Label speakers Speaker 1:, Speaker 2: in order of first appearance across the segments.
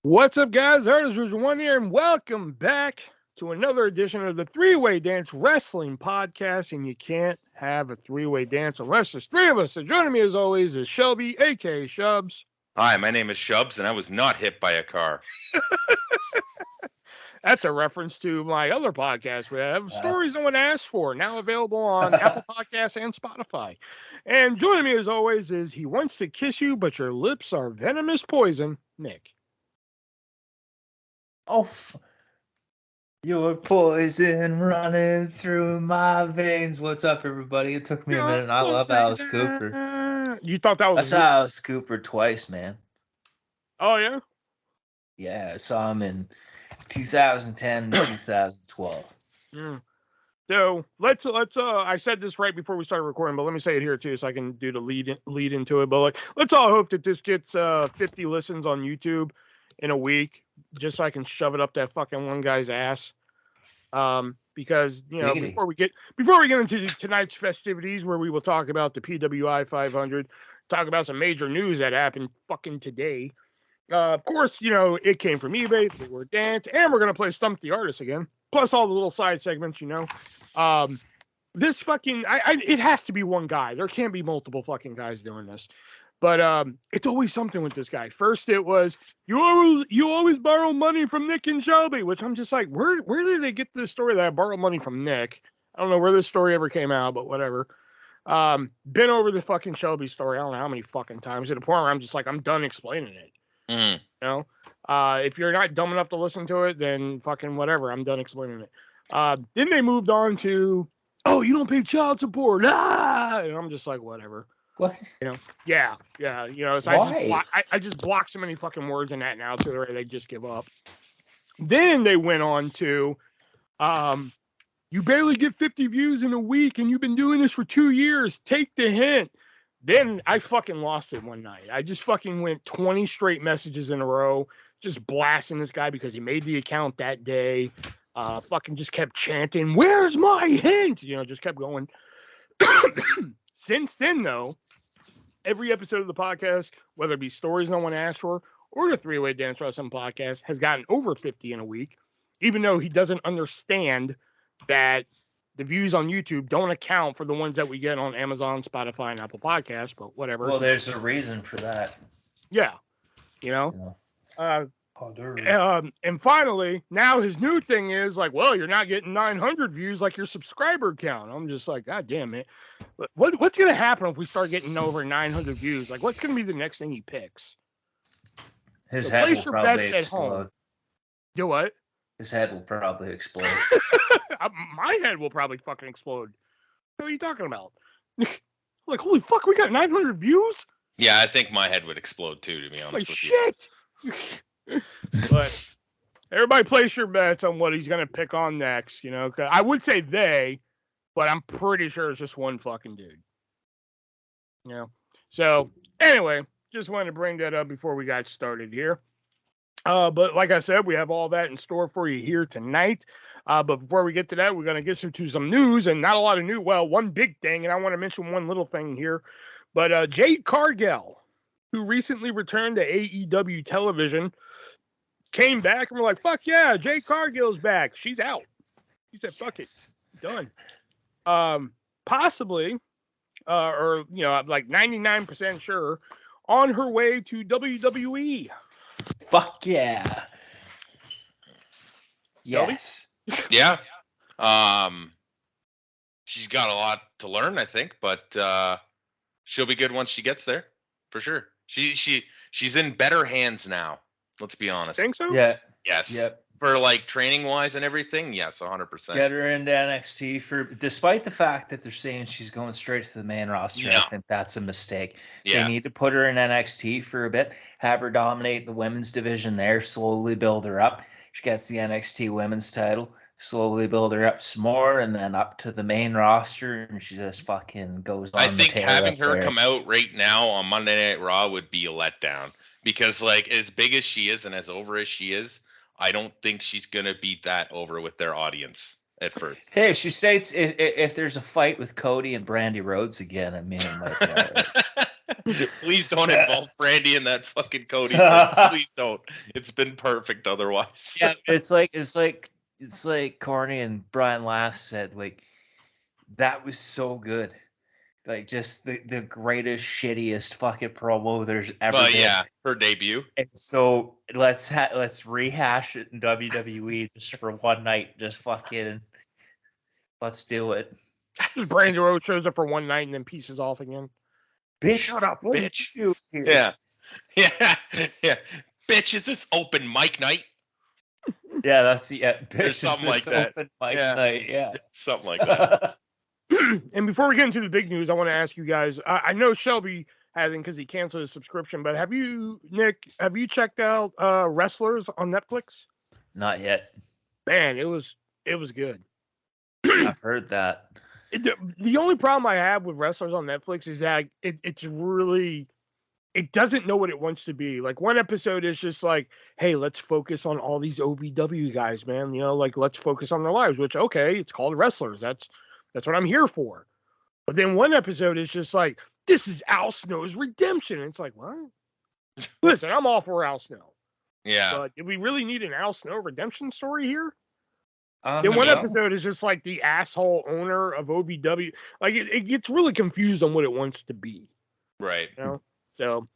Speaker 1: What's up, guys? ArtistVersion1 here, and welcome back to another edition of the Three-Way Dance Wrestling Podcast. And you can't have a three-way dance unless there's three of us. So joining me, as always, is Shelby, a.k.a. Shubs.
Speaker 2: Hi, my name is Shubs, and I was not hit by a car.
Speaker 1: That's a reference to my other podcast. We have Stories No One Asked For, now available on Apple Podcasts and Spotify. And joining me, as always, is He Wants to Kiss You, But Your Lips Are Venomous Poison, Nick.
Speaker 3: Oh, your poison running through my veins. What's up, everybody? It took me a minute. I love Alice Cooper.
Speaker 1: You thought that was...
Speaker 3: I saw Alice Cooper twice, man.
Speaker 1: Oh, yeah?
Speaker 3: Yeah, I saw him in 2010 and 2012.
Speaker 1: Yeah. So let's I said this right before we started recording, but let me say it here too, so I can do the lead into it. But let's all hope that this gets 50 listens on YouTube in a week, just so I can shove it up that fucking one guy's ass. Because before we get into tonight's festivities, where we will talk about the PWI 500, talk about some major news that happened fucking today. Of course, it came from eBay, they were dance, and we're gonna play Stump the Artist again. Plus all the little side segments, This fucking it has to be one guy. There can't be multiple fucking guys doing this. But it's always something with this guy. First it was you always borrow money from Nick and Shelby, which I'm just like, where did they get this story that I borrowed money from Nick? I don't know where this story ever came out, but whatever. Been over the fucking Shelby story I don't know how many fucking times, to the point where I'm just like, I'm done explaining it. If you're not dumb enough to listen to it, then fucking whatever. I'm done explaining it. Then they moved on to, oh, you don't pay child support. And I'm just like, whatever.
Speaker 3: What?
Speaker 1: Yeah. So I just block so many fucking words in that now to where they just give up. Then they went on to, you barely get 50 views in a week, and you've been doing this for 2 years. Take the hint. Then I fucking lost it one night. I just fucking went 20 straight messages in a row, just blasting this guy because he made the account that day. Fucking just kept chanting, "Where's my hint?" Just kept going. Since then, though, every episode of the podcast, whether it be Stories No One Asked For or the Three-Way Dance Wrestling Podcast, has gotten over 50 in a week, even though he doesn't understand that the views on YouTube don't account for the ones that we get on Amazon, Spotify, and Apple Podcasts, but whatever.
Speaker 3: Well, there's a reason for that.
Speaker 1: Yeah. And finally, now his new thing is like, well, you're not getting 900 views like your subscriber count. I'm just like, God damn it. What's going to happen if we start getting over 900 views? Like, what's going to be the next thing he picks?
Speaker 3: His head will probably explode.
Speaker 1: Do what?
Speaker 3: His head will probably explode.
Speaker 1: My head will probably fucking explode. What are you talking about? Like, holy fuck, we got 900 views?
Speaker 2: Yeah, I think my head would explode too, to be honest with
Speaker 1: shit. But everybody place your bets on what he's going to pick on next, 'cause I would say they, but I'm pretty sure it's just one fucking dude. So, anyway, just wanted to bring that up before we got started here. But like I said, we have all that in store for you here tonight. But before we get to that, we're going to get to some news, and not a lot of news. Well, one big thing, and I want to mention one little thing here. But Jade Cargill, who recently returned to AEW television, came back, and we're like, fuck yeah, Jade Cargill's back. She's out. He said, fuck it. Done. Possibly, or, like 99% sure, on her way to WWE.
Speaker 3: Fuck yeah. Yes.
Speaker 2: Yeah. She's got a lot to learn, I think, but she'll be good once she gets there, for sure. She's in better hands now. Let's be honest.
Speaker 1: Think so?
Speaker 3: Yeah.
Speaker 2: Yes.
Speaker 3: Yep.
Speaker 2: For like training wise and everything, yes, 100%.
Speaker 3: Get her into NXT despite the fact that they're saying she's going straight to the main roster.
Speaker 2: No.
Speaker 3: I think that's a mistake.
Speaker 2: Yeah.
Speaker 3: They need to put her in NXT for a bit, have her dominate the women's division there, slowly build her up. She gets the NXT women's title, slowly build her up some more, and then up to the main roster, and she just fucking goes on.
Speaker 2: I think having her
Speaker 3: there.
Speaker 2: come out right now on Monday Night Raw would be a letdown, because like as big as she is and as over as she is, I don't think she's gonna beat that over with their audience at first.
Speaker 3: Hey, she states if there's a fight with Cody and Brandy Rhodes again, I mean, like,
Speaker 2: Please don't involve Brandy in that fucking Cody thing. Please don't. It's been perfect otherwise.
Speaker 3: Yeah, it's like Corny and Brian Last said, like, that was so good. Like, just the greatest, shittiest fucking promo there's ever
Speaker 2: But
Speaker 3: been.
Speaker 2: yeah, her debut.
Speaker 3: And so let's rehash it in WWE just for one night. Just fucking let's do it.
Speaker 1: Just Brandy Rhodes shows up for one night and then pieces off again.
Speaker 2: Bitch, shut up,
Speaker 3: what
Speaker 2: bitch.
Speaker 3: did you do here?
Speaker 2: Yeah. Yeah. Bitch, is this open mic night?
Speaker 3: Yeah, that's bitch,
Speaker 2: Or something like that.
Speaker 3: Open mic
Speaker 2: Yeah.
Speaker 3: night. Yeah.
Speaker 2: Something like that.
Speaker 1: And before we get into the big news, I want to ask you guys. I know Shelby hasn't because he canceled his subscription, but have you, Nick? Have you checked out Wrestlers on Netflix?
Speaker 3: Not yet.
Speaker 1: Man, it was good.
Speaker 3: I've heard that.
Speaker 1: The only problem I have with Wrestlers on Netflix is that it's really, it doesn't know what it wants to be. Like one episode is just like, hey, let's focus on all these OVW guys, man. You know, like let's focus on their lives. Which okay, it's called Wrestlers. That's what I'm here for. But then one episode is just like, this is Al Snow's redemption. And it's like, what? Listen, I'm all for Al Snow.
Speaker 2: Yeah.
Speaker 1: But do we really need an Al Snow redemption story here?
Speaker 3: Then
Speaker 1: Then one episode is just like the asshole owner of OVW. Like it gets really confused on what it wants to be.
Speaker 2: Right.
Speaker 1: You know? So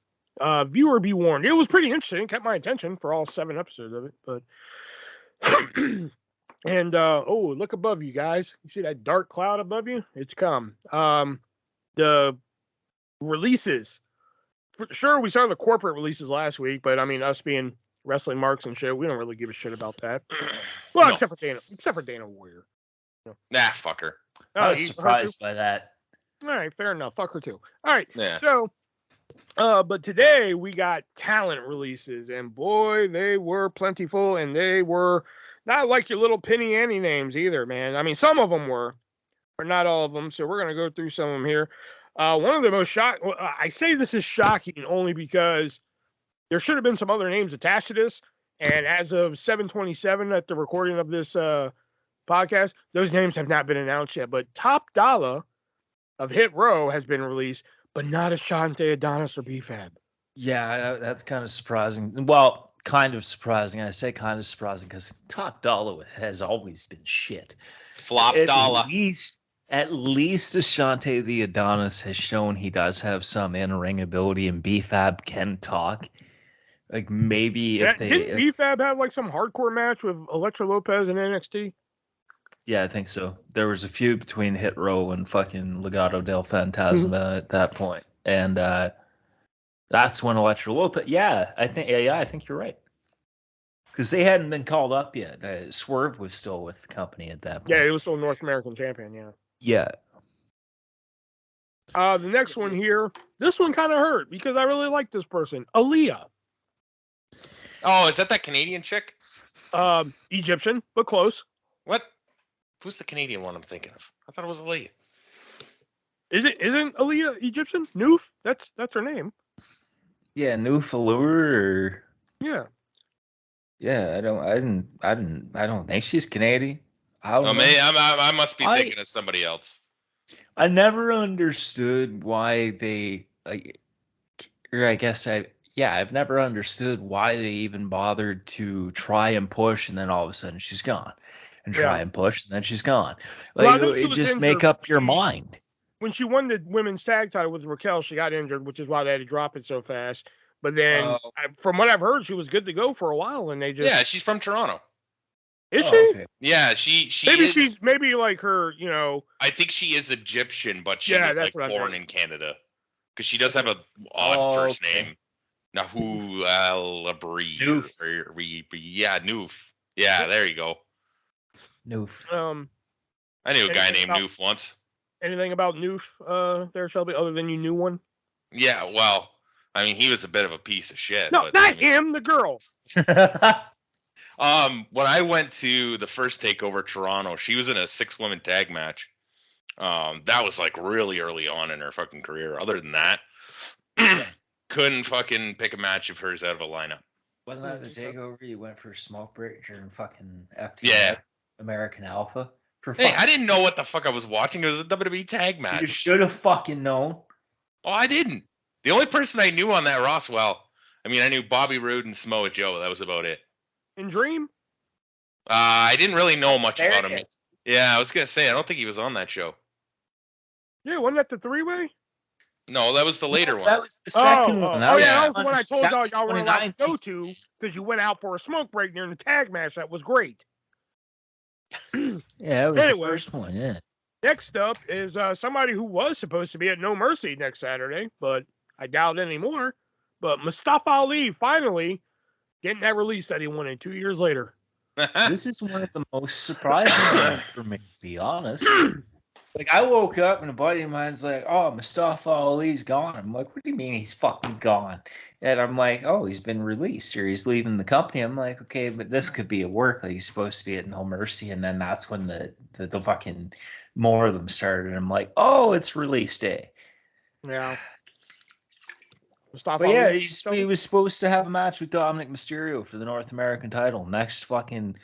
Speaker 1: viewer be warned. It was pretty interesting. It kept my attention for all 7 episodes of it. But and oh, look above you guys. You see that dark cloud above you? It's come. The releases. For sure, we started the corporate releases last week, but I mean, us being wrestling marks and shit, we don't really give a shit about that. Well,
Speaker 2: No.
Speaker 1: except for Dana Warrior.
Speaker 2: Nah, fuck her.
Speaker 3: I was surprised by that.
Speaker 1: All right, fair enough. Fuck her too. All right.
Speaker 2: Yeah.
Speaker 1: So, but today we got talent releases, and boy, they were plentiful, and they were not like your little penny ante names either, man. I mean, some of them were, but not all of them. So we're gonna go through some of them here. One of the most shocking. I say this is shocking only because there should have been some other names attached to this, and as of 7/27 at the recording of this podcast, those names have not been announced yet. But Top Dollar of Hit Row has been released, but not Ashante, Adonis, or BFAB.
Speaker 3: Yeah, that's kind of surprising. Well, kind of surprising. I say kind of surprising because Top Dollar has always been shit.
Speaker 2: Flop dollar.
Speaker 3: At least Ashante the Adonis has shown he does have some in-ring ability, and BFAB can talk. Like maybe if they
Speaker 1: didn't BFAB have like some hardcore match with Elektra Lopez in NXT?
Speaker 3: Yeah, I think so. There was a feud between Hit Row and fucking Legado del Fantasma at that point, and that's when Elektra Lopez. Yeah, I think you're right. Because they hadn't been called up yet. Swerve was still with the company at that point.
Speaker 1: Yeah, he was still North American champion. Yeah.
Speaker 3: Yeah.
Speaker 1: The next one here, this one kind of hurt because I really like this person, Aaliyah.
Speaker 2: Oh, is that Canadian chick?
Speaker 1: Egyptian, but close.
Speaker 2: What? Who's the Canadian one I'm thinking of? I thought it was Aaliyah.
Speaker 1: Isn't Aaliyah Egyptian? Noof? That's her name.
Speaker 3: Yeah, Noof Allure.
Speaker 1: Yeah.
Speaker 3: Yeah, I don't think she's Canadian.
Speaker 2: I must be thinking of somebody else.
Speaker 3: I never understood why they I've never understood why they even bothered to try and push, and then all of a sudden she's gone, and try and push, and then she's gone. Like, just make up your mind.
Speaker 1: When she won the women's tag title with Raquel, she got injured, which is why they had to drop it so fast. But then, from what I've heard, she was good to go for a while, and they just
Speaker 2: she's from Toronto.
Speaker 1: Is she?
Speaker 3: Okay.
Speaker 2: Yeah, she
Speaker 1: maybe
Speaker 2: is.
Speaker 1: She's maybe like her, you know.
Speaker 2: I think she is Egyptian, but she was like born in Canada because she does have a odd first name. Nahu Al Abri. Yeah, Noof. Yeah, there you go.
Speaker 3: Noof.
Speaker 2: I knew a guy named Noof once.
Speaker 1: Anything about Noof there, Shelby, other than you knew one?
Speaker 2: Yeah, well, I mean, he was a bit of a piece of shit.
Speaker 1: No, not him, the girl.
Speaker 2: When I went to the first takeover Toronto, she was in a 6-woman tag match. That was like really early on in her fucking career. Other than that, couldn't fucking pick a match of hers out of a lineup.
Speaker 3: Wasn't that the takeover? You went for Smoke Break during fucking FTR?
Speaker 2: Yeah.
Speaker 3: American Alpha.
Speaker 2: Hey, I didn't know what the fuck I was watching. It was a WWE tag match.
Speaker 3: You should have fucking known.
Speaker 2: Oh, I didn't. The only person I knew on that roster, well, I mean, I knew Bobby Roode and Samoa Joe. That was about it.
Speaker 1: In Dream?
Speaker 2: I didn't really know much about him.
Speaker 3: Yet.
Speaker 2: Yeah, I was gonna say I don't think he was on that show.
Speaker 1: Yeah, wasn't that the three-way?
Speaker 2: No, that was the later one.
Speaker 3: That was the second one.
Speaker 1: That was the one I told
Speaker 3: that
Speaker 1: y'all were allowed to
Speaker 3: 2019.
Speaker 1: go to because you went out for a smoke break during the tag match. That was great.
Speaker 3: Yeah, it was the first one. Yeah.
Speaker 1: Next up is somebody who was supposed to be at No Mercy next Saturday, but I doubt it anymore. But Mustafa Ali finally getting that release that he wanted 2 years later.
Speaker 3: This is one of the most surprising ones for me, to be honest. Like, I woke up and a buddy of mine's like, "Oh, Mustafa Ali's gone." I'm like, "What do you mean he's fucking gone?" And I'm like, "Oh, he's been released or he's leaving the company." I'm like, "Okay, but this could be at work. Like, he's supposed to be at No Mercy." And then that's when the fucking more of them started. I'm like, "Oh, it's release day."
Speaker 1: Yeah. Mustafa
Speaker 3: But yeah,
Speaker 1: Ali,
Speaker 3: he was supposed to have a match with Dominic Mysterio for the North American title next fucking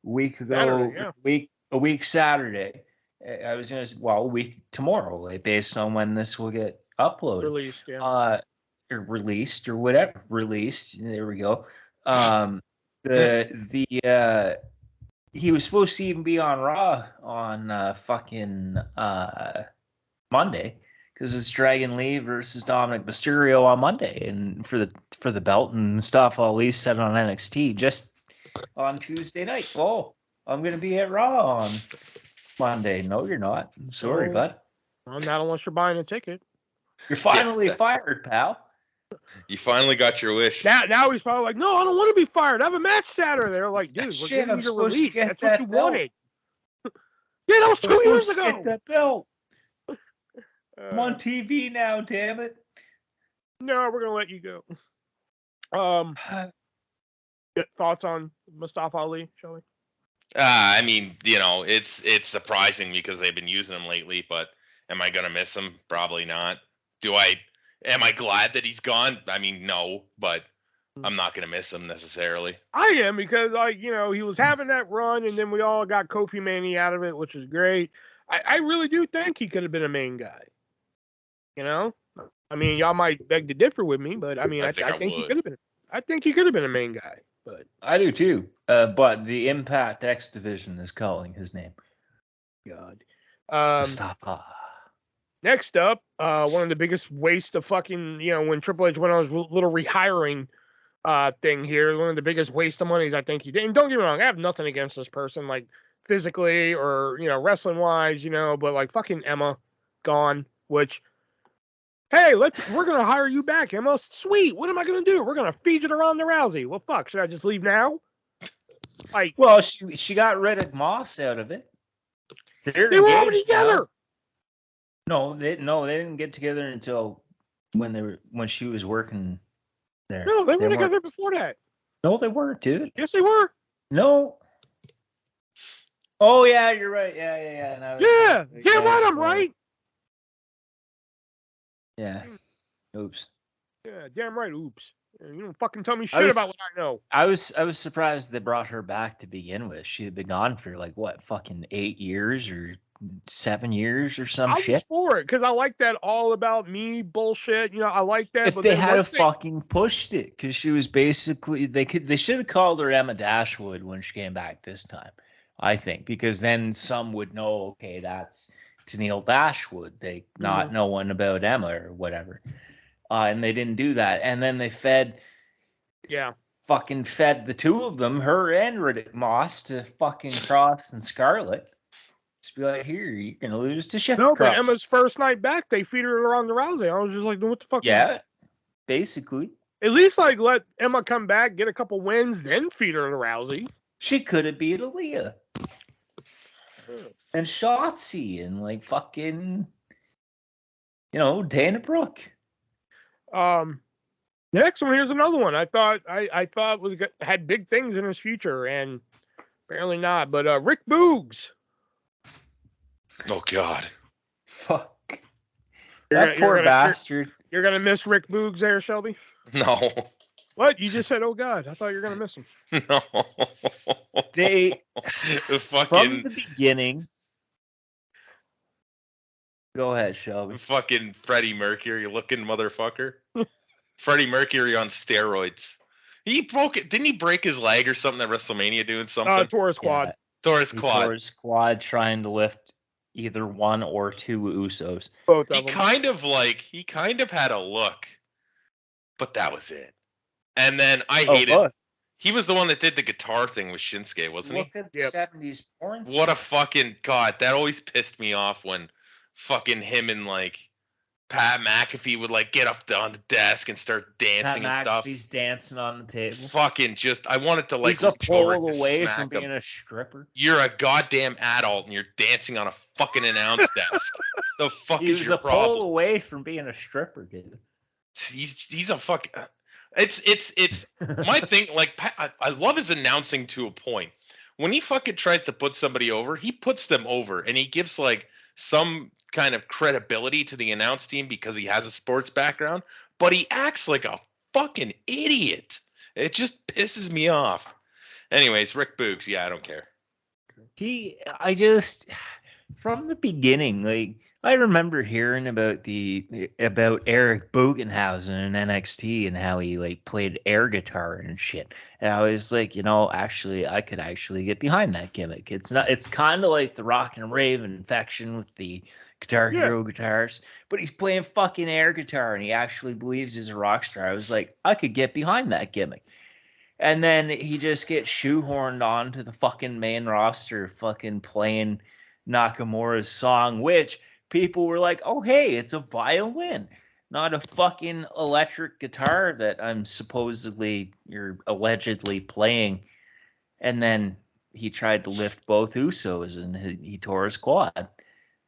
Speaker 3: week ago.
Speaker 1: Saturday,
Speaker 3: a week Saturday. I was gonna say, well, a week tomorrow, like, based on when this will get uploaded,
Speaker 1: released, yeah.
Speaker 3: Or released or whatever. Released. There we go. He was supposed to even be on Raw on fucking Monday, because it's Dragon Lee versus Dominic Mysterio on Monday, and for the belt, and Mustafa Ali said on NXT just on Tuesday night, "Oh, I'm gonna be at Raw on Monday." No, you're not. I'm sorry, bud.
Speaker 1: Well, not unless you're buying a ticket.
Speaker 3: You're finally fired, pal.
Speaker 2: You finally got your wish.
Speaker 1: Now he's probably like, "No, I don't want to be fired. I have a match Saturday." They're like, "Dude, we're giving you the release. That's what you wanted." Yeah, that was 2 years ago.
Speaker 3: Get that belt. I'm on TV now, damn it.
Speaker 1: No, we're gonna let you go. Thoughts on Mustafa Ali, Shelly?
Speaker 2: I mean, it's surprising because they've been using him lately, but am I gonna miss him? Probably not. Am I glad that he's gone? I mean, no, but I'm not gonna miss him necessarily.
Speaker 1: I am, because he was having that run, and then we all got Kofi Mania out of it, which is great. I really do think he could have been a main guy. I mean, y'all might beg to differ with me, but I mean, I think he could have been. I think he could have been a main guy, but
Speaker 3: I do too. But the Impact X division is calling his name.
Speaker 1: God.
Speaker 3: Mustafa.
Speaker 1: Next up, one of the biggest waste of fucking, when Triple H went on his little rehiring thing here, one of the biggest waste of monies I think he did. And don't get me wrong, I have nothing against this person, like physically or wrestling wise, but like fucking Emma gone, which, hey, we're gonna hire you back, Emma. Sweet. What am I gonna do? We're gonna feed you to Ronda Rousey. Well, fuck. Should I just leave now? Like,
Speaker 3: well, she got rid of Moss out of it.
Speaker 1: They were already together.
Speaker 3: No, they didn't get together until when she was working there.
Speaker 1: No, they were together before that.
Speaker 3: No, they weren't, dude.
Speaker 1: Yes, they were.
Speaker 3: No. Oh yeah, you're right. Yeah.
Speaker 1: Damn right, I'm right.
Speaker 3: Yeah. Oops.
Speaker 1: Yeah, damn right. Oops. You don't fucking tell me shit about what I know.
Speaker 3: I was surprised they brought her back to begin with. She had been gone for like what, fucking 8 years or 7 years or some shit.
Speaker 1: I was for it because I like that all about me bullshit. I like that.
Speaker 3: If they had fucking pushed it, because she was basically they should have called her Emma Dashwood when she came back this time, I think, because then some would know, okay, that's Tennille Dashwood. They not knowing about Emma or whatever. And they didn't do that. And then they fucking fed the two of them, her and Riddick Moss, to fucking Cross and Scarlett. Just be like, here, you're going to lose to shit.
Speaker 1: No, but Emma's first night back, they feed her around the Rousey. I was just like, what the fuck?
Speaker 3: Yeah, basically.
Speaker 1: At least, like, let Emma come back, get a couple wins, then feed her to Rousey.
Speaker 3: She could have beat Aaliyah. And Shotzi and, like, fucking, Dana Brooke.
Speaker 1: The next one, here's another one. I thought had big things in his future, and apparently not. But Rick Boogs.
Speaker 2: Oh God.
Speaker 3: Fuck. That poor bastard.
Speaker 1: You're gonna miss Rick Boogs there, Shelby?
Speaker 2: No.
Speaker 1: What? You just said, "Oh God," I thought you were gonna miss him.
Speaker 2: No.
Speaker 3: From the beginning, Go ahead, Shelby.
Speaker 2: Fucking Freddie Mercury looking motherfucker. Freddie Mercury on steroids. He broke it. Didn't he break his leg or something at WrestleMania doing something?
Speaker 1: Taurus quad.
Speaker 3: Yeah,
Speaker 2: Taurus
Speaker 3: he
Speaker 2: quad.
Speaker 3: tore his quad trying to lift either one or two Usos.
Speaker 1: Both
Speaker 2: He
Speaker 1: of them.
Speaker 2: kind of had a look, but that was it. And then I hated.
Speaker 3: Look.
Speaker 2: He was the one that did the guitar thing with Shinsuke, wasn't
Speaker 3: Look
Speaker 2: he?
Speaker 3: at the
Speaker 1: Yep.
Speaker 3: 70s porn
Speaker 2: What a
Speaker 3: star.
Speaker 2: fucking god! That always pissed me off when fucking him and like Pat McAfee would like get up on the desk and start dancing and stuff.
Speaker 3: He's dancing on the table.
Speaker 2: Fucking just, I wanted to like
Speaker 3: He's a
Speaker 2: reach over
Speaker 3: pole
Speaker 2: to
Speaker 3: away
Speaker 2: smack
Speaker 3: from
Speaker 2: him.
Speaker 3: being a stripper.
Speaker 2: You're a goddamn adult and you're dancing on a fucking announce desk. The fuck
Speaker 3: He
Speaker 2: is
Speaker 3: was
Speaker 2: your
Speaker 3: a pole
Speaker 2: problem?
Speaker 3: away from being a stripper, dude.
Speaker 2: He's a fuck. It's my thing. Like I love his announcing to a point. When he fucking tries to put somebody over, he puts them over, and he gives like some kind of credibility to the announce team because he has a sports background. But he acts like a fucking idiot. It just pisses me off. Anyways, Rick Boogs. Yeah, I don't care.
Speaker 3: From the beginning, like I remember hearing about Eric Bogenhausen in NXT and how he like played air guitar and shit. And I was like, actually, I could actually get behind that gimmick. It's kind of like the Rock and Rave infection with the Guitar Hero guitars, but he's playing fucking air guitar and he actually believes he's a rock star. I was like, I could get behind that gimmick. And then he just gets shoehorned onto the fucking main roster, fucking playing Nakamura's song, which people were like, oh, hey, it's a violin, not a fucking electric guitar that I'm allegedly playing. And then he tried to lift both Usos and he tore his quad.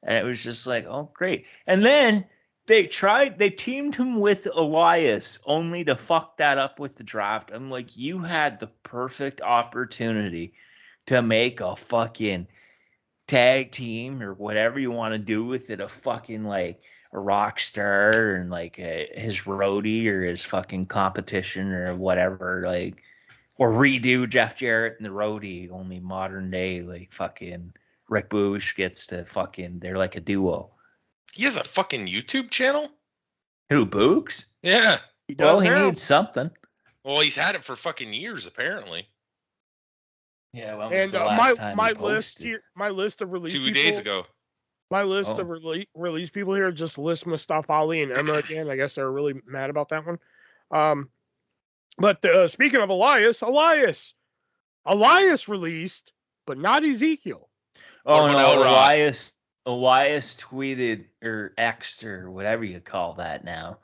Speaker 3: And it was just like, oh, great. And then they teamed him with Elias only to fuck that up with the draft. I'm like, you had the perfect opportunity to make a fucking tag team or whatever you want to do with it, a fucking like a rock star and like his roadie or his fucking competition or whatever, like, or redo Jeff Jarrett and the roadie, only modern day, like fucking Rick Boosh gets to fucking, they're like a duo.
Speaker 2: He has a fucking YouTube channel?
Speaker 3: Who, Boogs?
Speaker 2: Yeah.
Speaker 1: He does
Speaker 3: He
Speaker 1: now.
Speaker 3: needs something.
Speaker 2: Well, he's had it for fucking years, apparently.
Speaker 3: Yeah, when was
Speaker 1: And
Speaker 3: the last time he posted?
Speaker 1: my list of release
Speaker 2: 2
Speaker 1: people,
Speaker 2: days ago.
Speaker 1: My list of release people here just lists Mustafa Ali and Emma again. I guess they're really mad about that one. But speaking of Elias released, but not Ezekiel.
Speaker 3: Oh no, Elias tweeted or X'd or whatever you call that now.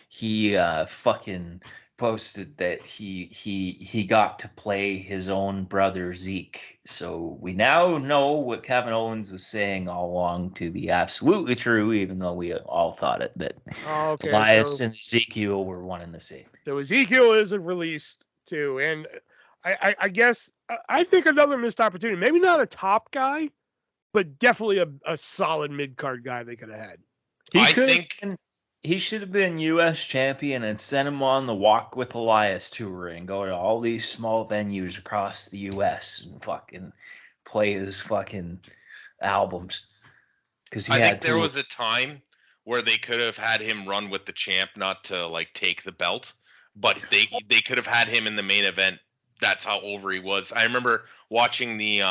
Speaker 3: He fucking posted that he got to play his own brother Zeke. So we now know what Kevin Owens was saying all along to be absolutely true, even though we all thought it that Elias and Ezekiel were one and the same.
Speaker 1: So Ezekiel is released too, and I guess I think another missed opportunity. Maybe not a top guy, but definitely a solid mid card guy they could have had.
Speaker 3: He should have been U.S. champion and sent him on the Walk with Elias tour and go to all these small venues across the U.S. and fucking play his fucking albums. Because
Speaker 2: I think there was a time where they could have had him run with the champ, not to like take the belt, but they could have had him in the main event. That's how over he was. I remember watching the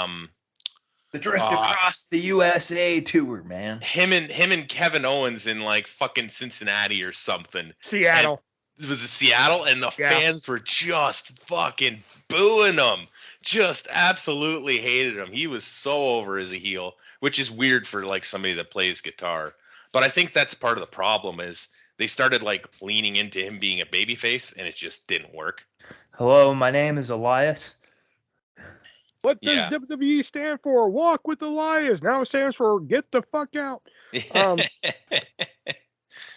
Speaker 3: Drift Across the USA tour, man.
Speaker 2: Him and Kevin Owens in like fucking Cincinnati or something.
Speaker 1: Seattle.
Speaker 2: And was it Seattle? And the fans were just fucking booing him. Just absolutely hated him. He was so over as a heel, which is weird for like somebody that plays guitar. But I think that's part of the problem is they started like leaning into him being a babyface and it just didn't work.
Speaker 3: Hello, my name is Elias.
Speaker 1: What does WWE stand for? Walk with Elias. Now it stands for get the fuck out.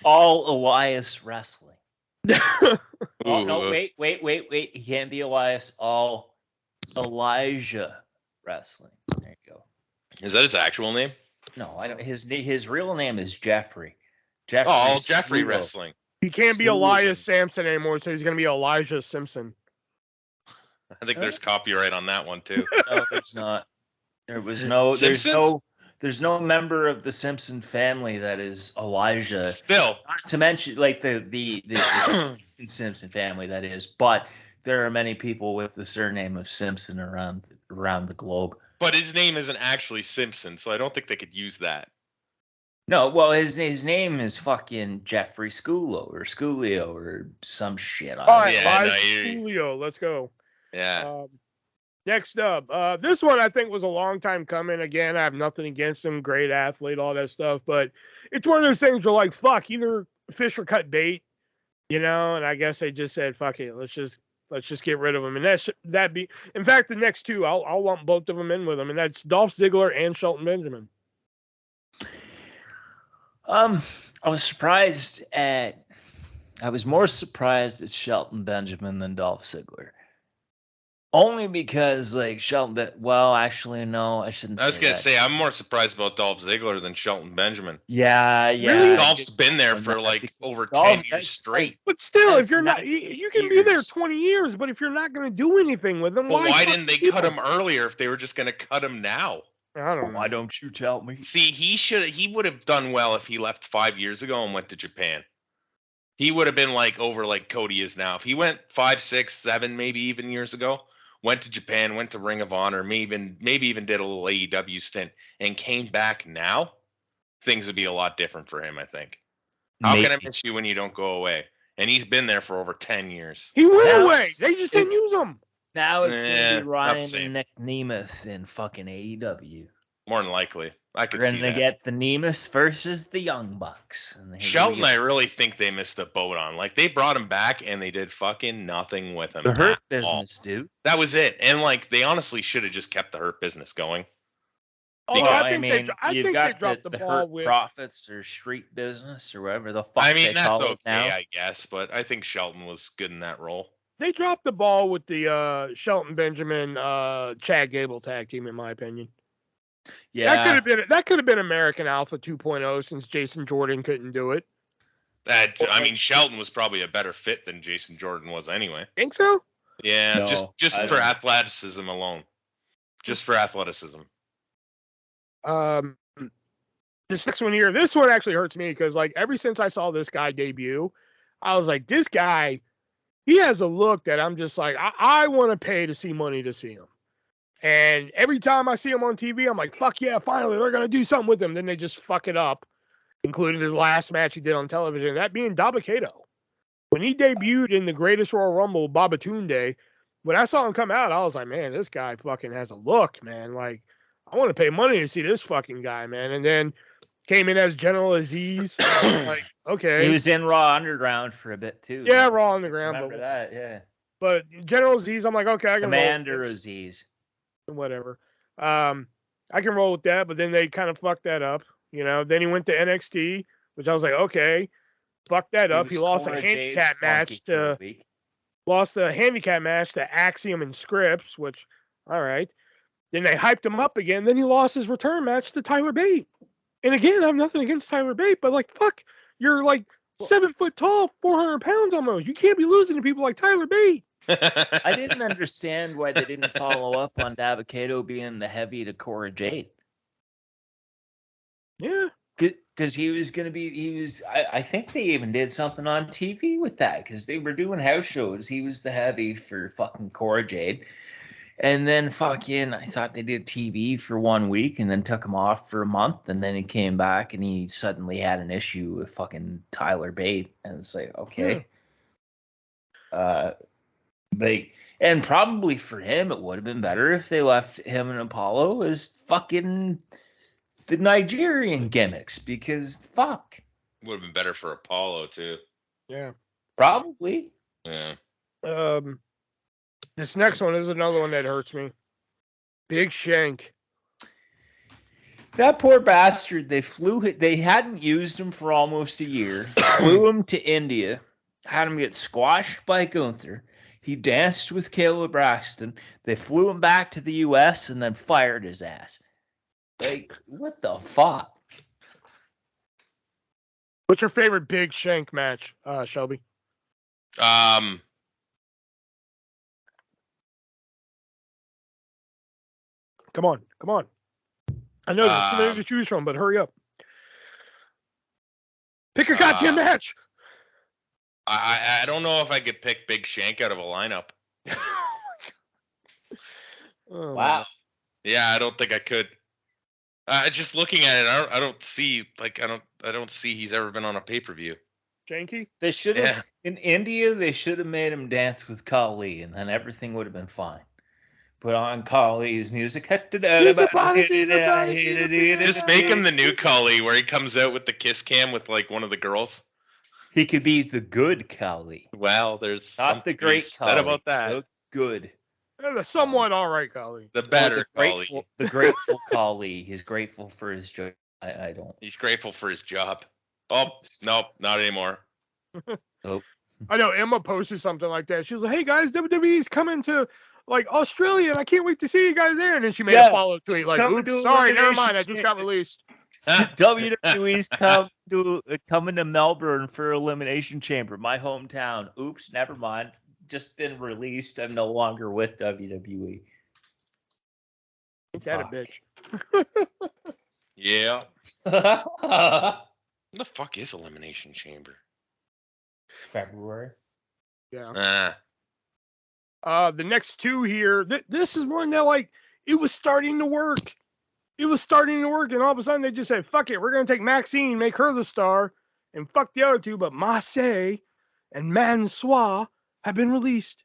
Speaker 3: All Elias wrestling. Oh, no, wait. He can't be Elias. All Elijah wrestling. There you go.
Speaker 2: Is that his actual name?
Speaker 3: No, I don't. His real name is Jeffrey.
Speaker 2: Jeffrey wrestling.
Speaker 1: He can't be Elias Sampson anymore, so he's going to be Elijah Simpson.
Speaker 2: I think there's copyright on that one too.
Speaker 3: No, there's not. There's There's no member of the Simpson family that is Elijah.
Speaker 2: Still,
Speaker 3: Not to mention, like the Simpson family, that is. But there are many people with the surname of Simpson around the globe.
Speaker 2: but his name isn't actually Simpson, so I don't think they could use that.
Speaker 3: No, well, his name is fucking Jeffrey Sculio or some shit.
Speaker 1: All right,
Speaker 2: Yeah,
Speaker 1: live
Speaker 2: no, you-
Speaker 1: Julio. Let's go.
Speaker 2: Yeah.
Speaker 1: Next up, this one I think was a long time coming. Again, I have nothing against him, great athlete, all that stuff, but it's one of those things where like, fuck, either fish or cut bait, you know. And I guess they just said, fuck it, let's just get rid of him. And that be, in fact, the next two, I'll lump both of them in with them, and that's Dolph Ziggler and Shelton Benjamin.
Speaker 3: I was more surprised at Shelton Benjamin than Dolph Ziggler. Only because, like, well, actually, no, I shouldn't say
Speaker 2: I was gonna
Speaker 3: that.
Speaker 2: say I'm more surprised about Dolph Ziggler than Shelton Benjamin.
Speaker 3: Yeah.
Speaker 1: Really?
Speaker 2: Dolph's been there for like over 10 years straight.
Speaker 1: But still, if
Speaker 3: That's
Speaker 1: you're not,
Speaker 3: 19
Speaker 1: you can be there
Speaker 3: years.
Speaker 1: 20 years, but if you're not going to do anything with them,
Speaker 2: But why
Speaker 1: fuck
Speaker 2: didn't they
Speaker 1: people?
Speaker 2: cut him earlier if they were just gonna cut him now?
Speaker 1: I don't know.
Speaker 3: Why don't you tell me?
Speaker 2: See, he would have done well if he left 5 years ago and went to Japan. He would have been like over like Cody is now. If he went 5, 6, 7, maybe even years ago, went to Japan, went to Ring of Honor, maybe even did a little AEW stint and came back now, things would be a lot different for him, I think. How can I miss you when you don't go away? And he's been there for over 10 years.
Speaker 1: He went
Speaker 3: Now
Speaker 1: away. They just didn't use him.
Speaker 3: Now it's
Speaker 2: Yeah,
Speaker 3: gonna be
Speaker 2: not
Speaker 3: Ryan
Speaker 2: the same.
Speaker 3: and Nick Nemeth in fucking AEW.
Speaker 2: More than likely. I could
Speaker 3: We're
Speaker 2: see
Speaker 3: gonna
Speaker 2: that.
Speaker 3: get the Nemeth versus the Young Bucks. And here we
Speaker 2: Shelton,
Speaker 3: go.
Speaker 2: I really think they missed the boat on. Like, they brought him back and they did fucking nothing with him.
Speaker 3: The Hurt
Speaker 2: at all.
Speaker 3: Business, dude.
Speaker 2: That was it. And like, they honestly should have just kept the Hurt Business going.
Speaker 1: Although
Speaker 3: Well,
Speaker 1: I think
Speaker 3: you've
Speaker 1: they
Speaker 3: got
Speaker 1: dropped the
Speaker 3: the
Speaker 1: ball
Speaker 3: Hurt
Speaker 1: with.
Speaker 3: Profits or Street Business or whatever the fuck
Speaker 2: I mean,
Speaker 3: they
Speaker 2: that's
Speaker 3: call
Speaker 2: okay,
Speaker 3: it now.
Speaker 2: I guess, but I think Shelton was good in that role.
Speaker 1: They dropped the ball with the Shelton Benjamin Chad Gable tag team, in my opinion.
Speaker 3: Yeah,
Speaker 1: That could have been American Alpha 2.0 since Jason Jordan couldn't do it.
Speaker 2: I mean, Shelton was probably a better fit than Jason Jordan was anyway.
Speaker 1: Think so?
Speaker 2: Yeah,
Speaker 3: No,
Speaker 2: just
Speaker 3: I
Speaker 2: for
Speaker 3: don't.
Speaker 2: athleticism alone. Just for athleticism.
Speaker 1: This next one here, this one actually hurts me because like ever since I saw this guy debut, I was like, this guy, he has a look that I'm just like, I want to pay to see money to see him. And every time I see him on TV, I'm like, fuck yeah, finally, they're going to do something with him. Then they just fuck it up, including his last match he did on television, that being Dabba-Kato. When he debuted in the Greatest Royal Rumble, Babatunde, when I saw him come out, I was like, man, this guy fucking has a look, man. Like, I want to pay money to see this fucking guy, man. And then came in as General Aziz. Like, okay.
Speaker 3: he was in Raw Underground for a bit too.
Speaker 1: Yeah, Raw on the ground.
Speaker 3: Remember that? Yeah.
Speaker 1: But General Aziz, I'm like, okay, I can
Speaker 3: Commander
Speaker 1: roll with this.
Speaker 3: Aziz.
Speaker 1: Whatever. I can roll with that, but then they kind of fucked that up, you know. Then he went to NXT, which I was like, okay, fuck that up. He lost a handicap match to Axiom and Scripps, which, all right. Then they hyped him up again. Then he lost his return match to Tyler Bate. And again, I have nothing against Tyler Bate, but like, fuck, you're like 7 foot tall, 400 pounds almost. You can't be losing to people like Tyler Bate.
Speaker 3: I didn't understand why they didn't follow up on Dabba-Kato being the heavy to Cora Jade.
Speaker 1: Yeah.
Speaker 3: Because I think they even did something on TV with that because they were doing house shows. He was the heavy for fucking Cora Jade. And then fucking, I thought they did TV for 1 week and then took him off for a month. And then he came back and he suddenly had an issue with fucking Tyler Bate. And it's like, okay. And probably for him, it would have been better if they left him and Apollo as fucking the Nigerian gimmicks because fuck.
Speaker 2: Would have been better for Apollo too.
Speaker 1: Yeah.
Speaker 3: Probably.
Speaker 2: Yeah.
Speaker 1: This next one is another one that hurts me. Big Shank.
Speaker 3: That poor bastard. They hadn't used him for almost a year. Flew him to India. Had him get squashed by Gunther. He danced with Kayla Braxton. They flew him back to the U.S. and then fired his ass. Like, what the fuck?
Speaker 1: What's your favorite Big Shank match, Shelby?
Speaker 2: Um,
Speaker 1: Come on. I know there's so many to choose from, but hurry up. Pick a goddamn match.
Speaker 2: I don't know if I could pick Big Shank out of a lineup.
Speaker 1: Oh,
Speaker 3: Wow.
Speaker 2: Yeah, I don't think I could. Just looking at it, I don't see he's ever been on a pay-per-view.
Speaker 1: Janky?
Speaker 3: They should have in India. They should have made him dance with Kali, and then everything would have been fine. Put on Kali's music.
Speaker 2: Just make him the new Kali, where he comes out with the kiss cam with like one of the girls.
Speaker 3: He could be the good Kali.
Speaker 2: Well, there's
Speaker 3: not the great
Speaker 2: said about that.
Speaker 3: The good.
Speaker 1: The somewhat all right Kali.
Speaker 2: The better Kali.
Speaker 3: The grateful Kali. He's grateful for his job. I don't.
Speaker 2: He's grateful for his job. Oh, nope, not anymore.
Speaker 3: Nope.
Speaker 1: I know Emma posted something like that. She was like, "Hey guys, WWE's coming to like Australia, and I can't wait to see you guys there." And then she made a follow tweet like, "Oops, sorry, never mind. I just got released."
Speaker 3: WWE's coming to Melbourne for Elimination Chamber, my hometown. Oops, never mind. Just been released. I'm no longer with WWE.
Speaker 1: Ain't that a bitch?
Speaker 2: Yeah. What the fuck is Elimination Chamber?
Speaker 3: February.
Speaker 1: Yeah. The next two here. This is one that like it was starting to work. It was starting to work, and all of a sudden they just said, "Fuck it, we're gonna take Maxine, make her the star, and fuck the other two." But Marseille and Mansois have been released.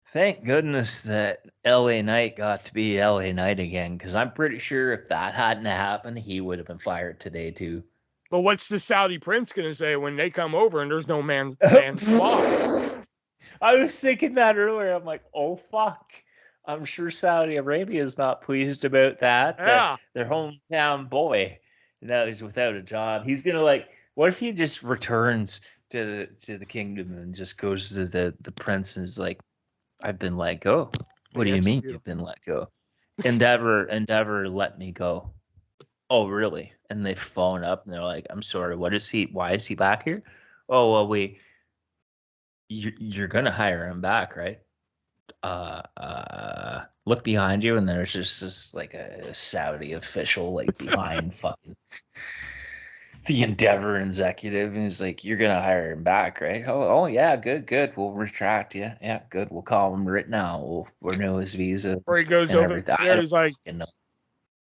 Speaker 3: Thank goodness that LA Knight got to be LA Knight again, because I'm pretty sure if that hadn't happened, he would have been fired today too.
Speaker 1: But what's the Saudi prince gonna say when they come over and there's no Mansois?
Speaker 3: I was thinking that earlier. I'm like, oh fuck. I'm sure Saudi Arabia is not pleased about that.
Speaker 1: Yeah.
Speaker 3: Their hometown boy now he's without a job. He's gonna like. What if he just returns to the kingdom and just goes to the prince and is like, "I've been let go." What do you mean you've been let go? Endeavor let me go. Oh really? And they phone up and they're like, "I'm sorry. What is he? Why is he back here?" Oh well, you're gonna hire him back, right? Look behind you, and there's just this like a Saudi official like behind fucking the Endeavor executive, and he's like, "You're gonna hire him back, right?" Oh yeah, good. We'll retract you. Yeah, good. We'll call him right now. We'll renew his visa.
Speaker 1: Or he goes over there. He's like,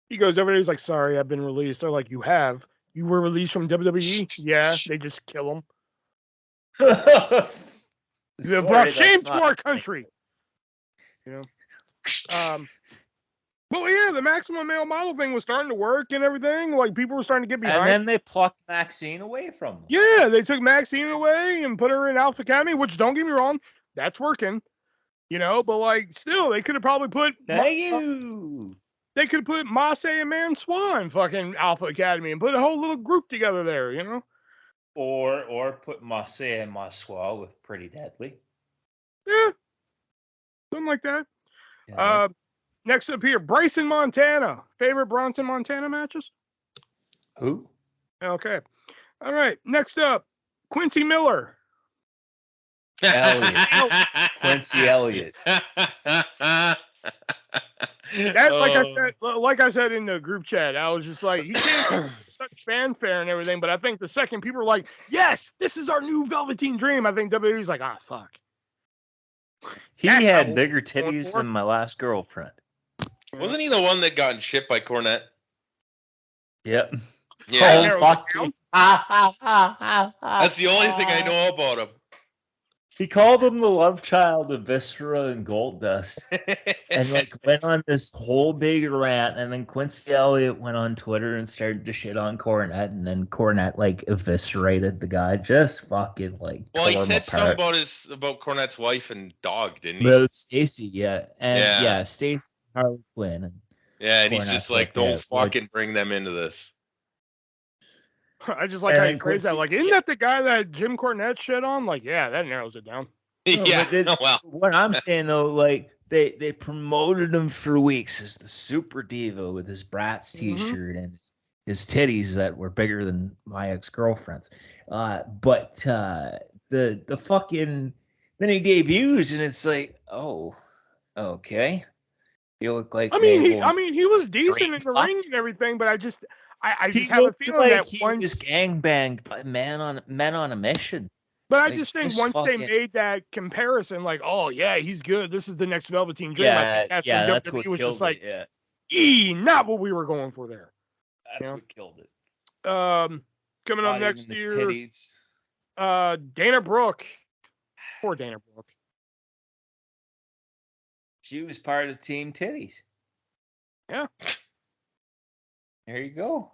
Speaker 1: he goes over there. He's like, "Sorry, I've been released." They're like, "You have? You were released from WWE?" Yeah. They just kill him. They brought shame to our country. You know. Well, yeah, the maximum male model thing was starting to work and everything. Like people were starting to get behind.
Speaker 3: And then they plucked Maxine away from them.
Speaker 1: Yeah, they took Maxine away and put her in Alpha Academy, which don't get me wrong, that's working. You know, but like still, they could have probably put. They could have put Marseille and Mansois in fucking Alpha Academy and put a whole little group together there. You know.
Speaker 3: Or put Marseille and Mansois with Pretty Deadly.
Speaker 1: Yeah. Something like that.
Speaker 3: Yeah.
Speaker 1: Next up here, Bryson Montana. Favorite Bronson Montana matches?
Speaker 3: Who?
Speaker 1: Okay. All right. Next up, Quincy Miller.
Speaker 3: Elliott. Quincy Elliott.
Speaker 1: That, like I said in the group chat, I was just like, he came with such fanfare and everything, but I think the second people were like, yes, this is our new Velveteen Dream, I think WWE's like, fuck.
Speaker 3: He had bigger titties than my last girlfriend.
Speaker 2: Wasn't he the one that got shipped by Cornette?
Speaker 3: Yep.
Speaker 2: Yeah.
Speaker 3: Oh, fuck.
Speaker 2: That's the only thing I know about him.
Speaker 3: He called him the love child of Viscera and Goldust, and like went on this whole big rant. And then Quincy Elliott went on Twitter and started to shit on Cornette, and then Cornette like eviscerated the guy, just fucking like.
Speaker 2: Well, he said something about Cornette's wife and dog, didn't he?
Speaker 3: But Stacy, yeah, and yeah, Stacy Harley Quinn. And
Speaker 2: yeah, and he's just like, don't fucking bring them into this.
Speaker 1: I just like how you phrase that. Like, isn't that the guy that Jim Cornette shit on? Like, yeah, that narrows it down.
Speaker 2: Yeah. Well,
Speaker 3: what I'm saying though, like they promoted him for weeks as the super diva with his Bratz T-shirt and his titties that were bigger than my ex-girlfriend's. But the fucking then he debuts and it's like, oh, okay. You look like
Speaker 1: I mean, he was decent in the
Speaker 3: fuck.
Speaker 1: ring and everything, but I just have
Speaker 3: He
Speaker 1: a
Speaker 3: looked
Speaker 1: feeling
Speaker 3: like
Speaker 1: that
Speaker 3: he
Speaker 1: once.
Speaker 3: was gangbanged by men on a mission.
Speaker 1: But I
Speaker 3: Like,
Speaker 1: just think
Speaker 3: this
Speaker 1: once they
Speaker 3: fucking-
Speaker 1: made that comparison, like, oh yeah, he's good. This is the next Velveteen Dream. I
Speaker 3: Yeah,
Speaker 1: think that's when
Speaker 3: that's
Speaker 1: WWE
Speaker 3: what
Speaker 1: was
Speaker 3: killed
Speaker 1: just like,
Speaker 3: it. Yeah,
Speaker 1: not what we were going for there.
Speaker 3: that's what killed it.
Speaker 1: Coming up
Speaker 3: Not
Speaker 1: next
Speaker 3: even the
Speaker 1: year,
Speaker 3: titties.
Speaker 1: Dana Brooke. Poor Dana Brooke.
Speaker 3: She was part of Team Titties.
Speaker 1: Yeah.
Speaker 3: There you go.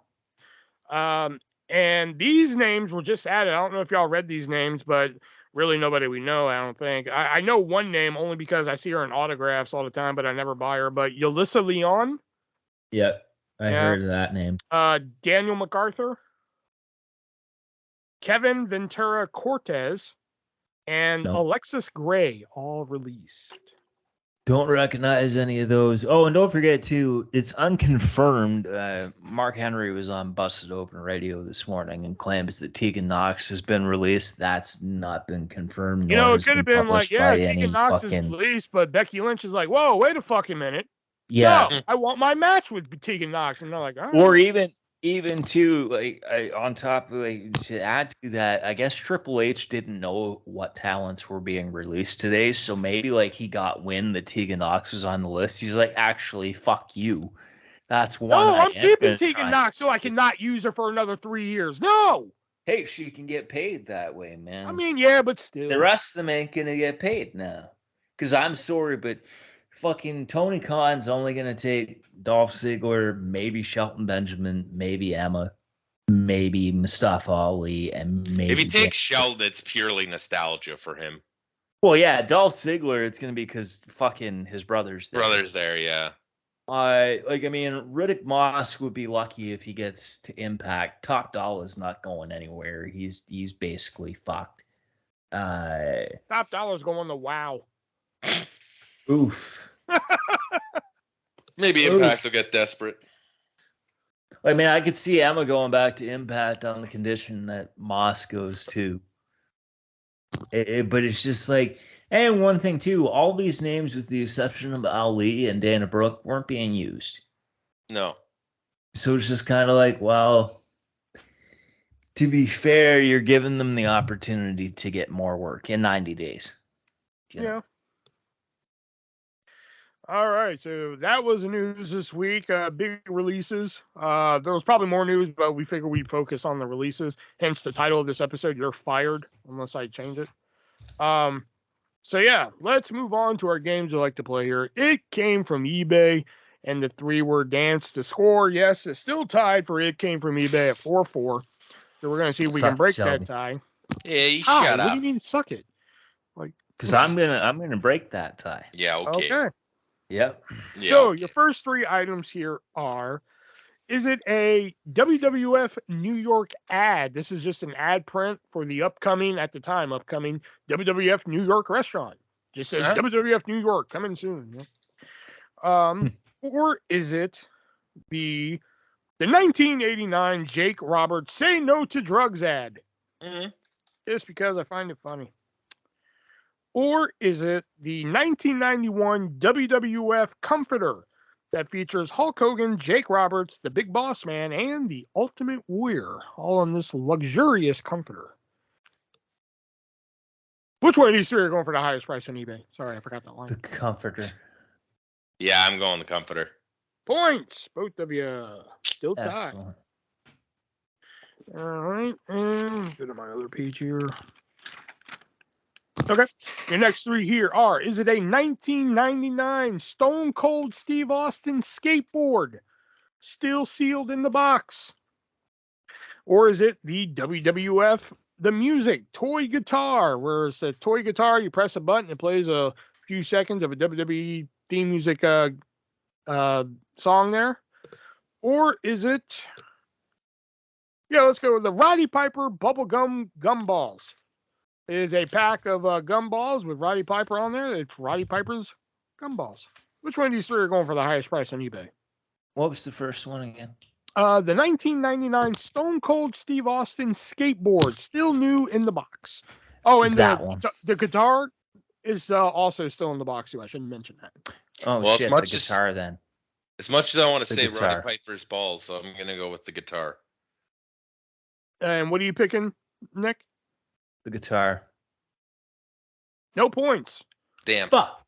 Speaker 1: And these names were just added. I don't know if y'all read these names, but really nobody we know, I don't think. I know one name only because I see her in autographs all the time, but I never buy her. But Yulissa Leon.
Speaker 3: Yep. I
Speaker 1: Yeah.
Speaker 3: heard of that name.
Speaker 1: Daniel MacArthur. Kevin Ventura Cortez. And
Speaker 3: Nope.
Speaker 1: Alexis Gray, all released.
Speaker 3: Don't recognize any of those. Oh, and don't forget too, it's unconfirmed. Mark Henry was on Busted Open Radio this morning and claims that Tegan Knox has been released. That's not been confirmed.
Speaker 1: You
Speaker 3: nor
Speaker 1: know, it
Speaker 3: has
Speaker 1: could have
Speaker 3: been
Speaker 1: been like,
Speaker 3: published
Speaker 1: yeah,
Speaker 3: by
Speaker 1: Tegan
Speaker 3: any
Speaker 1: Knox is
Speaker 3: fucking.
Speaker 1: released, but Becky Lynch is like, whoa, wait a fucking minute.
Speaker 3: Yeah.
Speaker 1: No, I want my match with Tegan Knox. And they're like, all right.
Speaker 3: Or even too, like on top of, like, to add to that, I guess Triple H didn't know what talents were being released today, so maybe like he got wind that Tegan Knox was on the list. He's like, actually, fuck you. That's one.
Speaker 1: No, I'm keeping
Speaker 3: gonna
Speaker 1: Tegan
Speaker 3: try
Speaker 1: Knox so I
Speaker 3: and
Speaker 1: cannot use her for another 3 years. No.
Speaker 3: Hey, she can get paid that way, man.
Speaker 1: I mean, yeah, but still.
Speaker 3: The rest of them ain't gonna get paid now. Because I'm sorry, but fucking Tony Khan's only gonna take Dolph Ziggler, maybe Shelton Benjamin, maybe Emma, maybe Mustafa Ali, and maybe.
Speaker 2: If you take Sheldon, it's purely nostalgia for him.
Speaker 3: Well, yeah, Dolph Ziggler, it's gonna be because fucking his brother's there.
Speaker 2: Brothers there, yeah.
Speaker 3: Like, I mean, Riddick Moss would be lucky if he gets to Impact. Top Dollar is not going anywhere. He's basically fucked.
Speaker 1: Top Dollar's going to WoW.
Speaker 3: Oof.
Speaker 2: Maybe Impact will get desperate.
Speaker 3: I mean, I could see Emma going back to Impact on the condition that Moss goes too. But it's just like, and one thing too, all these names, with the exception of Ali and Dana Brooke, weren't being used.
Speaker 2: No.
Speaker 3: So it's just kind of like, well, to be fair, you're giving them the opportunity to get more work in 90 days. You know?
Speaker 1: Yeah. All right, so that was the news this week. Big releases. There was probably more news, but we figured we'd focus on the releases. Hence the title of this episode, You're Fired, unless I change it. So yeah, let's move on to our games we like to play here. It came from eBay, and the 3-word dance. The score, yes, is still tied for It Came from eBay at 4-4. So we're going to see if we can break that tie.
Speaker 2: Yeah, you
Speaker 1: Tie?
Speaker 2: shut
Speaker 1: What
Speaker 2: up.
Speaker 1: do you mean suck it? Like,
Speaker 3: Because I'm gonna break that tie.
Speaker 2: Yeah, okay.
Speaker 3: Yep.
Speaker 2: Yeah,
Speaker 1: So
Speaker 2: okay.
Speaker 1: your first 3 items here are, is it a WWF New York ad? This is just an ad print for the upcoming WWF New York restaurant. Just says WWF New York coming soon. Yeah. Or is it the 1989 Jake Roberts Say No to Drugs ad?
Speaker 2: Mm-hmm.
Speaker 1: Just because I find it funny. Or is it the 1991 WWF Comforter that features Hulk Hogan, Jake Roberts, the Big Boss Man, and the Ultimate Warrior, all on this luxurious comforter? Which one of these 3 are going for the highest price on eBay? Sorry, I forgot that line.
Speaker 3: The comforter.
Speaker 2: Yeah, I'm going the comforter.
Speaker 1: Points, both of you. Still tied.
Speaker 3: Excellent.
Speaker 1: All right, and go to my other page here. Okay, your next 3 here are, is it a 1999 Stone Cold Steve Austin skateboard, still sealed in the box? Or is it the WWF The Music toy guitar, where it's a toy guitar, you press a button, it plays a few seconds of a WWE theme music song there? Or is it, let's go with the Roddy Piper Bubblegum Gumballs. It is a pack of gumballs with Roddy Piper on there. It's Roddy Piper's gumballs. Which one of these 3 are going for the highest price on eBay?
Speaker 3: What was the first one again?
Speaker 1: The 1999 Stone Cold Steve Austin skateboard, still new in the box. Oh, and
Speaker 3: that one.
Speaker 1: The guitar is also still in the box too. I shouldn't mention that.
Speaker 3: Oh
Speaker 2: Well, as
Speaker 3: shit, the
Speaker 2: much as-
Speaker 3: guitar then.
Speaker 2: As much as I want to
Speaker 3: The
Speaker 2: say
Speaker 3: guitar.
Speaker 2: Roddy Piper's balls, so I'm gonna go with the guitar.
Speaker 1: And what are you picking, Nick?
Speaker 3: The guitar.
Speaker 1: No points.
Speaker 2: Damn.
Speaker 3: Fuck.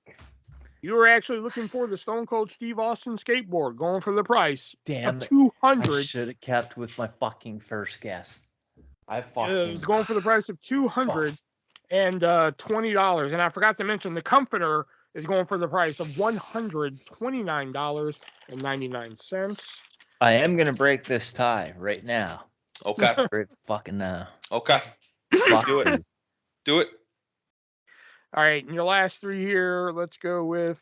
Speaker 1: You were actually looking for the Stone Cold Steve Austin skateboard, going for the price
Speaker 3: Damn
Speaker 1: of
Speaker 3: it. I
Speaker 1: $200.
Speaker 3: should have kept with my fucking first guess. I
Speaker 1: It
Speaker 3: fucking
Speaker 1: was going for the price of $220, and I forgot to mention the Comforter is going for the price of $129.99.
Speaker 3: I am gonna break this tie right now.
Speaker 2: Okay.
Speaker 3: Right fucking now.
Speaker 2: Okay.
Speaker 3: Fuck
Speaker 2: Do it.
Speaker 3: you.
Speaker 2: Do it.
Speaker 1: All right, and your last three here. Let's go with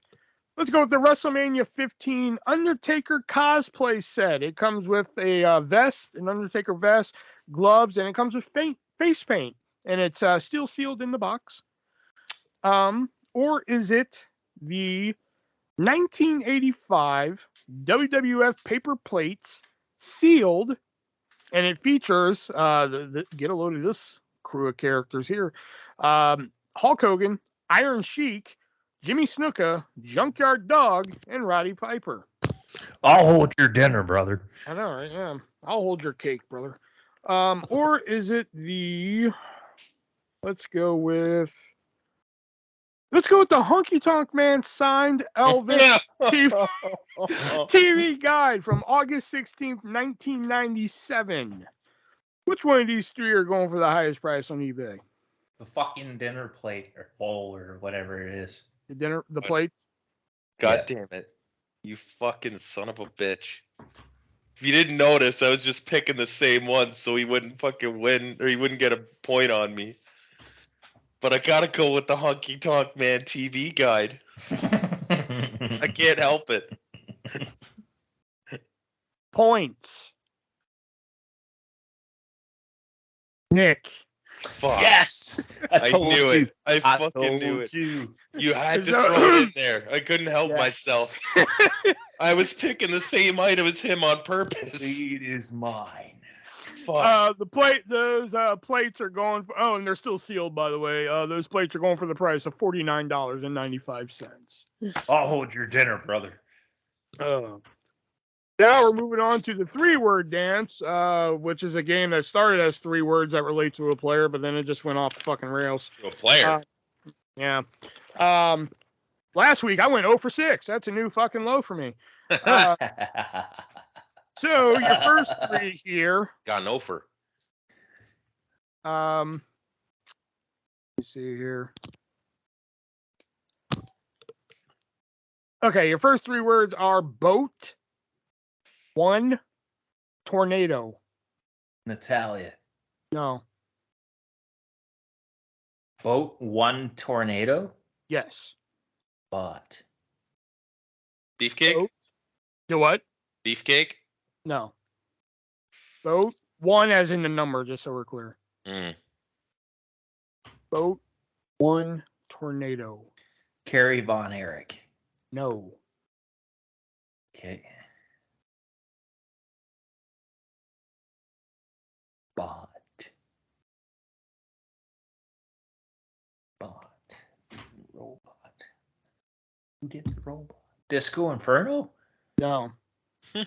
Speaker 1: the WrestleMania 15 Undertaker cosplay set. It comes with a vest, an Undertaker vest, gloves, and it comes with face paint, and it's still sealed in the box. Or is it the 1985 WWF paper plates sealed, and it features get a load of this crew of characters here: Hulk Hogan, Iron Sheik, Jimmy Snuka, Junkyard Dog, and Roddy Piper.
Speaker 3: I'll hold your dinner, brother.
Speaker 1: I know, right? Yeah, I'll hold your cake, brother. Or is it the? Let's go with the Honky Tonk Man signed Elvis TV guide from August 16th, 1997. Which one of these three are going for the highest price on eBay?
Speaker 3: The fucking dinner plate or bowl or whatever it is.
Speaker 1: The plates?
Speaker 2: God damn it. You fucking son of a bitch. If you didn't notice, I was just picking the same one so he wouldn't fucking win or he wouldn't get a point on me. But I gotta go with the Honky Tonk Man TV guide. I can't help it.
Speaker 1: Points. Nick.
Speaker 2: Fuck.
Speaker 3: Yes!
Speaker 2: I
Speaker 3: told
Speaker 2: knew
Speaker 3: you.
Speaker 2: it. I fucking knew
Speaker 3: told
Speaker 2: it.
Speaker 3: you.
Speaker 2: You had to
Speaker 1: Is that-
Speaker 2: throw it in there. I couldn't help
Speaker 3: Yes.
Speaker 2: myself. I was picking the same item as him on purpose.
Speaker 3: Lead is mine.
Speaker 2: Fuck.
Speaker 1: Those plates are going for, and they're still sealed, by the way. Those plates are going for the price of $49.95.
Speaker 3: I'll hold your dinner, brother.
Speaker 1: Now we're moving on to the 3-word dance, which is a game that started as 3 words that relate to a player, but then it just went off the fucking rails.
Speaker 2: To a player.
Speaker 1: Yeah. Last week I went 0 for 6. That's a new fucking low for me. So your first 3 here.
Speaker 2: Got an offer.
Speaker 1: Let me see here. Okay, your first 3 words are boat, 1, tornado.
Speaker 3: Natalia.
Speaker 1: No.
Speaker 3: Boat, 1 tornado.
Speaker 1: Yes.
Speaker 3: Bot.
Speaker 2: Beefcake?
Speaker 1: Boat. Do what?
Speaker 2: Beefcake?
Speaker 1: No. Boat, 1 as in the number, just so we're clear. Boat, 1, tornado.
Speaker 3: Carrie Von Erich.
Speaker 1: No.
Speaker 3: Okay. Bot. Robot. Who did the robot? Disco Inferno?
Speaker 1: No.
Speaker 3: Who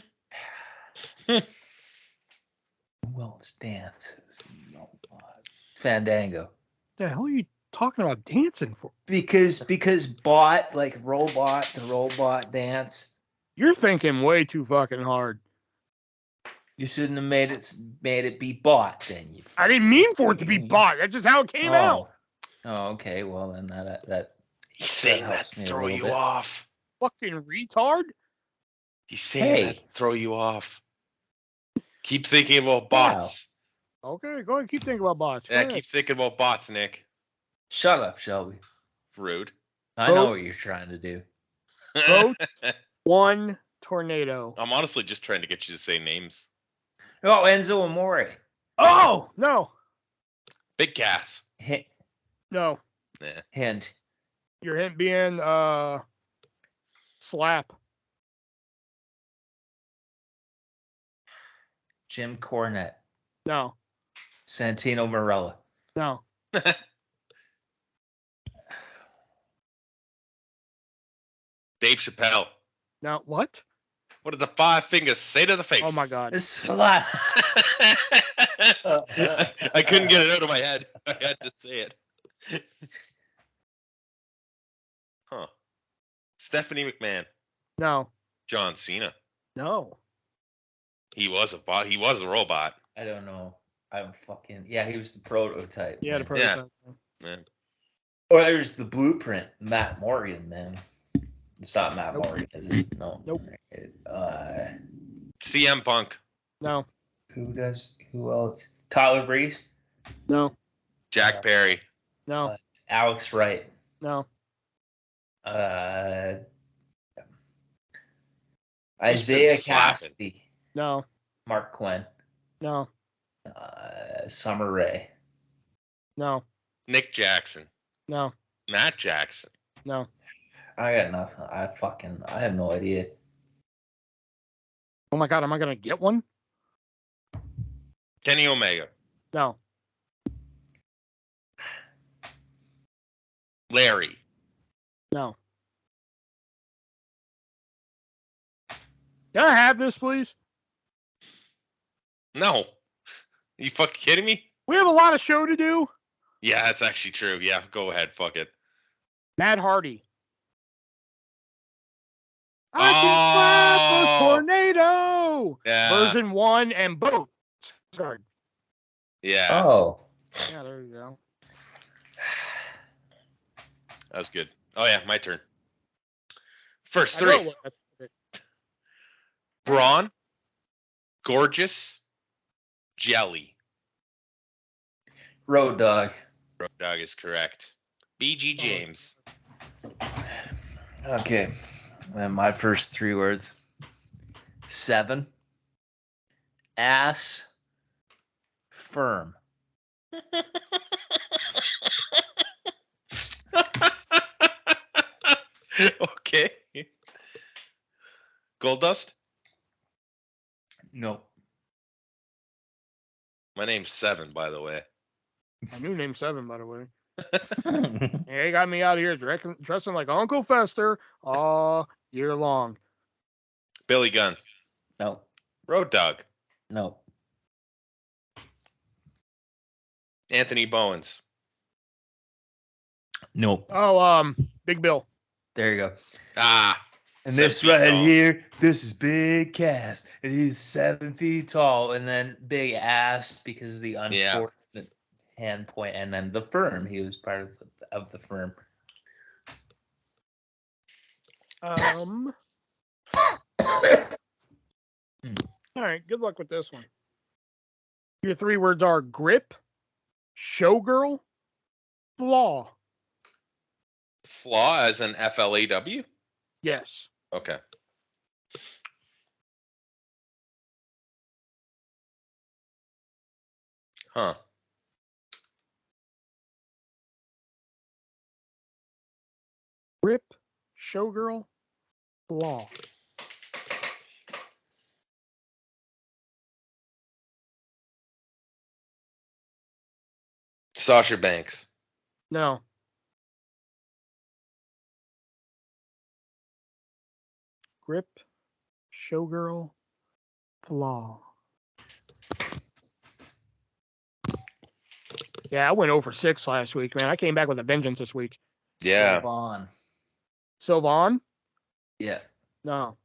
Speaker 3: else dances? Robot. Fandango.
Speaker 1: What the hell are you talking about dancing for?
Speaker 3: Because bot, like robot, the robot dance.
Speaker 1: You're thinking way too fucking hard.
Speaker 3: You shouldn't have made it be bought then.
Speaker 1: I didn't mean for it to be bought. That's just how it came out.
Speaker 3: Oh, okay. Well, then that
Speaker 2: He's saying that
Speaker 3: helps
Speaker 2: to
Speaker 3: me a
Speaker 2: throw
Speaker 3: little
Speaker 2: you
Speaker 3: bit.
Speaker 2: off.
Speaker 1: Fucking retard.
Speaker 2: He's saying that to throw you off. Keep thinking about bots.
Speaker 1: Okay, go ahead. Keep thinking about bots. Go
Speaker 2: Yeah,
Speaker 1: ahead.
Speaker 2: keep thinking about bots, Nick.
Speaker 3: Shut up, Shelby.
Speaker 2: Rude.
Speaker 3: I know what you're trying to do.
Speaker 1: Boat, 1, tornado.
Speaker 2: I'm honestly just trying to get you to say names.
Speaker 3: Oh, Enzo Amore.
Speaker 1: Oh, no.
Speaker 2: Big Cass.
Speaker 1: No.
Speaker 2: Nah.
Speaker 3: Hint.
Speaker 1: Your hint being slap.
Speaker 3: Jim Cornette.
Speaker 1: No.
Speaker 3: Santino Marella.
Speaker 1: No.
Speaker 2: Dave Chappelle.
Speaker 1: No, what?
Speaker 2: What did the 5 fingers say to the face?
Speaker 1: Oh my God.
Speaker 3: Slut.
Speaker 2: I couldn't get it out of my head. I had to say it. Huh. Stephanie McMahon.
Speaker 1: No.
Speaker 2: John Cena.
Speaker 1: No.
Speaker 2: He was a bot. He was a robot.
Speaker 3: I don't know. I'm fucking he was the prototype.
Speaker 1: Yeah, the
Speaker 3: man.
Speaker 1: prototype.
Speaker 2: Yeah.
Speaker 3: Or there's the blueprint, Matt Morgan, man. It's not Matt
Speaker 1: Nope.
Speaker 3: Morgan, is it? No.
Speaker 1: Nope.
Speaker 2: CM Punk.
Speaker 1: No.
Speaker 3: Who else? Tyler Breeze?
Speaker 1: No.
Speaker 2: Jack Perry.
Speaker 1: No.
Speaker 3: Alex Wright.
Speaker 1: No.
Speaker 3: Isaiah
Speaker 2: been slapping.
Speaker 3: Cassidy.
Speaker 1: No.
Speaker 3: Mark Quinn.
Speaker 1: No.
Speaker 3: Summer Rae.
Speaker 1: No.
Speaker 2: Nick Jackson.
Speaker 1: No.
Speaker 2: Matt Jackson.
Speaker 1: No.
Speaker 3: I got nothing. I have no idea.
Speaker 1: Oh my God, am I gonna get one?
Speaker 2: Kenny Omega.
Speaker 1: No.
Speaker 2: Larry.
Speaker 1: No. Can I have this, please?
Speaker 2: No. You fucking kidding me?
Speaker 1: We have a lot of show to do.
Speaker 2: Yeah, that's actually true. Yeah, go ahead. Fuck it.
Speaker 1: Matt Hardy. I can slap a tornado.
Speaker 2: Yeah.
Speaker 1: Version 1 and boom. Sorry.
Speaker 2: Yeah.
Speaker 3: Oh.
Speaker 1: Yeah, there you go.
Speaker 2: That was good. Oh yeah, my turn. First
Speaker 1: I know
Speaker 2: three.
Speaker 1: what-
Speaker 2: Braun. Gorgeous. Jelly.
Speaker 3: Road Dogg.
Speaker 2: Road Dogg is correct. BG James.
Speaker 3: Okay. And my first 3 words. 7. Ass. Firm.
Speaker 2: Okay. Gold Dust.
Speaker 3: Nope.
Speaker 2: My name's 7, by the way.
Speaker 1: My new name's 7, by the way. Yeah, he got me out of here dressing like Uncle Fester all year long.
Speaker 2: Billy Gunn.
Speaker 3: No.
Speaker 2: Road Dogg.
Speaker 3: No.
Speaker 2: Anthony Bowens.
Speaker 3: Nope.
Speaker 1: Oh, Big Bill.
Speaker 3: There you go.
Speaker 2: Ah.
Speaker 3: And
Speaker 2: 7
Speaker 3: this
Speaker 2: feet
Speaker 3: right
Speaker 2: tall.
Speaker 3: here, this is Big Cass, and he's 7 feet tall, and then Big Ass because of the unfortunate hand point, and then the firm. He was part of the firm.
Speaker 1: All right, good luck with this one. Your 3 words are grip, showgirl, flaw.
Speaker 2: Flaw as in FLAW?
Speaker 1: Yes.
Speaker 2: Okay. Huh.
Speaker 1: Grip, showgirl, flaw.
Speaker 2: Sasha Banks.
Speaker 1: No. Grip, showgirl, flaw. Yeah, I went over 6 last week, man. I came back with a vengeance this week.
Speaker 2: Yeah.
Speaker 3: Sylvan.
Speaker 1: Sylvan?
Speaker 3: Yeah.
Speaker 1: No.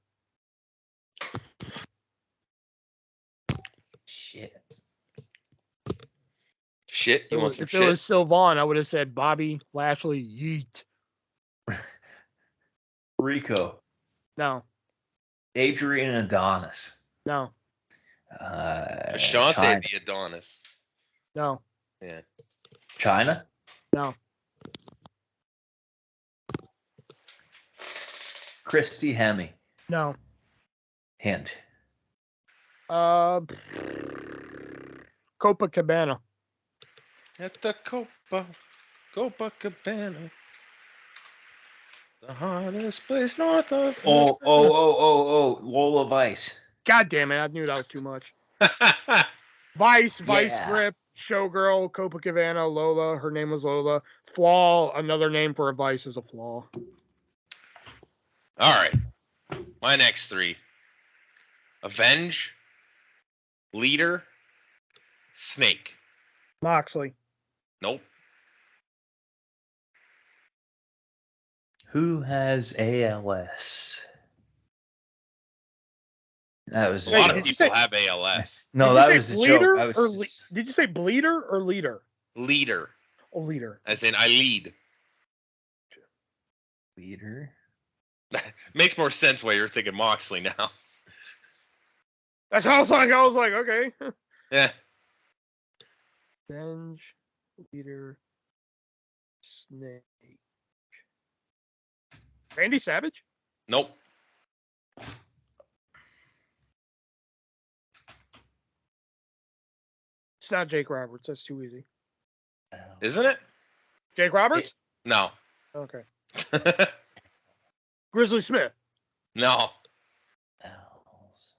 Speaker 3: Shit.
Speaker 2: Shit, you want some
Speaker 1: If
Speaker 2: shit?
Speaker 1: it was Sylvan, I would have said Bobby Lashley Yeet.
Speaker 3: Rico.
Speaker 1: No.
Speaker 3: Adrian Adonis.
Speaker 1: No.
Speaker 2: Ashante
Speaker 3: China.
Speaker 2: the Adonis.
Speaker 1: No.
Speaker 2: Yeah.
Speaker 3: China?
Speaker 1: No.
Speaker 3: Christy Hemme.
Speaker 1: No.
Speaker 3: Hint.
Speaker 1: Copacabana.
Speaker 2: At the Copacabana. The hottest place north of.
Speaker 3: Oh. Lola Vice.
Speaker 1: God damn it. I knew that was too much. Vice
Speaker 3: Yeah.
Speaker 1: Grip, Showgirl, Copacabana, Lola. Her name was Lola. Flaw, another name for a vice is a flaw.
Speaker 2: All right. My next three. Avenge. Leader. Snake.
Speaker 1: Moxley.
Speaker 2: Nope.
Speaker 3: Who has ALS? That was
Speaker 2: A
Speaker 1: Wait,
Speaker 2: lot
Speaker 1: did
Speaker 2: of
Speaker 1: you
Speaker 2: people
Speaker 1: say-
Speaker 2: have ALS.
Speaker 3: no,
Speaker 1: Did
Speaker 3: that
Speaker 1: you
Speaker 3: was
Speaker 1: say
Speaker 3: the joke.
Speaker 1: bleeder
Speaker 3: I
Speaker 1: or
Speaker 3: was
Speaker 1: le- did you say bleeder or leader?
Speaker 2: Leader.
Speaker 1: Oh, leader.
Speaker 2: As in, I lead.
Speaker 3: leader.
Speaker 2: Makes more sense why you're thinking Moxley now.
Speaker 1: That's how I was like, okay.
Speaker 2: Yeah.
Speaker 1: Avenge, leader, snake. Randy Savage?
Speaker 2: Nope.
Speaker 1: It's not Jake Roberts. That's too easy.
Speaker 2: Isn't it?
Speaker 1: Jake Roberts?
Speaker 2: No.
Speaker 1: Okay. Grizzly Smith.
Speaker 2: No.
Speaker 3: Owls.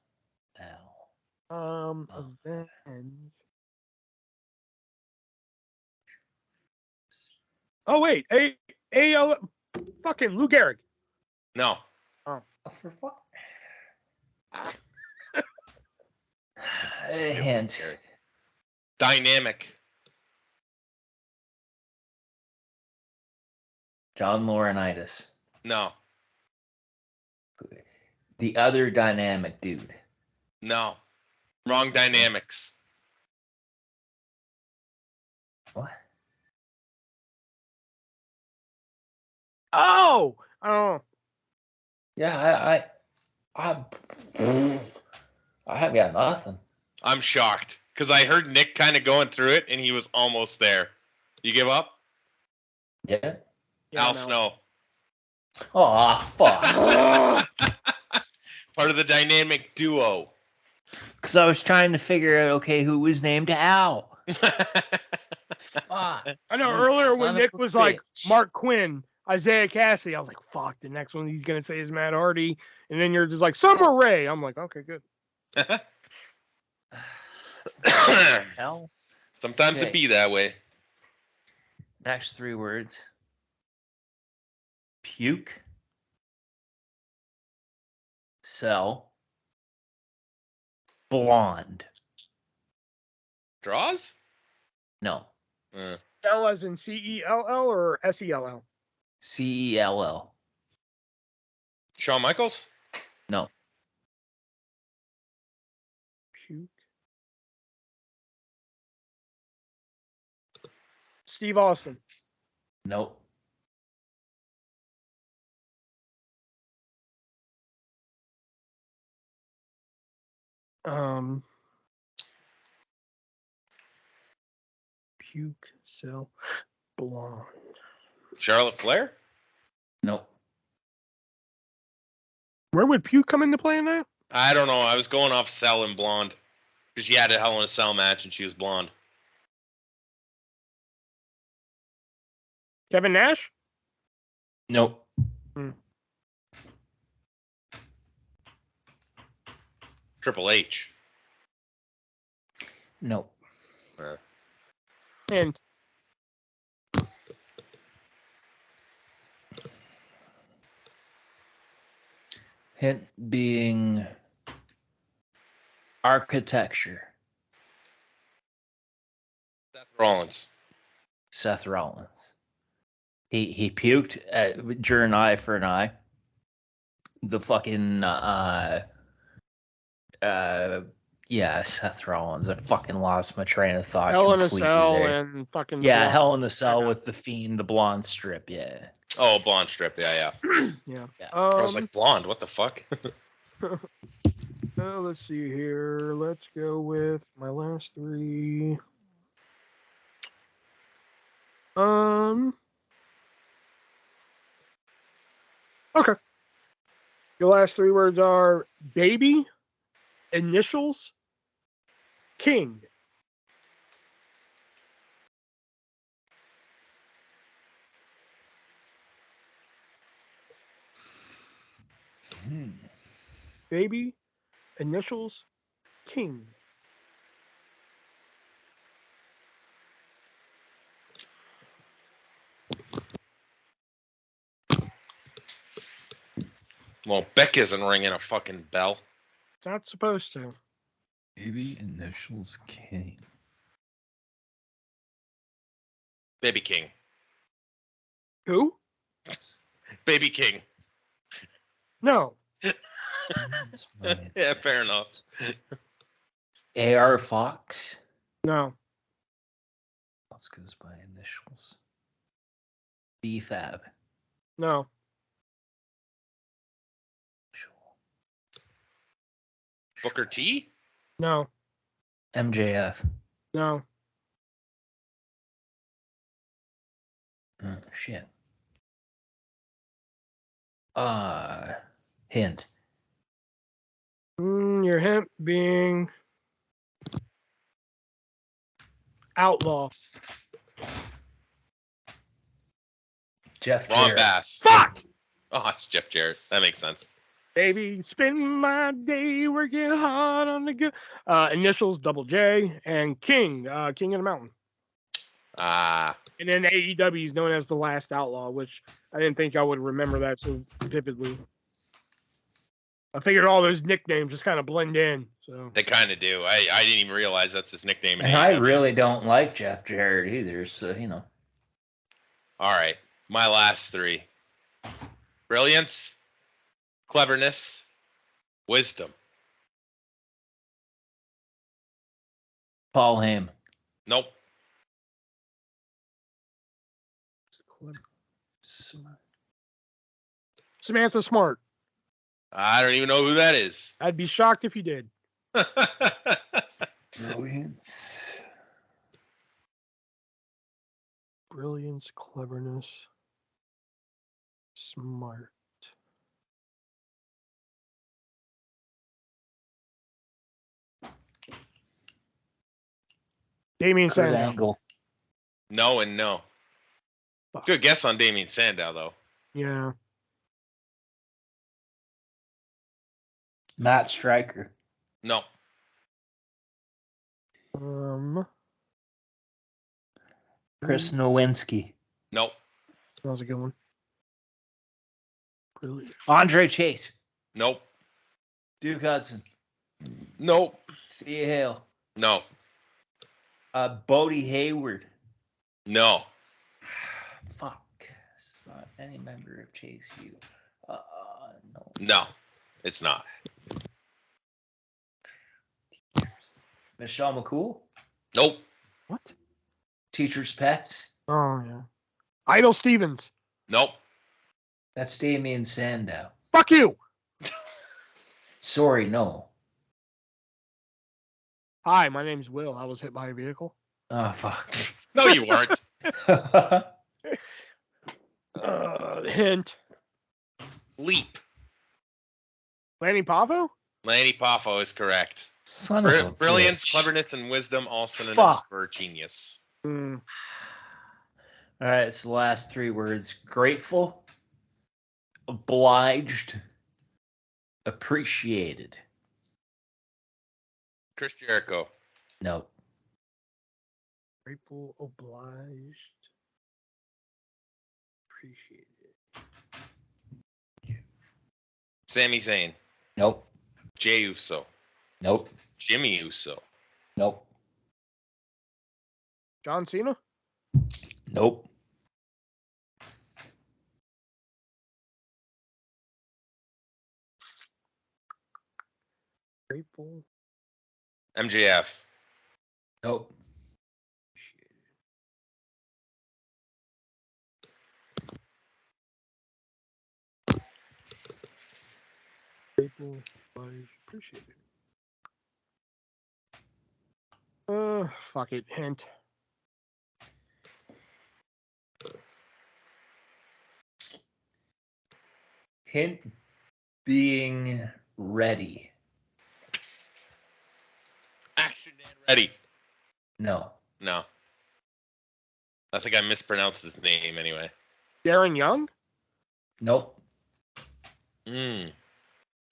Speaker 3: Owl.
Speaker 1: Avenge. Oh wait, fucking Lou Gehrig.
Speaker 2: No.
Speaker 3: For fuck. Hint.
Speaker 2: Dynamic.
Speaker 3: John Laurinaitis.
Speaker 2: No.
Speaker 3: The other dynamic dude.
Speaker 2: No. Wrong dynamics.
Speaker 3: What?
Speaker 1: Oh,
Speaker 3: Yeah, I have got nothing.
Speaker 2: I'm shocked because I heard Nick kind of going through it and he was almost there. You give up?
Speaker 3: Yeah.
Speaker 2: Al
Speaker 1: no.
Speaker 2: Snow.
Speaker 3: Oh, fuck.
Speaker 2: Part of the dynamic duo.
Speaker 3: Because I was trying to figure out, okay, who was named Al. Fuck.
Speaker 1: I know
Speaker 3: you
Speaker 1: earlier
Speaker 3: son
Speaker 1: when
Speaker 3: of
Speaker 1: Nick
Speaker 3: a
Speaker 1: was like
Speaker 3: bitch.
Speaker 1: Mark Quinn, Isaiah Cassidy, I was like, fuck, the next one he's gonna say is Matt Hardy, and then you're just like Summer Rae. I'm like, okay, good.
Speaker 3: Al.
Speaker 2: Sometimes
Speaker 3: Okay.
Speaker 2: it be that way.
Speaker 3: Next three words. Puke. Cell. Blonde.
Speaker 2: Draws?
Speaker 3: No.
Speaker 1: L as in CELL or SELL?
Speaker 3: CELL.
Speaker 2: Shawn Michaels?
Speaker 3: No.
Speaker 1: Puke. Steve Austin.
Speaker 3: Nope.
Speaker 1: Puke, cell, blonde.
Speaker 2: Charlotte Flair?
Speaker 3: Nope.
Speaker 1: Where would Puke come into play in that?
Speaker 2: I don't know. I was going off Cell and Blonde. Because she had a Hell in a Cell match and she was blonde.
Speaker 1: Kevin Nash?
Speaker 3: Nope.
Speaker 2: Triple H.
Speaker 3: Nope.
Speaker 1: And
Speaker 3: Hint being architecture.
Speaker 2: Seth Rollins.
Speaker 3: Seth Rollins. He puked during Eye for an Eye. The fucking yeah, Seth Rollins. I fucking lost my train of thought
Speaker 1: Hell in a
Speaker 3: completely
Speaker 1: Cell
Speaker 3: there.
Speaker 1: and fucking
Speaker 3: Yeah,
Speaker 1: blonde.
Speaker 3: Hell in the Cell
Speaker 1: Okay.
Speaker 3: with the Fiend, the blonde strip. Yeah.
Speaker 2: Oh, blonde strip. Yeah.
Speaker 1: Yeah.
Speaker 3: Yeah.
Speaker 2: I was like, blonde? What the fuck?
Speaker 1: Let's see here. Let's go with my last three. Okay. Your last three words are baby, initials, king. Baby, initials, king.
Speaker 2: Well, Beck isn't ringing a fucking bell.
Speaker 1: Not supposed to.
Speaker 3: Baby initials King.
Speaker 2: Baby King.
Speaker 1: Who?
Speaker 2: Baby King.
Speaker 1: No.
Speaker 2: Yeah, fair enough.
Speaker 3: AR Fox.
Speaker 1: No.
Speaker 3: Let's goes by initials. BFAB.
Speaker 1: No.
Speaker 2: Booker T?
Speaker 1: No.
Speaker 3: MJF.
Speaker 1: No.
Speaker 3: Oh, shit. Hint.
Speaker 1: Your hint being outlaw.
Speaker 3: Jeff
Speaker 2: Ron
Speaker 3: Jarrett.
Speaker 2: Bass.
Speaker 1: Fuck!
Speaker 2: Oh, it's Jeff Jarrett. That makes sense.
Speaker 1: Baby, spend my day working hard on the good. Initials Double J and King. King of the Mountain.
Speaker 2: Ah.
Speaker 1: And then AEW is known as the Last Outlaw, which I didn't think I would remember that so vividly. I figured all those nicknames just kind of blend in. So
Speaker 2: They kind of do. I didn't even realize that's his nickname. In
Speaker 3: And I
Speaker 2: AEW.
Speaker 3: really don't like Jeff Jarrett either, so, you know.
Speaker 2: All right. My last three. Brilliance, cleverness, wisdom.
Speaker 3: Paul Heyman.
Speaker 2: Nope.
Speaker 1: Samantha Smart.
Speaker 2: I don't even know who that is.
Speaker 1: I'd be shocked if you did.
Speaker 3: Brilliance.
Speaker 1: Brilliance, cleverness, smart. Damien
Speaker 3: Kurt
Speaker 1: Sandow.
Speaker 3: Angle.
Speaker 2: No and no.
Speaker 1: Fuck.
Speaker 2: Good guess on Damien Sandow, though.
Speaker 1: Yeah.
Speaker 3: Matt Stryker.
Speaker 2: No.
Speaker 3: Chris Nowinski.
Speaker 2: Nope.
Speaker 1: That was a good one. Brilliant.
Speaker 3: Andre Chase.
Speaker 2: Nope.
Speaker 3: Duke Hudson.
Speaker 2: Nope.
Speaker 3: Thea Hale.
Speaker 2: No.
Speaker 3: Bodie Hayward.
Speaker 2: No.
Speaker 3: Fuck. This is not any member of Chase U. No.
Speaker 2: No. It's not.
Speaker 3: Michelle McCool.
Speaker 2: Nope.
Speaker 1: What?
Speaker 3: Teacher's Pets.
Speaker 1: Oh, yeah. Idol Stevens.
Speaker 2: Nope.
Speaker 3: That's Damien Sandow.
Speaker 1: Fuck you.
Speaker 3: Sorry, no.
Speaker 1: Hi, my name's Will. I was hit by a vehicle.
Speaker 3: Oh, fuck.
Speaker 2: No, you weren't.
Speaker 1: Hint.
Speaker 2: Leap.
Speaker 1: Lanny Pavo?
Speaker 2: Lanny Poffo is correct.
Speaker 3: Son of a
Speaker 2: Brilliance,
Speaker 3: bitch.
Speaker 2: cleverness, and wisdom, all synonyms
Speaker 3: Fuck.
Speaker 2: for genius.
Speaker 1: Mm.
Speaker 3: All right, it's the last three words. Grateful, obliged, appreciated.
Speaker 2: Chris Jericho.
Speaker 3: No.
Speaker 1: Grateful, obliged, appreciated.
Speaker 2: Sami Zayn.
Speaker 3: Nope.
Speaker 2: Jey Uso.
Speaker 3: Nope.
Speaker 2: Jimmy Uso.
Speaker 3: Nope.
Speaker 1: John Cena?
Speaker 3: Nope.
Speaker 1: Grateful.
Speaker 2: MJF.
Speaker 3: Nope.
Speaker 1: Grateful, obliged, appreciated. Fuck it. Hint.
Speaker 3: Hint being ready.
Speaker 2: Action and ready.
Speaker 3: No.
Speaker 2: No. I think I mispronounced his name anyway.
Speaker 1: Darren Young?
Speaker 3: Nope.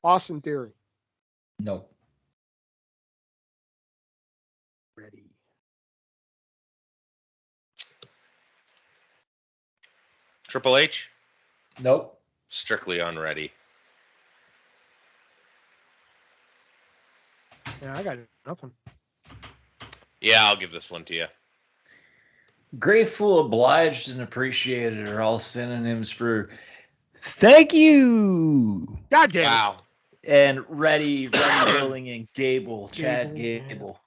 Speaker 1: Austin Theory.
Speaker 3: Nope.
Speaker 1: Ready.
Speaker 2: Triple H.
Speaker 3: Nope.
Speaker 2: Strictly unready.
Speaker 1: Yeah, I got nothing.
Speaker 2: Yeah, I'll give this one to you.
Speaker 3: Grateful, obliged, and appreciated are all synonyms for thank you.
Speaker 1: God damn it.
Speaker 2: Wow.
Speaker 3: And ready, willing, and Gable, Chad Gable.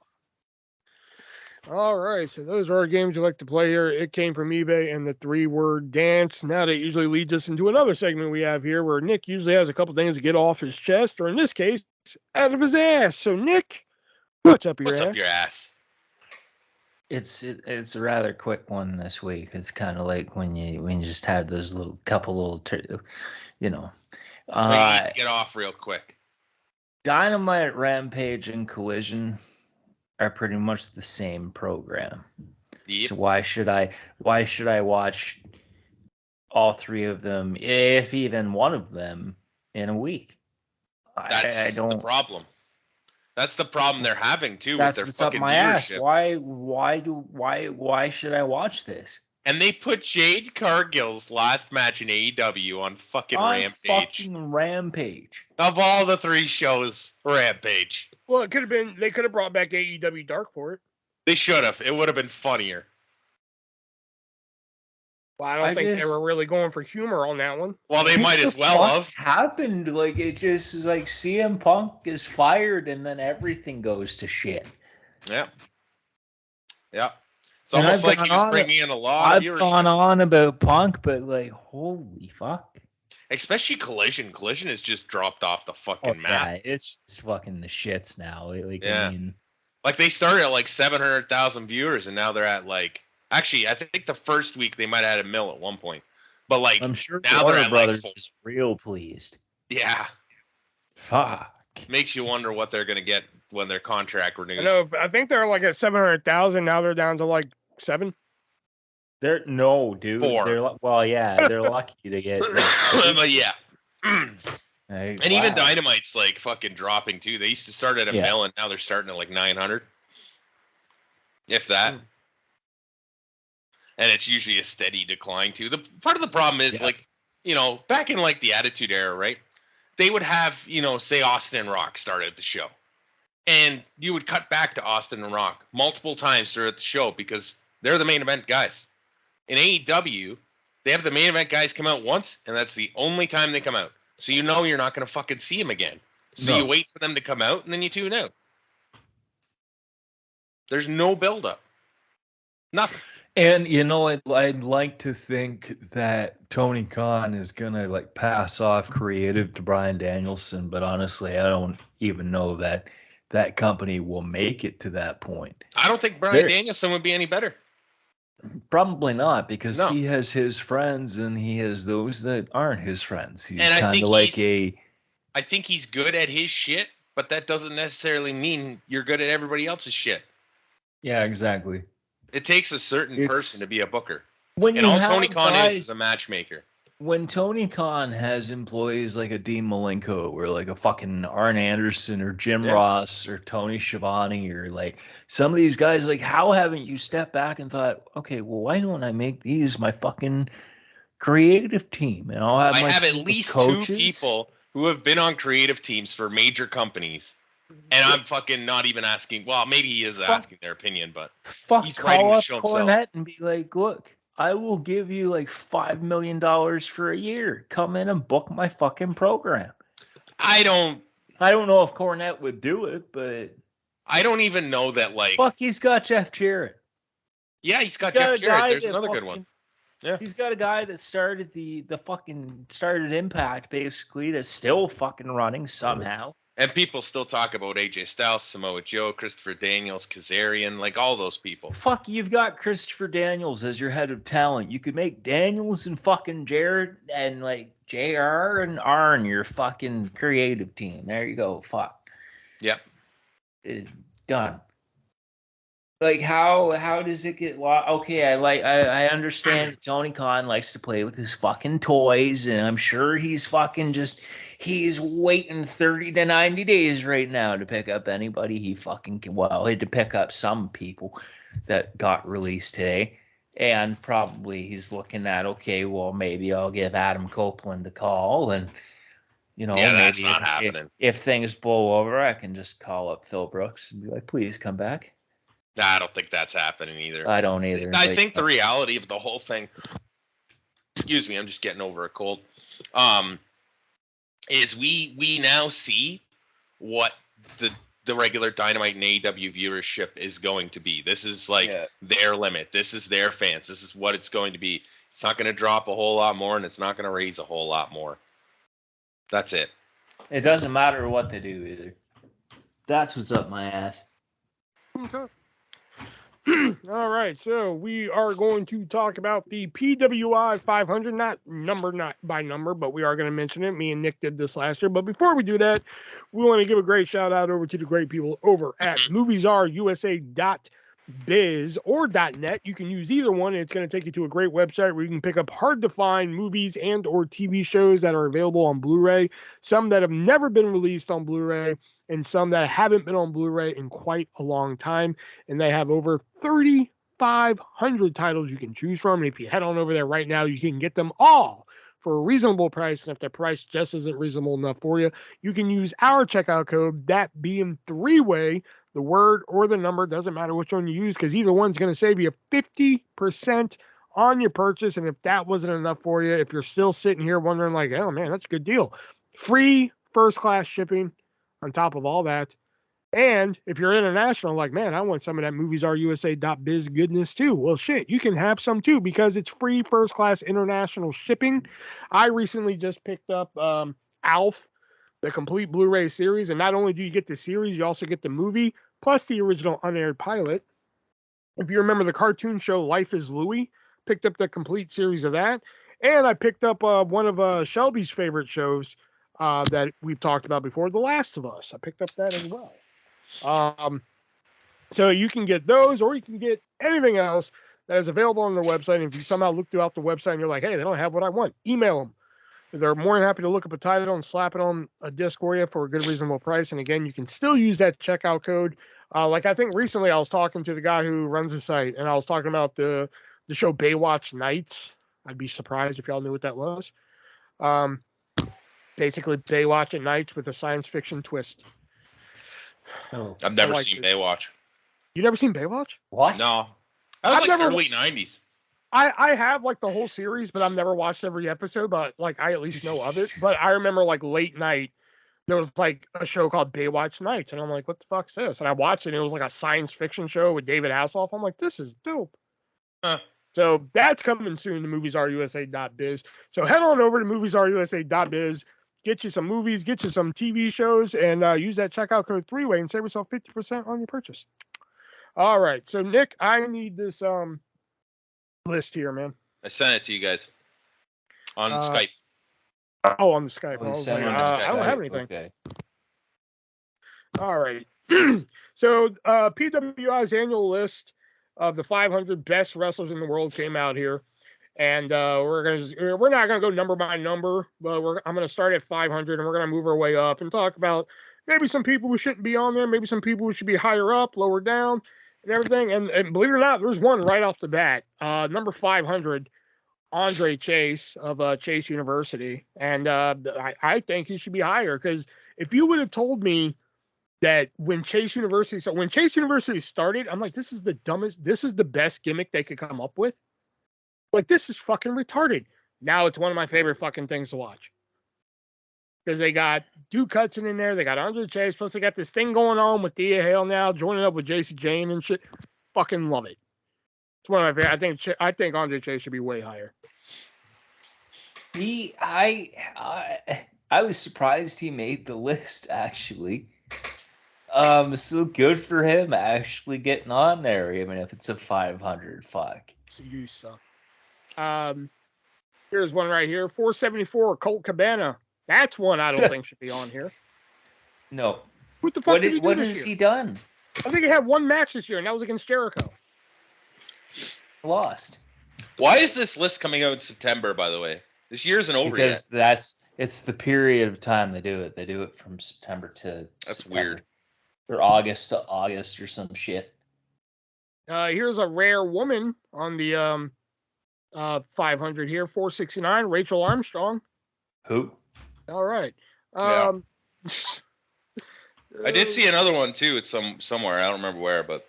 Speaker 1: All right, so those are our games you like to play here. It came from eBay and the 3-word dance. Now that usually leads us into another segment we have here where Nick usually has a couple things to get off his chest, or in this case, out of his ass. So, Nick, what's up your ass?
Speaker 3: It's a rather quick one this week. It's kind of like when you just have those little you know.
Speaker 2: But you need to get off real quick.
Speaker 3: Dynamite, Rampage, and Collision are pretty much the same program.
Speaker 2: Yep.
Speaker 3: So why should I watch all three of them, if even one of them, in a week?
Speaker 2: That's the problem. That's the problem they're having too with their fucking viewership.
Speaker 3: Why should I watch this?
Speaker 2: And they put Jade Cargill's last match in AEW on fucking Rampage. Of all the 3 shows, Rampage.
Speaker 1: Well, it could have been, they could have brought back AEW Dark for it.
Speaker 2: They should have. It would have been funnier.
Speaker 1: Well, I don't think they were really going for humor on that one.
Speaker 2: Well, they might as well have.
Speaker 3: Happened like it just is like CM Punk is fired and then everything goes to shit.
Speaker 2: Yeah. Yeah. It's almost like he's bringing in a lot of viewership.
Speaker 3: I've gone on about Punk, but like, holy fuck.
Speaker 2: Especially Collision. Collision has just dropped off the fucking map.
Speaker 3: Yeah, it's just fucking the shits now. Like,
Speaker 2: yeah.
Speaker 3: I mean,
Speaker 2: like they started at like 700,000 viewers and now they're at like, actually, I think the first week they might have had 1 million at one point. But like,
Speaker 3: I'm sure
Speaker 2: now
Speaker 3: Warner Brothers is real pleased.
Speaker 2: Yeah.
Speaker 3: Fuck.
Speaker 2: Makes you wonder what they're going to get when their contract renews.
Speaker 1: I think they're like at 700,000. Now they're down to like 7.
Speaker 3: Dude. 4. They're lucky to get.
Speaker 2: But yeah. And even Dynamite's like fucking dropping too. They used to start at 1 million, now they're starting at like 900. If that. And it's usually a steady decline too. The part of the problem is like, you know, back in like the Attitude Era, right? They would have, you know, say Austin and Rock started the show. And you would cut back to Austin and Rock multiple times throughout the show because they're the main event guys. In AEW, they have the main event guys come out once, and that's the only time they come out. So you know you're not going to fucking see them again. So you wait for them to come out, and then you tune out. There's no build-up. Nothing.
Speaker 3: And, you know, I'd like to think that Tony Khan is going to, like, pass off creative to Bryan Danielson, but honestly, I don't even know that that company will make it to that point.
Speaker 2: I don't think Bryan Danielson would be any better.
Speaker 3: Probably not, because he has his friends and he has those that aren't his friends. He's kind of like
Speaker 2: I think he's good at his shit, but that doesn't necessarily mean you're good at everybody else's shit.
Speaker 3: Yeah, exactly.
Speaker 2: It takes a certain person to be a booker.
Speaker 3: And
Speaker 2: all Tony Khan is a matchmaker.
Speaker 3: When Tony Khan has employees like a Dean Malenko or like a fucking Arn Anderson or Jim Ross or Tony Schiavone or like some of these guys, like, how haven't you stepped back and thought, okay, well, why don't I make these my fucking creative team? And I
Speaker 2: have at least 2 people who have been on creative teams for major companies. And I'm fucking not even asking. Well, maybe he is asking their opinion, but he's writing the show himself.
Speaker 3: Cornette and be like, look, I will give you like $5 million for a year. Come in and book my fucking program.
Speaker 2: I don't
Speaker 3: know if Cornette would do it, but
Speaker 2: I don't even know that. Like,
Speaker 3: fuck, he's got Jeff Jarrett.
Speaker 2: Yeah, he's got Jeff Jarrett. There's another good one. Yeah,
Speaker 3: he's got a guy that started started Impact basically, that's still fucking running somehow.
Speaker 2: And people still talk about AJ Styles, Samoa Joe, Christopher Daniels, Kazarian, like all those people.
Speaker 3: Fuck, you've got Christopher Daniels as your head of talent. You could make Daniels and fucking Jarrett and like JR and Arn your fucking creative team. There you go. Fuck.
Speaker 2: Yep.
Speaker 3: It's done. Like how does it get okay, I understand Tony Khan likes to play with his fucking toys, and I'm sure he's fucking he's waiting 30 to 90 days right now to pick up anybody he fucking can. Well, he had to pick up some people that got released today, and probably he's looking at, okay, well, maybe I'll give Adam Copeland a call and You know,
Speaker 2: Yeah, that's
Speaker 3: maybe
Speaker 2: not happening.
Speaker 3: if things blow over, I can just call up Phil Brooks and be like, please come back.
Speaker 2: Nah, I don't think that's happening either.
Speaker 3: I don't either.
Speaker 2: I think the reality of the whole thing, excuse me, I'm just getting over a cold, is we now see what the regular Dynamite and AEW viewership is going to be. This is like their limit. This is their fans. This is what it's going to be. It's not going to drop a whole lot more, and it's not going to raise a whole lot more. That's it.
Speaker 3: It doesn't matter what they do either. That's what's up my ass.
Speaker 1: Okay. All right, so we are going to talk about the PWI 500, not by number, but we are going to mention it. Me and Nick did this last year, but before we do that, we want to give a great shout out over to the great people over at moviesarusa.biz or .net. You can use either one, and it's going to take you to a great website where you can pick up hard-to-find movies and or TV shows that are available on Blu-ray, some that have never been released on Blu-ray, and some that haven't been on Blu-ray in quite a long time. And they have over 3,500 titles you can choose from. And if you head on over there right now, you can get them all for a reasonable price. And if the price just isn't reasonable enough for you, you can use our checkout code, that being three-way, the word or the number, doesn't matter which one you use, because either one's going to save you 50% on your purchase. And if that wasn't enough for you, if you're still sitting here wondering like, oh man, that's a good deal, free first-class shipping on top of all that. And if you're international, like, man, I want some of that moviesarusa.biz goodness too. Well, shit, you can have some too, because it's free first-class international shipping. I recently just picked up Alf, the complete Blu-ray series. And not only do you get the series, you also get the movie, plus the original unaired pilot. If you remember the cartoon show Life is Louie, picked up the complete series of that. And I picked up one of Shelby's favorite shows that we've talked about before, The Last of Us. I picked up that as well. So you can get those, or you can get anything else that is available on their website. And if you somehow look throughout the website and you're like, hey, they don't have what I want, email them. They're more than happy to look up a title and slap it on a disc for you for a good, reasonable price. And again, you can still use that checkout code. Like I think recently I was talking to the guy who runs the site, and I was talking about the show Baywatch Nights. I'd be surprised if y'all knew what that was. Basically Baywatch at nights with a science fiction twist.
Speaker 3: Oh,
Speaker 2: I've never seen Baywatch.
Speaker 1: You never seen Baywatch?
Speaker 3: What?
Speaker 2: No. That was like early 90s.
Speaker 1: I have like the whole series, but I've never watched every episode, but like I at least know of it. But I remember like late night, there was like a show called Baywatch Nights, and I'm like, what the fuck's this? And I watched it, and it was like a science fiction show with David Hasselhoff. I'm like, this is dope.
Speaker 2: Huh.
Speaker 1: So that's coming soon to moviesarusa.biz. So head on over to moviesarusa.biz, get you some movies, get you some TV shows, and use that checkout code three-way and save yourself 50% on your purchase. All right. So Nick, I need this list here, man.
Speaker 2: I sent it to you guys on Skype.
Speaker 1: Oh, on the Skype.
Speaker 3: Oh,
Speaker 1: I don't have anything.
Speaker 3: Okay.
Speaker 1: All right. So PWI's annual list of the 500 best wrestlers in the world came out here, and we're not gonna go number by number, but I'm gonna start at 500, and we're gonna move our way up and talk about maybe some people who shouldn't be on there, maybe some people who should be higher up, lower down, and everything. And believe it or not, there's one right off the bat. Number 500, Andre Chase of Chase University. And I think he should be higher, because if you would have told me that when Chase University started, I'm like, this is the best gimmick they could come up with. Like, this is fucking retarded. Now it's one of my favorite fucking things to watch. Because they got Duke Hudson in there, they got Andre Chase, plus they got this thing going on with Thea Hale now, joining up with JC Jane and shit. Fucking love it. It's one of my favorite. I think Andre Chase should be way higher.
Speaker 3: I was surprised he made the list, actually. So good for him actually getting on there, even if it's a 500. Fuck.
Speaker 1: So you suck. Here's one right here. 474, Colt Cabana. That's one I don't think should be on here.
Speaker 3: No.
Speaker 1: What the fuck
Speaker 3: what has he done?
Speaker 1: I think he had one match this year, and that was against Jericho.
Speaker 3: Lost.
Speaker 2: Why is this list coming out in September, by the way? This year isn't over yet.
Speaker 3: Because it's the period of time they do it. They do it from September to
Speaker 2: That's
Speaker 3: September.
Speaker 2: weird.
Speaker 3: Or August to August or some shit.
Speaker 1: Here's a rare woman on the 500 here, 469, Rachel Armstrong.
Speaker 3: Who?
Speaker 1: All right.
Speaker 2: Yeah.
Speaker 1: Um,
Speaker 2: I did see another one too. It's somewhere. I don't remember where, but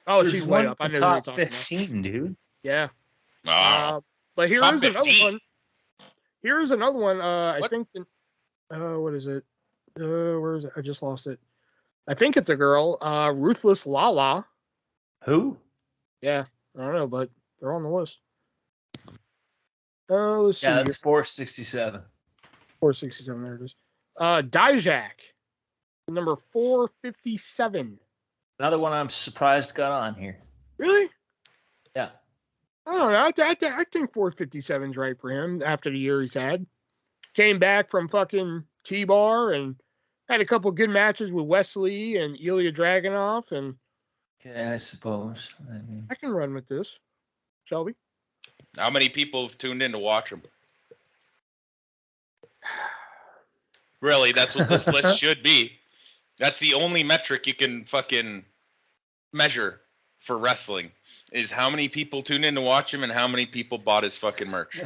Speaker 1: Oh,
Speaker 3: There's
Speaker 1: she's
Speaker 3: one
Speaker 1: way up. I
Speaker 3: in
Speaker 1: know
Speaker 3: the
Speaker 1: who you're
Speaker 3: top
Speaker 1: talking about.
Speaker 3: 15, dude.
Speaker 1: Yeah.
Speaker 2: oh,
Speaker 1: But here
Speaker 2: top
Speaker 1: is another
Speaker 2: 15.
Speaker 1: one. Here is another one. I
Speaker 2: What?
Speaker 1: think. What is it? Where is it? I just lost it. I think it's a girl. Ruthless Lala.
Speaker 3: Who?
Speaker 1: Yeah. I don't know, but they're on the list. Let's see.
Speaker 3: Yeah, that's 467.
Speaker 1: 467. There it is. Dijak, number 457.
Speaker 3: Another one I'm surprised got on here.
Speaker 1: Really?
Speaker 3: Yeah.
Speaker 1: I don't know. I think 457 is right for him after the year he's had. Came back from fucking T-Bar and had a couple good matches with Wesley and Ilya Dragunov, and
Speaker 3: Okay, I suppose.
Speaker 1: I can run with this. Shelby?
Speaker 2: How many people have tuned in to watch him? Really, that's what this list should be. That's the only metric you can fucking measure for wrestling is how many people tune in to watch him and how many people bought his fucking merch.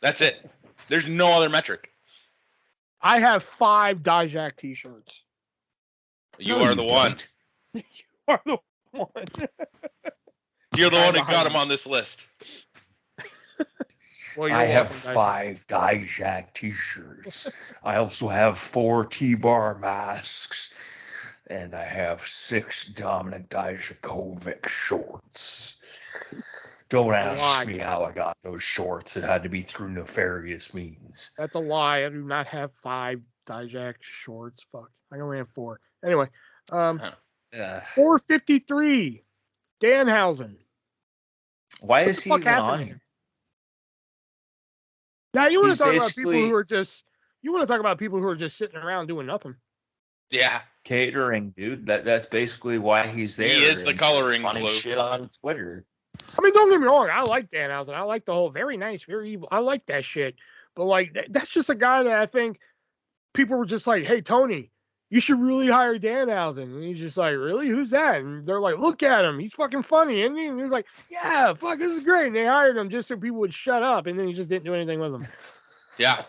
Speaker 2: That's it. There's no other metric.
Speaker 1: I have 5 Dijak t-shirts.
Speaker 2: You are the one.
Speaker 1: You are the one.
Speaker 2: You're the one who
Speaker 1: behind
Speaker 2: got him
Speaker 1: you.
Speaker 2: on this list.
Speaker 1: Well, you're
Speaker 3: I have
Speaker 1: welcome, Dijak.
Speaker 3: 5 Dijak t-shirts. I also have 4 T-Bar masks. And I have 6 Dominic Dijakovic shorts. Don't ask me how I got those shorts. It had to be through nefarious means.
Speaker 1: That's a lie. I do not have 5 Dijak shorts. Fuck. I only have 4. Anyway, 453. Danhausen.
Speaker 3: Why
Speaker 1: What
Speaker 3: is
Speaker 1: the
Speaker 3: he
Speaker 1: fuck
Speaker 3: even
Speaker 1: happened
Speaker 3: on
Speaker 1: to
Speaker 3: here?
Speaker 1: him? Now you want
Speaker 3: He's
Speaker 1: to talk about people
Speaker 3: basically-
Speaker 1: who are just. You want to talk about people who are just sitting around doing nothing.
Speaker 2: Yeah.
Speaker 3: Catering, dude. That's basically why he's there.
Speaker 2: He is the
Speaker 3: and
Speaker 2: coloring
Speaker 3: funny
Speaker 2: glue.
Speaker 3: shit on Twitter.
Speaker 1: I mean, don't get me wrong. I like Danhausen. I like the whole very nice, very evil. I like that shit. But like, that's just a guy that I think people were just like, "Hey, Tony, you should really hire Danhausen." And he's just like, "Really? Who's that?" And they're like, "Look at him. He's fucking funny." And he was like, "Yeah, fuck, this is great." And they hired him just so people would shut up. And then he just didn't do anything with them.
Speaker 2: Yeah.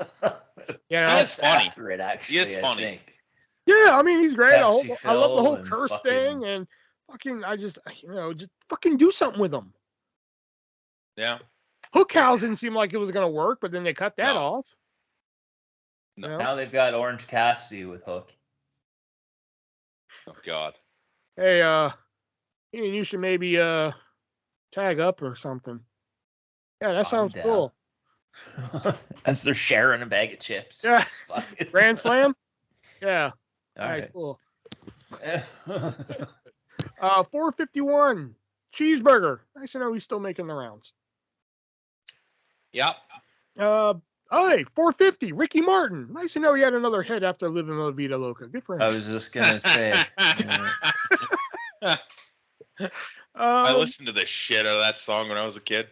Speaker 1: You know?
Speaker 2: He is funny.
Speaker 3: Accurate, actually,
Speaker 2: He is funny.
Speaker 3: I think.
Speaker 1: Yeah, I mean, he's great. I love the whole
Speaker 3: and
Speaker 1: curse
Speaker 3: fucking-
Speaker 1: thing, and fucking, just fucking do something with him.
Speaker 2: Yeah.
Speaker 1: Hookhausen seemed like it was gonna work, but then they cut that
Speaker 2: No.
Speaker 1: off.
Speaker 2: No.
Speaker 1: You know?
Speaker 3: Now they've got Orange Cassidy with Hook.
Speaker 2: Oh God.
Speaker 1: Hey, Ian, you should maybe tag up or something. Yeah, that
Speaker 3: I'm
Speaker 1: sounds
Speaker 3: down.
Speaker 1: cool.
Speaker 3: As they're sharing a bag of chips.
Speaker 1: Yeah.
Speaker 3: Just fucking-
Speaker 1: Grand Slam? Yeah.
Speaker 3: All
Speaker 1: All right,
Speaker 3: right.
Speaker 1: cool. 451. Cheeseburger. Nice to know he's still making the rounds.
Speaker 2: Yep.
Speaker 1: Hey, 450. Ricky Martin. Nice to know he had another hit after living La Vida Loca. Good for him.
Speaker 3: I was just gonna say.
Speaker 2: I listened to the shit out of that song when I was a kid.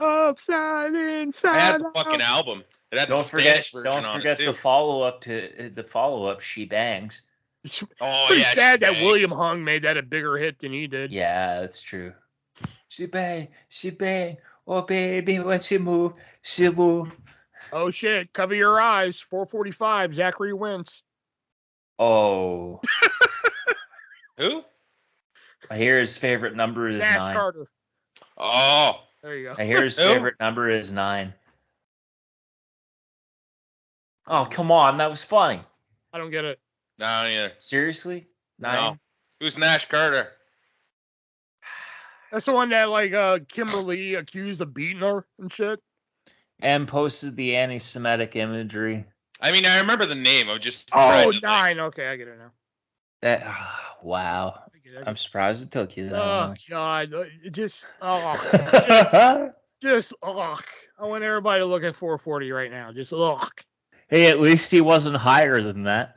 Speaker 1: Upside inside.
Speaker 2: I had the fucking album. It had the
Speaker 3: Don't forget,
Speaker 2: Spanish version
Speaker 3: don't
Speaker 2: on
Speaker 3: forget
Speaker 2: it
Speaker 3: the
Speaker 2: too.
Speaker 3: follow-up. She bangs.
Speaker 1: It's
Speaker 2: Oh
Speaker 1: pretty
Speaker 2: yeah.
Speaker 1: sad that
Speaker 2: She
Speaker 1: William
Speaker 2: bangs.
Speaker 1: Hung made that a bigger hit than he did.
Speaker 3: Yeah, that's true. She bang. Oh baby, when she move, she move.
Speaker 1: Oh shit! Cover your eyes. 445. Zachary Wentz.
Speaker 3: Oh,
Speaker 2: Who?
Speaker 3: I hear his favorite number is
Speaker 1: Nash
Speaker 3: 9.
Speaker 1: Carter.
Speaker 2: Oh.
Speaker 1: There you go.
Speaker 3: I hear his
Speaker 2: Who?
Speaker 3: favorite number is 9. Oh, come on, that was funny.
Speaker 1: I don't get it.
Speaker 2: No, either.
Speaker 3: Seriously? 9?
Speaker 2: No. Who's Nash Carter?
Speaker 1: That's the one that like Kimberly accused of beating her and shit.
Speaker 3: And posted the anti-Semitic imagery.
Speaker 2: I mean, I remember the name. I'm just.
Speaker 1: Oh,
Speaker 2: trying to,
Speaker 1: 9. Okay, I get it now.
Speaker 3: That wow.
Speaker 1: I get it.
Speaker 3: I'm surprised it took you that
Speaker 1: Oh
Speaker 3: long.
Speaker 1: God! It just I want everybody to look at 440 right now. Just
Speaker 3: Hey, at least he wasn't higher than that.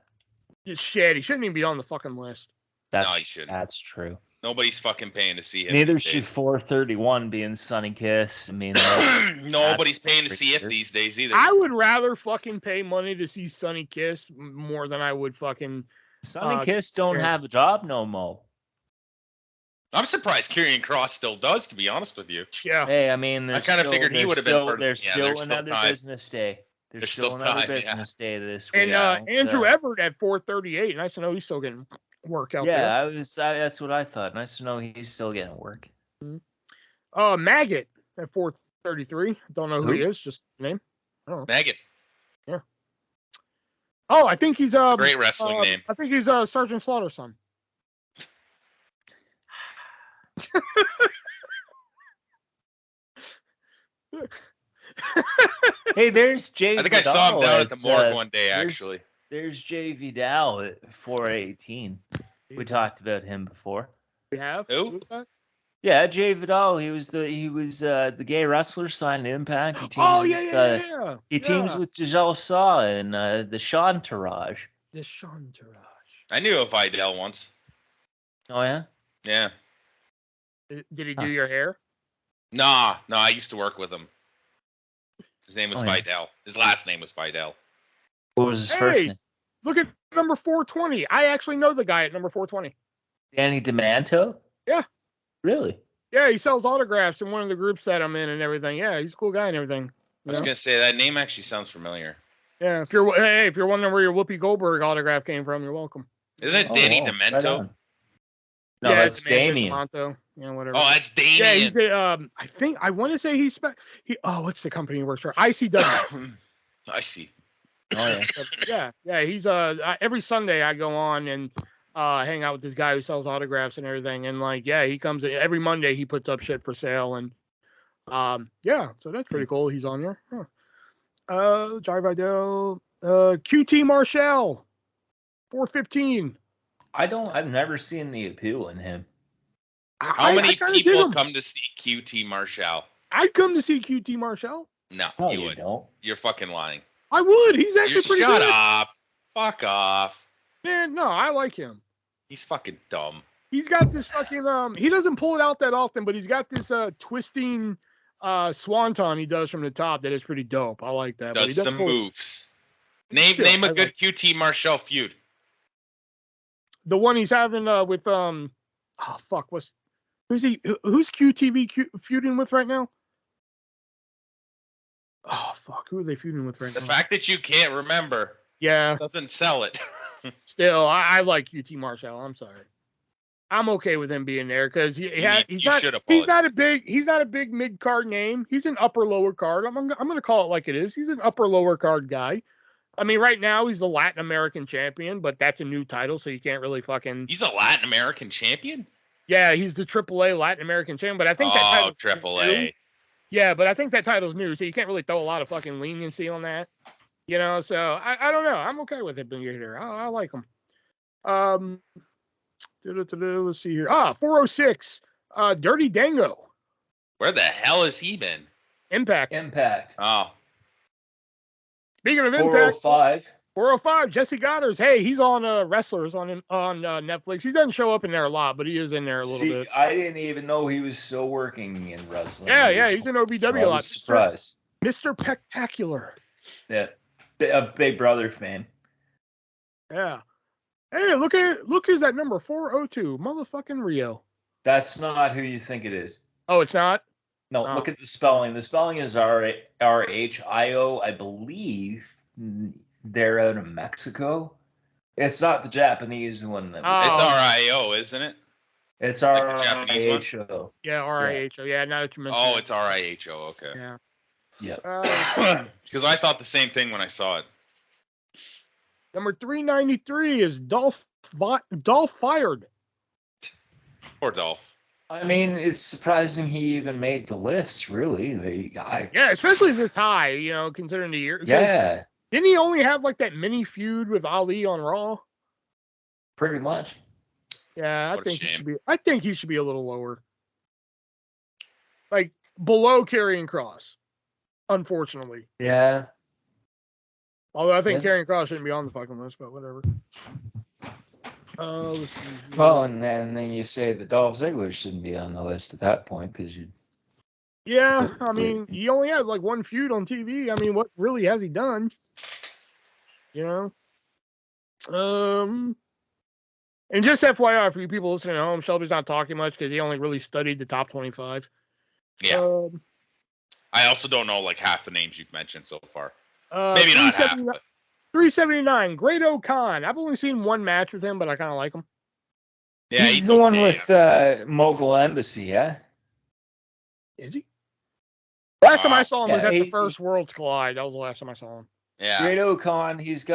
Speaker 1: It's shit. He shouldn't even be on the fucking list.
Speaker 3: That's,
Speaker 2: No, he shouldn't.
Speaker 3: That's true.
Speaker 2: Nobody's fucking paying to see him.
Speaker 3: Neither
Speaker 2: these
Speaker 3: should
Speaker 2: days.
Speaker 3: 431 being Sunny Kiss. I mean, like,
Speaker 2: Nobody's paying to
Speaker 3: pretty
Speaker 2: see it
Speaker 3: sure.
Speaker 2: these days either.
Speaker 1: I would rather fucking pay money to see Sonny Kiss more than I would fucking.
Speaker 3: Sunny Kiss don't
Speaker 1: yeah.
Speaker 3: have a job no more.
Speaker 2: I'm surprised Karrion Kross still does, to be honest with you.
Speaker 1: Yeah.
Speaker 3: Hey, I mean,
Speaker 2: I kinda figured he would've been part of-
Speaker 3: There's
Speaker 2: yeah,
Speaker 3: still
Speaker 2: there's still
Speaker 3: another
Speaker 2: time.
Speaker 3: business day. There's still another business day this week.
Speaker 1: And Andrew Everett at 4:38. Nice to know he's still getting work out there.
Speaker 3: Yeah, that's what I thought. Nice to know he's still getting work.
Speaker 1: Maggot at 4:33. Don't know who he is. Just name. Oh.
Speaker 2: Maggot.
Speaker 1: Yeah. Oh, I think he's a
Speaker 2: great wrestling name.
Speaker 1: I think he's Sergeant Slaughter's son.
Speaker 3: Hey, there's Jay.
Speaker 2: I think
Speaker 3: Vidal
Speaker 2: I saw him down at the morgue one day. Actually,
Speaker 3: there's Jay Vidal at 4:18. We talked about him before.
Speaker 1: We have.
Speaker 2: Who?
Speaker 3: Yeah, Jay Vidal. He was the gay wrestler signed to Impact. He teams He teams with Giselle Saw in the Shantaraj.
Speaker 1: The Shantaraj.
Speaker 2: I knew a Vidal once.
Speaker 3: Oh yeah.
Speaker 2: Yeah.
Speaker 1: Did he do your hair?
Speaker 2: Nah. I used to work with him. His name was Vidal. His last name was Vidal.
Speaker 3: What was his first name?
Speaker 1: Look at number 420. I actually know the guy at number 420.
Speaker 3: Danny DeManto?
Speaker 1: Yeah.
Speaker 3: Really?
Speaker 1: Yeah, he sells autographs in one of the groups that I'm in and everything. Yeah, he's a cool guy and everything.
Speaker 2: I was gonna say that name actually sounds familiar.
Speaker 1: Yeah, if you're wondering where your Whoopi Goldberg autograph came from, you're welcome.
Speaker 2: Isn't it Danny Demento?
Speaker 3: Right no, that's Damien.
Speaker 1: Yeah, whatever.
Speaker 2: Oh, that's Damien.
Speaker 1: Yeah, he's I want to say what's the company he works for? ICW.
Speaker 2: I see.
Speaker 3: Oh
Speaker 1: yeah. Yeah, he's every Sunday I go on and hang out with this guy who sells autographs and everything, and he comes in every Monday. He puts up shit for sale, and so that's pretty cool. He's on there. Jai Vidal, QT Marshall, 415.
Speaker 3: I've never seen the appeal in him.
Speaker 2: How many people come to see QT Marshall?
Speaker 1: I'd come to see QT Marshall.
Speaker 2: No, you would.
Speaker 3: Don't.
Speaker 2: You're fucking lying.
Speaker 1: I would. He's actually pretty good.
Speaker 2: Shut up. Fuck off.
Speaker 1: Man, no, I like him.
Speaker 2: He's fucking dumb.
Speaker 1: He's got this fucking he doesn't pull it out that often, but he's got this twisting swanton he does from the top that is pretty dope. I like that.
Speaker 2: Does some moves. Name a good QT Marshall feud.
Speaker 1: The one he's having with who's QTV feuding with right now? Oh fuck, who are they feuding with right now?
Speaker 2: The fact that you can't remember doesn't sell it.
Speaker 1: Still, I like QT Marshall. I'm sorry. I'm okay with him being there because he's not a big mid card name. He's an upper lower card. I'm gonna call it like it is. He's an upper lower card guy. I mean, right now he's the Latin American champion, but that's a new title, so you can't really fucking.
Speaker 2: He's a Latin American champion?
Speaker 1: Yeah, he's the AAA Latin American champion, but I think
Speaker 2: that title's AAA.
Speaker 1: New. Yeah, but I think that title's new, so you can't really throw a lot of fucking leniency on that. You know, so I don't know. I'm okay with it being here. I like him. Let's see here. 406. Dirty Dango.
Speaker 2: Where the hell has he been?
Speaker 1: Impact.
Speaker 2: Oh.
Speaker 1: Speaking of
Speaker 3: 405.
Speaker 1: 405. Jesse Goddard. Hey, he's on Wrestlers on Netflix. He doesn't show up in there a lot, but he is in there a little bit.
Speaker 3: I didn't even know he was still working in wrestling.
Speaker 1: Yeah, he's in OVW a lot.
Speaker 3: Surprise.
Speaker 1: Mr. Spectacular.
Speaker 3: Yeah. Of Big Brother fame.
Speaker 1: Yeah. Hey, look who's that number 402. Motherfucking Rio.
Speaker 3: That's not who you think it is.
Speaker 1: Oh, it's not?
Speaker 3: No, look at the spelling. The spelling is RHIO. I believe they're out of Mexico. It's not the Japanese one.
Speaker 2: It's RIO, isn't it?
Speaker 3: It's
Speaker 2: like Japanese
Speaker 3: RIHO.
Speaker 1: Yeah, RIHO. Yeah, now that you mentioned
Speaker 2: it. Oh, it's RIHO. Okay.
Speaker 1: Yeah.
Speaker 3: Yeah.
Speaker 2: Because I thought the same thing when I saw it.
Speaker 1: Number 393 is Dolph Fired.
Speaker 2: Poor Dolph.
Speaker 3: I mean, it's surprising he even made the list, really. The guy.
Speaker 1: Yeah, especially this high, you know, considering the year.
Speaker 3: Yeah.
Speaker 1: Didn't he only have like that mini feud with Ali on Raw?
Speaker 3: Pretty much.
Speaker 1: Yeah, I think he should be a little lower. Like below Karrion Kross, unfortunately.
Speaker 3: Yeah.
Speaker 1: Although I think Karrion Kross shouldn't be on the fucking list, but whatever.
Speaker 3: Well, and then you say that Dolph Ziggler shouldn't be on the list at that point because you.
Speaker 1: Yeah, I mean, he only had like one feud on TV. I mean, what really has he done? You know. And just FYI for you people listening at home, Shelby's not talking much because he only really studied the top 25.
Speaker 2: Yeah. I also don't know like half the names you've mentioned so far. Maybe not half.
Speaker 1: 379, Great O'Khan. I've only seen one match with him, but I kind of like him.
Speaker 2: Yeah,
Speaker 3: he's the one with Mogul Embassy, yeah?
Speaker 1: Is he? Last time I saw him was
Speaker 3: Yeah,
Speaker 1: at the first Worlds Collide. That was the last time I saw him.
Speaker 2: Yeah.
Speaker 3: Great O'Khan, he's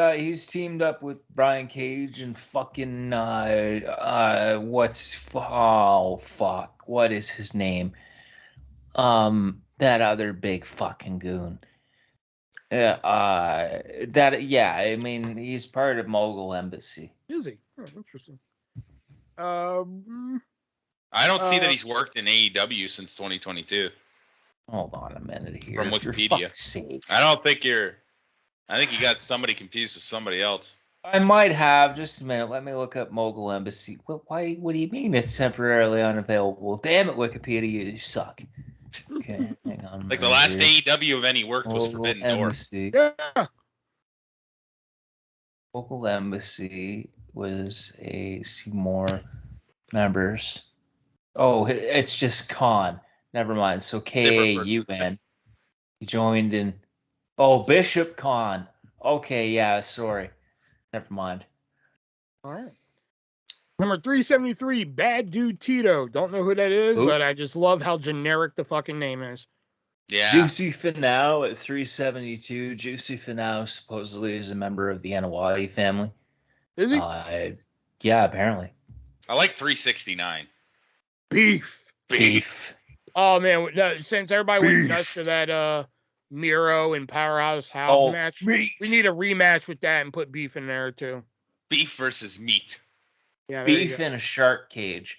Speaker 3: teamed up with Brian Cage and fucking what is his name? That other big fucking goon. I mean, he's part of Mogul Embassy.
Speaker 1: Is he? Oh, interesting.
Speaker 2: I don't see that he's worked in AEW since 2022.
Speaker 3: Hold on a minute here.
Speaker 2: From Wikipedia.
Speaker 3: For fuck's sakes.
Speaker 2: I think you got somebody confused with somebody else.
Speaker 3: I might have. Just a minute. Let me look up Mogul Embassy. What do you mean it's temporarily unavailable? Damn it, Wikipedia, you suck. Okay, hang on.
Speaker 2: Like the last AEW event he worked was Forbidden Door.
Speaker 1: Yeah.
Speaker 3: Mogul Embassy was see more members. Oh, it's just Khan. Never mind. So K-A-U-N. He joined in. Oh, Bishop Khan. Okay, yeah, sorry. Never mind.
Speaker 1: All right. Number 373, Bad Dude Tito. Don't know who that is, but I just love how generic the fucking name is.
Speaker 2: Yeah.
Speaker 3: Juicy Finau at 372. Juicy Finau supposedly is a member of the Anawadi family.
Speaker 1: Is he?
Speaker 3: Yeah, apparently.
Speaker 2: I like 369.
Speaker 1: Beef. Oh, man. Since everybody went nuts to that Miro and Powerhouse House match, we need a rematch with that and put Beef in there, too.
Speaker 2: Beef versus meat.
Speaker 1: Yeah,
Speaker 3: Beef in a shark cage.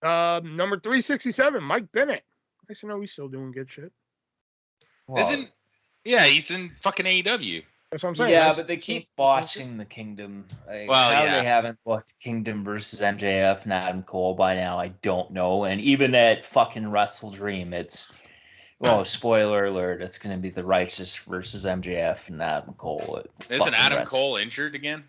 Speaker 1: Number 367, Mike Bennett. I guess he's still doing good shit.
Speaker 3: Well,
Speaker 2: he's in fucking AEW.
Speaker 1: That's what I'm saying.
Speaker 3: Yeah, but they keep botching the Kingdom. They haven't booked Kingdom versus MJF and Adam Cole by now, I don't know. And even at fucking Wrestle Dream, it's spoiler alert, it's going to be the Righteous versus MJF and Adam Cole.
Speaker 2: Isn't Adam Cole injured again?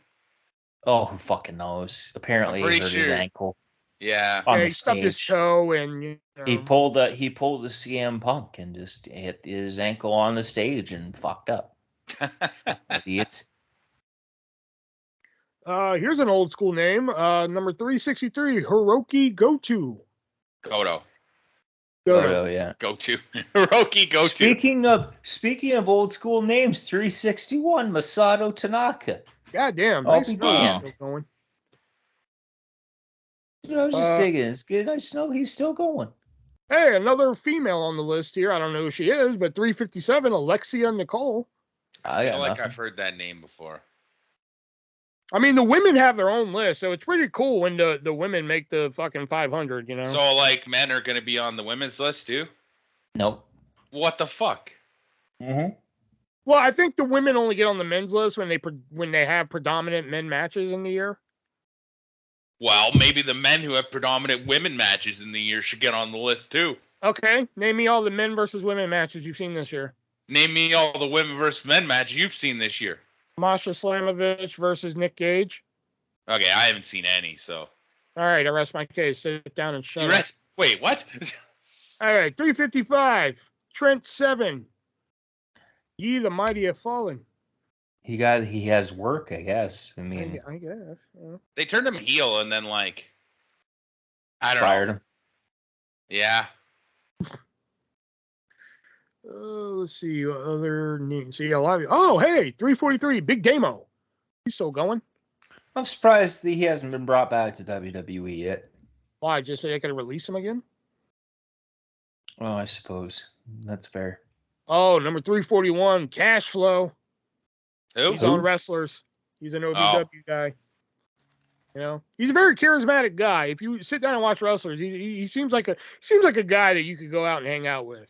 Speaker 3: Oh, who fucking knows? Apparently he hurt his ankle.
Speaker 2: Yeah.
Speaker 3: On the
Speaker 1: he stubbed his toe and
Speaker 3: he pulled the CM Punk and just hit his ankle on the stage and fucked up. Idiots.
Speaker 1: Here's an old school name. Number 363, Hiroki Goto.
Speaker 2: Goto,
Speaker 3: yeah.
Speaker 2: Hiroki Goto.
Speaker 3: Speaking of old school names, 361, Masato Tanaka.
Speaker 1: God damn.
Speaker 3: I'll
Speaker 1: Nice
Speaker 3: be
Speaker 1: still going.
Speaker 3: I was just thinking, it's good. Nice to know he's still going.
Speaker 1: Hey, another female on the list here. I don't know who she is, but 357, Alexia Nicole.
Speaker 2: I feel like I've heard that name before.
Speaker 1: I mean, the women have their own list, so it's pretty cool when the women make the fucking 500, you know?
Speaker 2: So, like, men are going to be on the women's list, too?
Speaker 3: Nope.
Speaker 2: What the fuck?
Speaker 3: Mm-hmm.
Speaker 1: Well, I think the women only get on the men's list when they have predominant men matches in the year.
Speaker 2: Well, maybe the men who have predominant women matches in the year should get on the list, too.
Speaker 1: Okay, name me all the men versus women matches you've seen this year.
Speaker 2: Name me all the women versus men matches you've seen this year.
Speaker 1: Masha Slamovich versus Nick Gage.
Speaker 2: Okay, I haven't seen any, so.
Speaker 1: All right, I rest my case. Sit down and shut up.
Speaker 2: Wait, what?
Speaker 1: All right, 355. Trent Seven. Ye the mighty have fallen.
Speaker 3: He has work, I guess. I mean,
Speaker 1: I guess. Yeah.
Speaker 2: They turned him heel and then I don't
Speaker 3: fired
Speaker 2: know.
Speaker 3: him.
Speaker 2: Yeah.
Speaker 1: Let's see other names. See a lot of you. Oh, hey, 343, Big Damo. He's still going.
Speaker 3: I'm surprised that he hasn't been brought back to WWE yet.
Speaker 1: Why? Just so they could release him again?
Speaker 3: Oh, I suppose that's fair.
Speaker 1: Oh, number 341, Cash Flow.
Speaker 2: Who?
Speaker 1: He's on Wrestlers. He's an OVW guy. You know, he's a very charismatic guy. If you sit down and watch Wrestlers, he seems like a guy that you could go out and hang out with.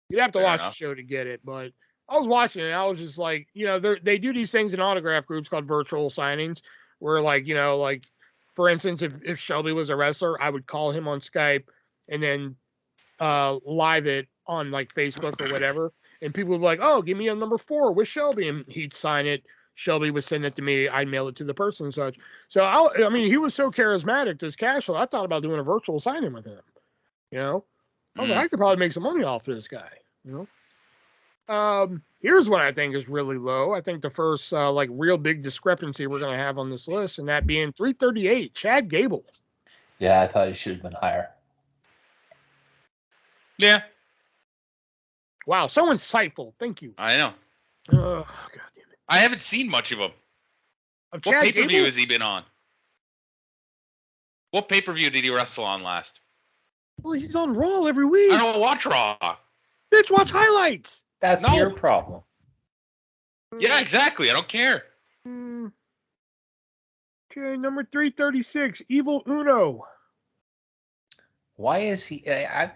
Speaker 1: You'd have to watch the show to get it, but I was watching it and I was just like, you know, they do these things in autograph groups called virtual signings where, like, you know, like, for instance, if Shelby was a wrestler, I would call him on Skype and then live it on, like, Facebook or whatever. And people would be like, oh, give me a number 4 with Shelby. And he'd sign it. Shelby would send it to me. I'd mail it to the person and such. So, I mean, he was so charismatic, this Cashflow. I thought about doing a virtual signing with him. You know? I was like, I could probably make some money off of this guy. You know. Here's what I think is really low. I think the first like real big discrepancy we're gonna have on this list, and that being 338, Chad Gable.
Speaker 3: Yeah, I thought he should have been higher.
Speaker 2: Yeah,
Speaker 1: Wow, so insightful. Thank you.
Speaker 2: I know.
Speaker 1: Oh, God damn it.
Speaker 2: I haven't seen much of him.
Speaker 1: Of
Speaker 2: What
Speaker 1: Chad
Speaker 2: pay-per-view
Speaker 1: Gable?
Speaker 2: has he been on? What pay-per-view did he wrestle on last?
Speaker 1: Well, he's on Raw every week.
Speaker 2: I don't watch Raw.
Speaker 1: Bitch, watch highlights.
Speaker 3: That's
Speaker 2: No.
Speaker 3: your problem.
Speaker 2: Yeah, exactly. I don't care.
Speaker 1: Okay, number 336, Evil Uno.
Speaker 3: Why is he?
Speaker 2: Yeah.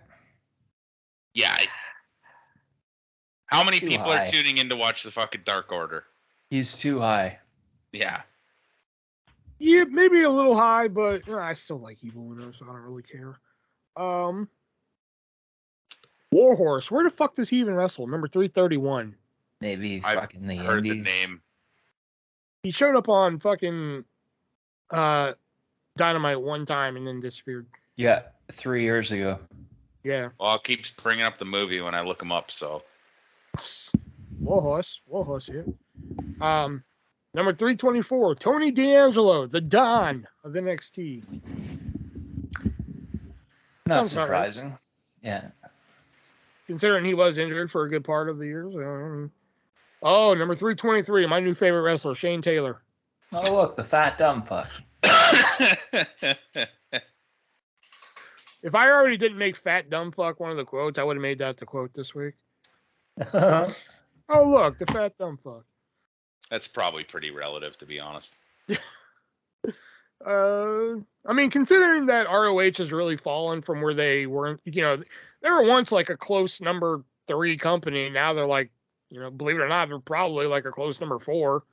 Speaker 2: How many
Speaker 3: Too
Speaker 2: people
Speaker 3: high.
Speaker 2: are tuning in to watch the fucking Dark Order?
Speaker 3: He's too high.
Speaker 2: Yeah.
Speaker 1: Yeah, maybe a little high, but I still like Evil Uno, so I don't really care. Warhorse, where the fuck does he even wrestle? Number 331.
Speaker 3: Maybe
Speaker 2: I've
Speaker 3: fucking the
Speaker 2: heard
Speaker 3: Indies.
Speaker 2: the name.
Speaker 1: He showed up on fucking Dynamite one time and then disappeared.
Speaker 3: Yeah, 3 years ago.
Speaker 1: Yeah.
Speaker 2: Well, I'll keep bringing up the movie when I look him up. So
Speaker 1: Warhorse, yeah. Number 324, Tony D'Angelo, the Don of NXT.
Speaker 3: Not
Speaker 1: Sounds about right.
Speaker 3: surprising. Yeah.
Speaker 1: Considering he was injured for a good part of the year. So, number 323, my new favorite wrestler, Shane Taylor.
Speaker 3: Oh, look, the fat dumb fuck.
Speaker 1: If I already didn't make fat dumb fuck one of the quotes, I would have made that the quote this week. Oh, look, the fat dumb fuck.
Speaker 2: That's probably pretty relative, to be honest.
Speaker 1: I mean, considering that ROH has really fallen from where they weren't, they were once like a close number 3 company. Now they're like, believe it or not, they're probably like a close number 4.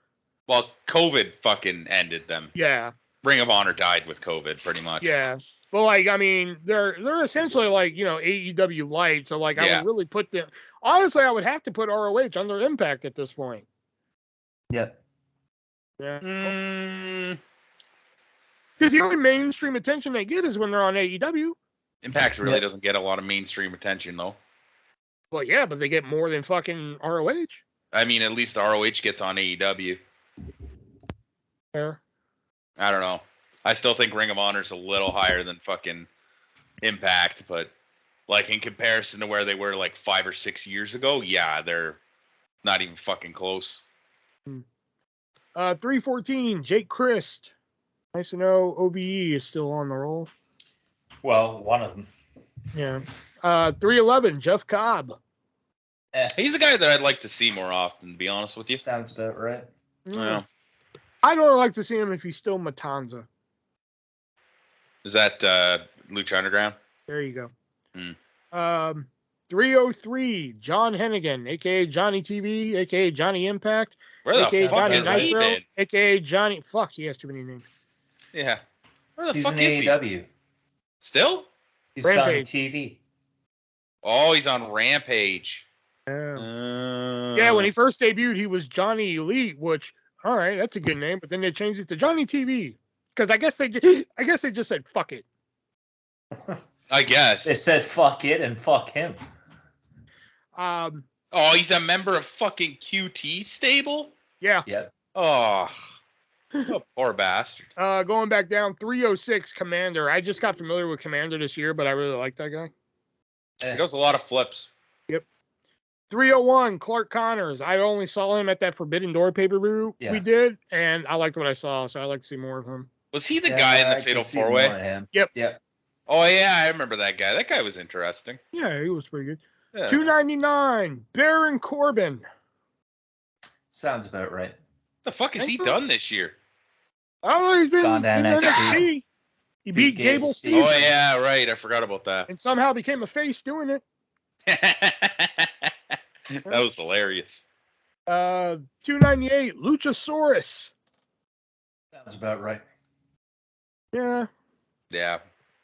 Speaker 2: Well, COVID fucking ended them.
Speaker 1: Yeah.
Speaker 2: Ring of Honor died with COVID, pretty much.
Speaker 1: Yeah. But like, I mean, they're essentially like, AEW light. So like, I would really put them, honestly, I would have to put ROH under Impact at this point.
Speaker 3: Yep.
Speaker 1: Yeah. Because the only mainstream attention they get is when they're on AEW.
Speaker 2: Impact really doesn't get a lot of mainstream attention, though.
Speaker 1: Well, yeah, but they get more than fucking ROH.
Speaker 2: I mean, at least ROH gets on AEW.
Speaker 1: Fair.
Speaker 2: I don't know. I still think Ring of Honor's a little higher than fucking Impact, but like in comparison to where they were like 5 or 6 years ago, yeah, they're not even fucking close.
Speaker 1: 314, Jake Christ. Nice to know OBE is still on the roll.
Speaker 3: Well, one of them.
Speaker 1: Yeah. 311, Jeff Cobb.
Speaker 2: He's a guy that I'd like to see more often, to be honest with you.
Speaker 3: Sounds about right.
Speaker 2: Yeah.
Speaker 1: I'd really like to see him if he's still Matanza.
Speaker 2: Is that Lucha Underground?
Speaker 1: There you go. 303, John Hennigan, a.k.a. Johnny TV, a.k.a. Johnny Impact,
Speaker 2: Where the
Speaker 1: a.k.a.
Speaker 2: fuck
Speaker 1: Johnny
Speaker 2: is he
Speaker 1: Nitro,
Speaker 2: been?
Speaker 1: a.k.a. Johnny... Fuck, he has too many names.
Speaker 2: Yeah. Where the
Speaker 3: He's
Speaker 2: fuck
Speaker 3: in
Speaker 2: is he?
Speaker 3: AEW.
Speaker 2: Still?
Speaker 3: He's
Speaker 1: Rampage.
Speaker 3: on TV.
Speaker 2: Oh, he's on Rampage.
Speaker 1: Yeah, when he first debuted, he was Johnny Elite, which, all right, that's a good name, but then they changed it to Johnny TV. Because I guess they just said, fuck it.
Speaker 2: I guess.
Speaker 3: They said fuck it and fuck him.
Speaker 2: Oh, he's a member of fucking QT stable?
Speaker 1: Yeah.
Speaker 3: Yep.
Speaker 2: Oh, poor bastard.
Speaker 1: Going back down, 306, Commander. I just got familiar with Commander this year, but I really like that guy.
Speaker 2: He does a lot of flips.
Speaker 1: Yep. 301, Clark Connors. I only saw him at that Forbidden Door pay-per-view we did, and I liked what I saw, so I'd like to see more of him.
Speaker 2: Was he the guy in the Fatal 4-Way?
Speaker 1: Yep.
Speaker 2: Oh, yeah, I remember that guy. That guy was interesting.
Speaker 1: Yeah, he was pretty good.
Speaker 2: Yeah.
Speaker 1: 299, Baron Corbin.
Speaker 3: Sounds about right.
Speaker 2: The fuck has he done this year?
Speaker 1: Oh, he's been
Speaker 3: Gone to
Speaker 1: in
Speaker 3: NXT.
Speaker 1: NXT. He beat Gable
Speaker 3: Stevens.
Speaker 1: Stevenson.
Speaker 2: Oh, yeah, right. I forgot about that.
Speaker 1: And somehow became a face doing it.
Speaker 2: That was hilarious.
Speaker 1: 298, Luchasaurus.
Speaker 3: Sounds about right.
Speaker 1: Yeah.
Speaker 2: Yeah.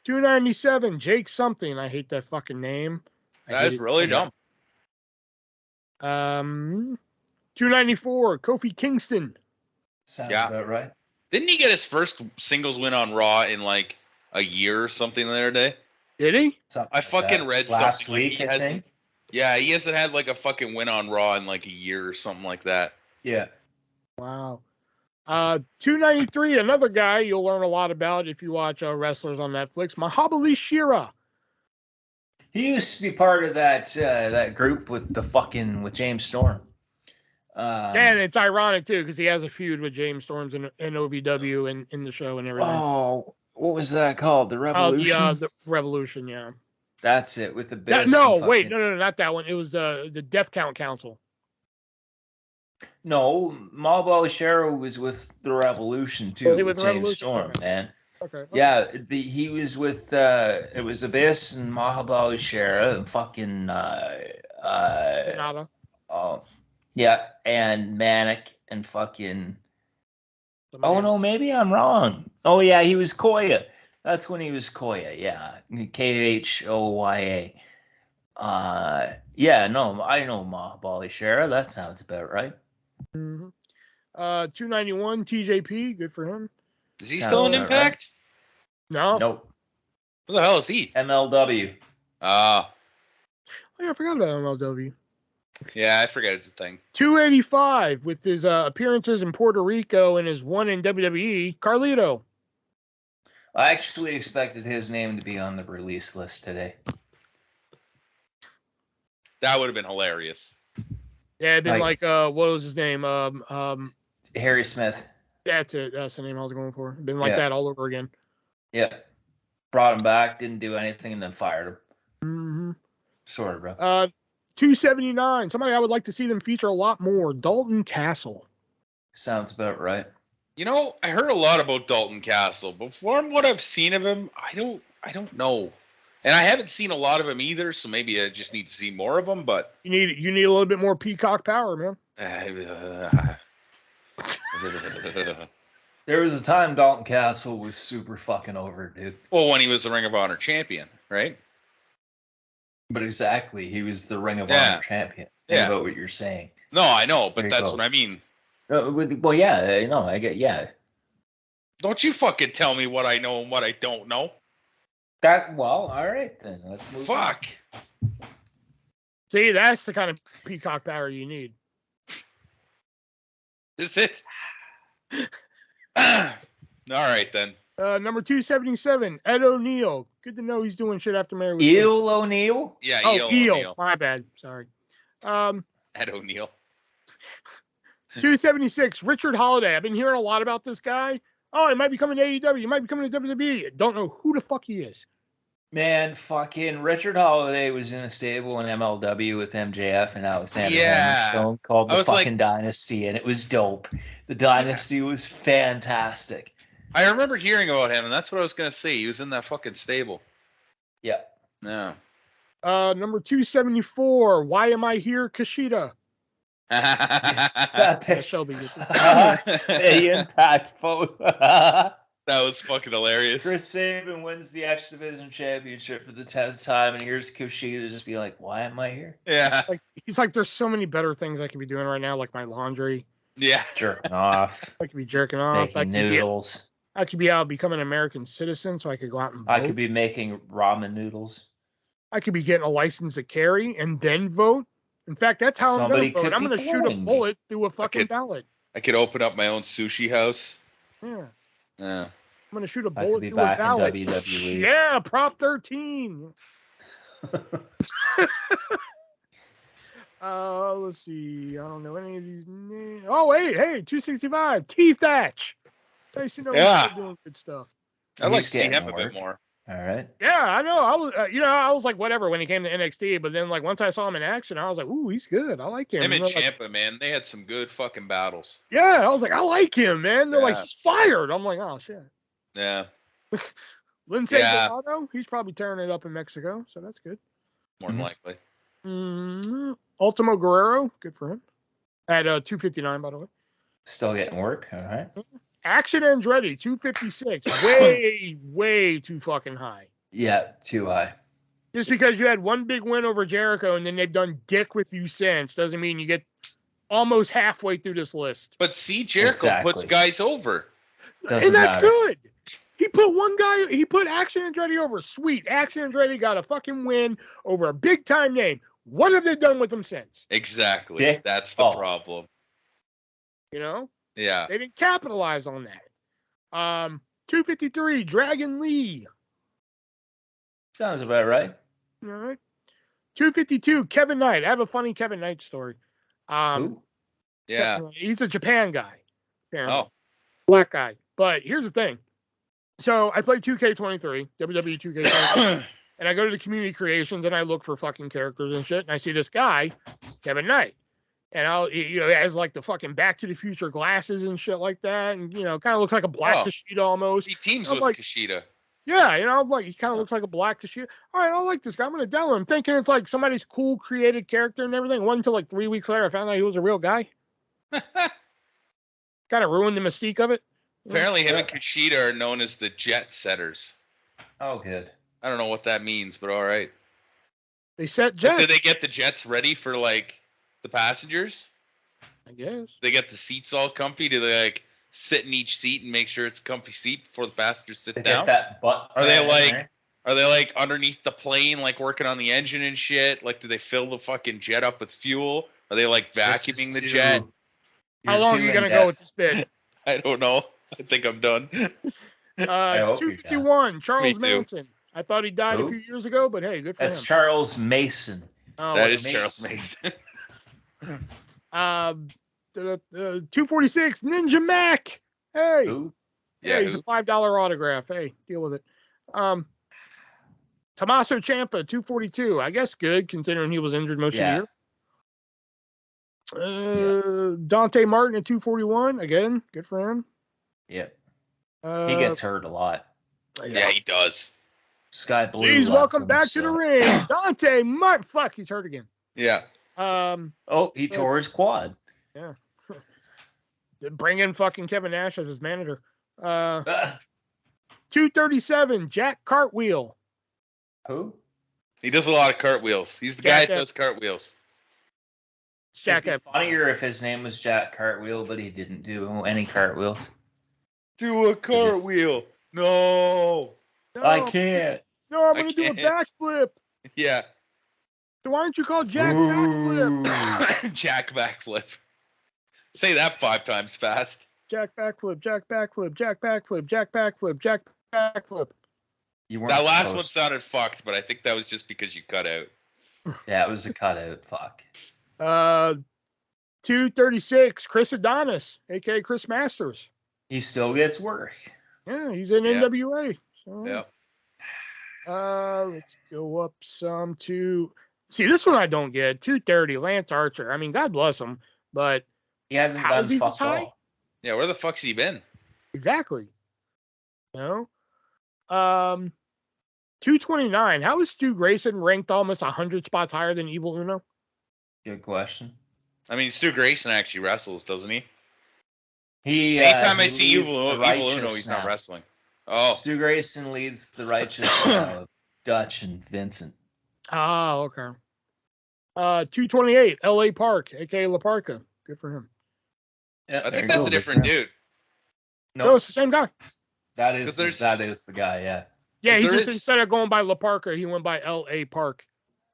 Speaker 1: 297, Jake something. I hate that fucking name.
Speaker 2: That's really dumb.
Speaker 1: 294, Kofi Kingston.
Speaker 3: Sounds about right.
Speaker 2: Didn't he get his first singles win on Raw in like a year or something the other day?
Speaker 1: Did he?
Speaker 3: Something
Speaker 2: I fucking read something
Speaker 3: last
Speaker 2: like
Speaker 3: week,
Speaker 2: he
Speaker 3: I
Speaker 2: hasn't-
Speaker 3: think.
Speaker 2: Yeah, he hasn't had like a fucking win on Raw in like a year or something like that.
Speaker 3: Yeah.
Speaker 1: Wow. 293, another guy you'll learn a lot about if you watch wrestlers on Netflix. Mahabali Shira.
Speaker 3: He used to be part of that group with James Storm.
Speaker 1: And it's ironic too because he has a feud with James Storms in OVW and in the show and everything.
Speaker 3: Oh, what was that called? The Revolution.
Speaker 1: The Revolution, yeah.
Speaker 3: That's it with the
Speaker 1: No, not that one. It was the Death Count Council.
Speaker 3: No, Mahabali Shira was with the Revolution too.
Speaker 1: With
Speaker 3: James
Speaker 1: Revolution?
Speaker 3: Storm,
Speaker 1: Okay.
Speaker 3: man.
Speaker 1: Okay.
Speaker 3: Yeah, he was with it was Abyss and Mahabali Shira and fucking
Speaker 1: Nada.
Speaker 3: yeah, and Manic and fucking
Speaker 1: Somebody else.
Speaker 3: no, maybe I'm wrong. Oh yeah, he was Koya. That's when he was Koya, yeah. KHOYA. Yeah, no, I know Mahabali Shira. That sounds about right.
Speaker 1: Mm-hmm. 291 TJP, good for him.
Speaker 2: Is he still in
Speaker 3: about
Speaker 2: Impact?
Speaker 1: No.
Speaker 3: Nope.
Speaker 2: Who the hell is he?
Speaker 3: MLW.
Speaker 1: Oh, yeah, I forgot about MLW.
Speaker 2: Yeah, I forget it's a thing.
Speaker 1: 285 with his appearances in Puerto Rico and his one in WWE, Carlito.
Speaker 3: I actually expected his name to be on the release list today.
Speaker 2: That would have been hilarious.
Speaker 1: Yeah, it'd been like what was his name?
Speaker 3: Harry Smith.
Speaker 1: That's it. That's the name I was going for. It'd been like that all over again.
Speaker 3: Yeah. Brought him back, didn't do anything, and then fired him.
Speaker 1: Mm-hmm.
Speaker 3: Sort of, bro.
Speaker 1: 279. Somebody I would like to see them feature a lot more. Dalton Castle.
Speaker 3: Sounds about right.
Speaker 2: You know, I heard a lot about Dalton Castle, but from what I've seen of him, I don't know. And I haven't seen a lot of him either, so maybe I just need to see more of him, but
Speaker 1: you need a little bit more peacock power, man.
Speaker 3: There was a time Dalton Castle was super fucking over, dude.
Speaker 2: Well, when he was the Ring of Honor champion, right?
Speaker 3: But exactly, he was the Ring of Honor champion. Think about what you're saying.
Speaker 2: No, I know, but that's what I mean.
Speaker 3: Well, yeah, no, I get, yeah.
Speaker 2: Don't you fucking tell me what I know and what I don't know.
Speaker 3: All right then. Let's move on.
Speaker 1: See, that's the kind of peacock power you need.
Speaker 2: Is it? All right then.
Speaker 1: Number 277, Ed O'Neill. Good to know he's doing shit after Mary.
Speaker 3: Eel O'Neill?
Speaker 2: Yeah,
Speaker 1: Eel.
Speaker 2: O'Neill.
Speaker 1: My bad. Sorry.
Speaker 2: Ed O'Neill.
Speaker 1: 276, Richard Holiday. I've been hearing a lot about this guy. Oh, he might be coming to AEW. He might be coming to WWE. Don't know who the fuck he is.
Speaker 3: Man, fucking Richard Holiday was in a stable in MLW with MJF and Alexander Hammerstone called the fucking Dynasty, and it was dope. The Dynasty was fantastic.
Speaker 2: I remember hearing about him, and that's what I was going to say. He was in that fucking stable.
Speaker 3: Yeah.
Speaker 2: Yeah.
Speaker 1: Number 274, Why Am I Here, Kushida.
Speaker 3: That picture. Impactful.
Speaker 2: That was fucking hilarious.
Speaker 3: Chris Sabin wins the X Division Championship for the 10th time, and here's Kushida just be like, "Why am I here?"
Speaker 2: Yeah.
Speaker 1: He's like, "There's so many better things I could be doing right now, like my laundry."
Speaker 2: Yeah.
Speaker 3: Jerking off.
Speaker 1: I could be jerking off.
Speaker 3: Making noodles.
Speaker 1: I could be out becoming an American citizen, so I could go out and vote.
Speaker 3: I could be making ramen noodles.
Speaker 1: I could be getting a license to carry and then vote. In fact, that's how I'm going to vote. I'm going to shoot a bullet through a fucking ballot.
Speaker 2: I could open up my own sushi house.
Speaker 1: Yeah.
Speaker 2: Yeah.
Speaker 1: I'm going to shoot a bullet through
Speaker 3: a
Speaker 1: ballot.
Speaker 3: In WWE.
Speaker 1: Yeah, Prop 13. Let's see. I don't know any of these names. Oh, hey, 265. T-Thatch. Nice to know he's doing good stuff.
Speaker 2: I'd like to see him a bit more.
Speaker 3: All right.
Speaker 1: Yeah, I know. I was, I was like, whatever when he came to NXT, but then like once I saw him in action, I was like, ooh, he's good. I like him.
Speaker 2: Him and Ciampa, man, they had some good fucking battles.
Speaker 1: Yeah, I was like, I like him, man. They're like, he's fired. I'm like, oh shit.
Speaker 2: Yeah.
Speaker 1: Lindsay Dorado, he's probably tearing it up in Mexico, so that's good.
Speaker 2: More than likely.
Speaker 1: Ultimo Guerrero, good for him. At 259, by the way.
Speaker 3: Still getting work. All right.
Speaker 1: Action Andretti, 256. way too fucking high.
Speaker 3: Yeah, too high.
Speaker 1: Just because you had one big win over Jericho and then they've done dick with you since doesn't mean you get almost halfway through this list.
Speaker 2: But see, Jericho puts guys over.
Speaker 3: Doesn't
Speaker 1: that's
Speaker 3: matter.
Speaker 1: Good. He put Action Andretti over. Sweet. Action Andretti got a fucking win over a big time name. What have they done with them since?
Speaker 2: Exactly.
Speaker 3: Dick.
Speaker 2: That's the problem.
Speaker 1: You know?
Speaker 2: Yeah.
Speaker 1: They didn't capitalize on that. 253, Dragon Lee.
Speaker 3: Sounds about right.
Speaker 1: All right. 252, Kevin Knight. I have a funny Kevin Knight story.
Speaker 3: Who?
Speaker 2: Yeah.
Speaker 1: He's a Japan guy. Apparently.
Speaker 2: Oh.
Speaker 1: Black guy. But here's the thing. So I play 2K23, WWE 2K23, and I go to the community creations and I look for fucking characters and shit, and I see this guy, Kevin Knight. And he has like the fucking Back to the Future glasses and shit like that, and kind of looks like a Black Kushida almost.
Speaker 2: He teams with Kushida.
Speaker 1: Yeah, he kind of looks like a Black Kushida. All right, I like this guy. I'm gonna download him, thinking it's like somebody's cool created character and everything. Wasn't until like 3 weeks later I found out he was a real guy. Kind of ruined the mystique of it.
Speaker 2: Apparently, him and Kushida are known as the jet setters.
Speaker 3: Oh, good.
Speaker 2: I don't know what that means, but all right.
Speaker 1: They set jets.
Speaker 2: Do they get the jets ready for like the passengers?
Speaker 1: I guess.
Speaker 2: They get the seats all comfy. Do they like sit in each seat and make sure it's a comfy seat before the passengers sit down?
Speaker 3: Get that butt.
Speaker 2: Are they like underneath the plane, like working on the engine and shit? Like, do they fill the fucking jet up with fuel? Are they like vacuuming the jet?
Speaker 1: How long are you gonna go with this bit?
Speaker 2: I don't know. I think I'm done.
Speaker 1: 251, Charles Manson. I thought he died a few years ago, but hey, good for him.
Speaker 3: That's Charles Mason.
Speaker 2: Oh, that is Mason. Charles Mason.
Speaker 1: 246, Ninja Mac. Hey.
Speaker 3: Who?
Speaker 1: Yeah, he's a $5 autograph. Hey, deal with it. Tommaso Ciampa, 242. I guess good, considering he was injured most of the year. Dante Martin at 241. Again, good for him.
Speaker 3: Yep. He gets hurt a lot.
Speaker 2: Yeah, he does.
Speaker 3: Sky Blue.
Speaker 1: Please welcome back to the ring, Dante Martin. Fuck, he's hurt again.
Speaker 2: Yeah.
Speaker 3: He tore his quad.
Speaker 1: Yeah. Bring in fucking Kevin Nash as his manager. 237, Jack Cartwheel.
Speaker 3: Who?
Speaker 2: He does a lot of cartwheels. He's the guy that does cartwheels.
Speaker 3: It'd be funnier if his name was Jack Cartwheel, but he didn't do any cartwheels.
Speaker 2: Do a cartwheel. No.
Speaker 3: I can't.
Speaker 1: No, I'm going to do a backflip.
Speaker 2: Yeah.
Speaker 1: So why don't you call Jack Backflip?
Speaker 2: Jack Backflip. Say that 5 times fast.
Speaker 1: Jack Backflip, Jack Backflip, Jack Backflip, Jack Backflip, Jack Backflip.
Speaker 2: That last one sounded fucked, but I think that was just because you cut out.
Speaker 3: Yeah, it was a cutout. Fuck.
Speaker 1: 236, Chris Adonis, a.k.a. Chris Masters.
Speaker 3: He still gets work.
Speaker 1: Yeah, he's in NWA. So.
Speaker 2: Yeah.
Speaker 1: Let's go up some to... See, this one I don't get. 230, Lance Archer. I mean, God bless him, but...
Speaker 3: He hasn't done fuck all.
Speaker 2: Yeah, where the fuck's he been?
Speaker 1: Exactly. You know? 229. How is Stu Grayson ranked almost 100 spots higher than Evil Uno?
Speaker 3: Good question.
Speaker 2: I mean, Stu Grayson actually wrestles, doesn't he?
Speaker 3: Anytime
Speaker 2: I see Evil Uno, he's not wrestling. Oh.
Speaker 3: Stu Grayson leads the righteous Dutch and Vincent.
Speaker 1: Oh, okay. 228, L.A. Park, a.k.a. La Parka. Good for him.
Speaker 3: Yeah,
Speaker 2: I think that's a different dude.
Speaker 1: No, it's the same guy.
Speaker 3: That is the guy, yeah.
Speaker 1: Yeah, he just, instead of going by La Parka, he went by L.A. Park.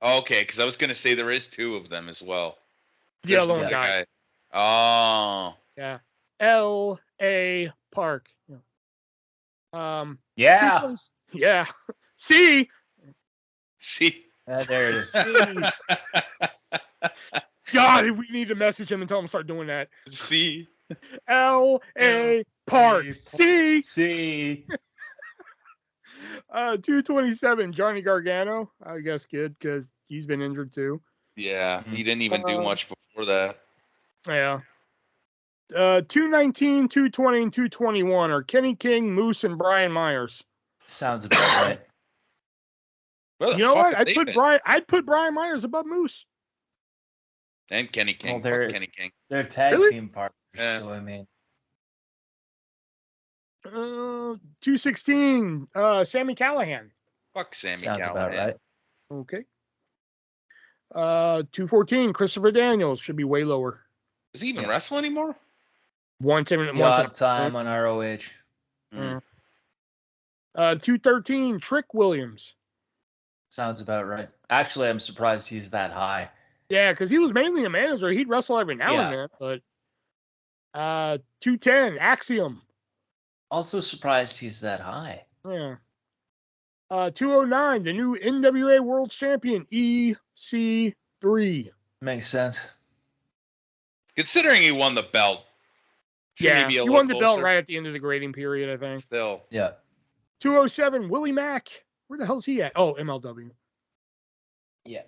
Speaker 2: Okay, because I was going to say there is 2 of them as well.
Speaker 1: The other guy.
Speaker 2: Oh.
Speaker 1: Yeah. L.A. Park.
Speaker 3: Yeah.
Speaker 1: Yeah. See?
Speaker 3: There it is.
Speaker 1: God, we need to message him and tell him to start doing that.
Speaker 2: See?
Speaker 1: L.A. Park. See? 227, Johnny Gargano. I guess good, because he's been injured too.
Speaker 2: Yeah, he didn't even do much before that.
Speaker 1: Yeah. 219, 220, and 221 are Kenny King, Moose, and Brian Myers.
Speaker 3: Sounds about right.
Speaker 1: You know what? I'd put Brian Myers above Moose.
Speaker 2: And Kenny King.
Speaker 3: Well,
Speaker 2: Kenny King.
Speaker 3: They're tag team partners, so I mean.
Speaker 1: 216, Sammy Callahan.
Speaker 2: Fuck Sammy
Speaker 3: Sounds
Speaker 2: Callahan.
Speaker 3: about right.
Speaker 1: Okay. 214, Christopher Daniels. Should be way lower.
Speaker 2: Does he even wrestle anymore?
Speaker 3: Once in a time on ROH.
Speaker 1: 213, Trick Williams.
Speaker 3: Sounds about right. Actually, I'm surprised he's that high.
Speaker 1: Yeah, because he was mainly a manager. He'd wrestle every now and then, but 210 Axiom.
Speaker 3: Also surprised he's that high.
Speaker 1: Yeah. 209, the new NWA World Champion, EC3.
Speaker 3: Makes sense.
Speaker 2: Considering he won the belt, shouldn't
Speaker 1: Yeah,
Speaker 2: he be a
Speaker 1: he
Speaker 2: little
Speaker 1: won the belt
Speaker 2: closer?
Speaker 1: right at the end of the grading period, I think.
Speaker 2: Still.
Speaker 3: Yeah.
Speaker 1: 207, Willie Mack. Where the hell's he at? Oh, MLW.
Speaker 3: Yeah.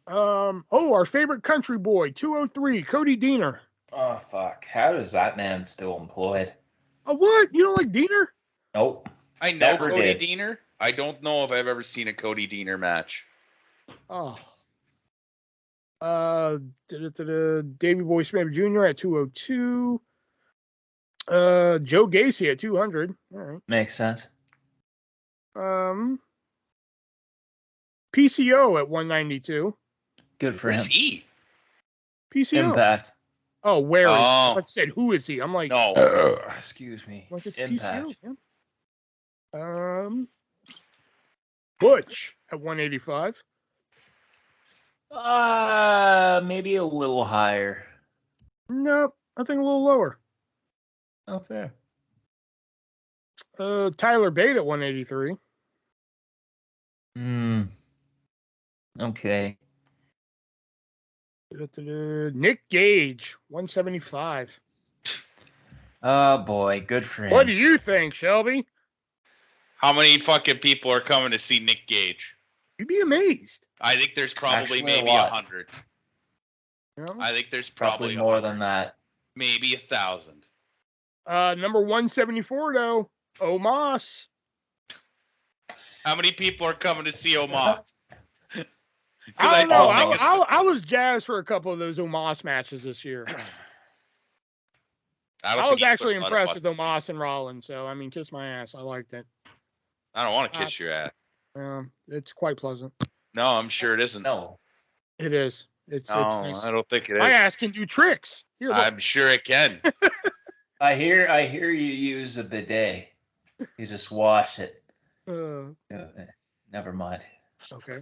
Speaker 1: Our favorite country boy, 203, Cody Deaner.
Speaker 3: Oh, fuck. How is that man still employed?
Speaker 1: Oh, what? You don't like Deaner?
Speaker 3: Nope.
Speaker 2: I know
Speaker 3: Never
Speaker 2: Cody
Speaker 3: did.
Speaker 2: Deaner. I don't know if I've ever seen a Cody Deaner match.
Speaker 1: Oh. Davey Boy Smith Jr. at 202. Joe Gacy at 200. All right.
Speaker 3: Makes sense.
Speaker 1: PCO at 192.
Speaker 3: Good for
Speaker 2: Who's
Speaker 3: him.
Speaker 2: he?
Speaker 1: PCO.
Speaker 3: Impact.
Speaker 1: Oh, where is he?
Speaker 2: Oh.
Speaker 1: I said, who is he? I'm like,
Speaker 2: No.
Speaker 3: Excuse me.
Speaker 1: like it's
Speaker 3: Impact.
Speaker 1: PCO. Yeah. Butch at 185.
Speaker 3: Maybe a little higher.
Speaker 1: Nope, I think a little lower.
Speaker 3: Oh, fair.
Speaker 1: Tyler Bate at 183.
Speaker 3: Okay.
Speaker 1: Nick Gage, 175.
Speaker 3: Oh boy, good for him.
Speaker 1: What do you think, Shelby?
Speaker 2: How many fucking people are coming to see Nick Gage?
Speaker 1: You'd be amazed.
Speaker 2: I think there's probably
Speaker 3: Actually,
Speaker 2: maybe
Speaker 3: a lot.
Speaker 2: 100.
Speaker 1: You know?
Speaker 2: I think there's
Speaker 3: Probably
Speaker 2: probably
Speaker 3: more
Speaker 2: 100.
Speaker 3: than that.
Speaker 2: Maybe 1,000.
Speaker 1: Number 174 though, Omos.
Speaker 2: How many people are coming to see Omos?
Speaker 1: I don't know.
Speaker 3: don't think
Speaker 1: I was jazzed for a couple of those Omos matches this year. I was actually impressed with Omos and Rollins. So I mean, kiss my ass. I liked it.
Speaker 2: I don't want to kiss your ass.
Speaker 1: It's quite pleasant.
Speaker 2: No, I'm sure it isn't.
Speaker 3: No.
Speaker 1: It is. It's nice.
Speaker 2: I don't think it is.
Speaker 1: My ass can do tricks. Here, look.
Speaker 2: I'm sure it can.
Speaker 3: I hear you use a bidet. You just wash it. Never mind.
Speaker 1: Okay.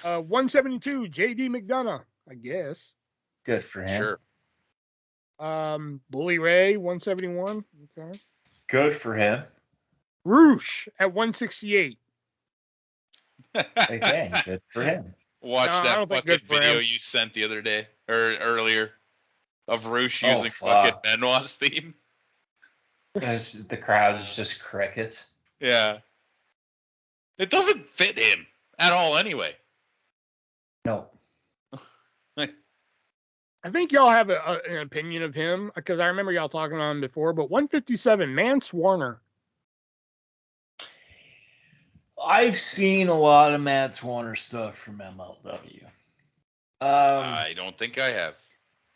Speaker 1: 172, JD McDonough, I guess.
Speaker 3: Good for him.
Speaker 2: Sure.
Speaker 1: Bully Ray, 171. Okay.
Speaker 3: Good for him.
Speaker 1: Roosh at 168.
Speaker 3: Again, good for him.
Speaker 2: Watch
Speaker 1: No, I
Speaker 2: that
Speaker 1: don't think
Speaker 2: fucking
Speaker 1: good for
Speaker 2: video
Speaker 1: him.
Speaker 2: you sent the other day or earlier of Roosh
Speaker 3: Oh,
Speaker 2: using fucking Benoit's theme.
Speaker 3: The crowd's just crickets.
Speaker 2: Yeah. It doesn't fit him at all anyway.
Speaker 3: No.
Speaker 1: I think y'all have an opinion of him because I remember y'all talking on him before, but 157, Mance Warner.
Speaker 3: I've seen a lot of Mance Warner stuff from MLW.
Speaker 2: I don't think I have.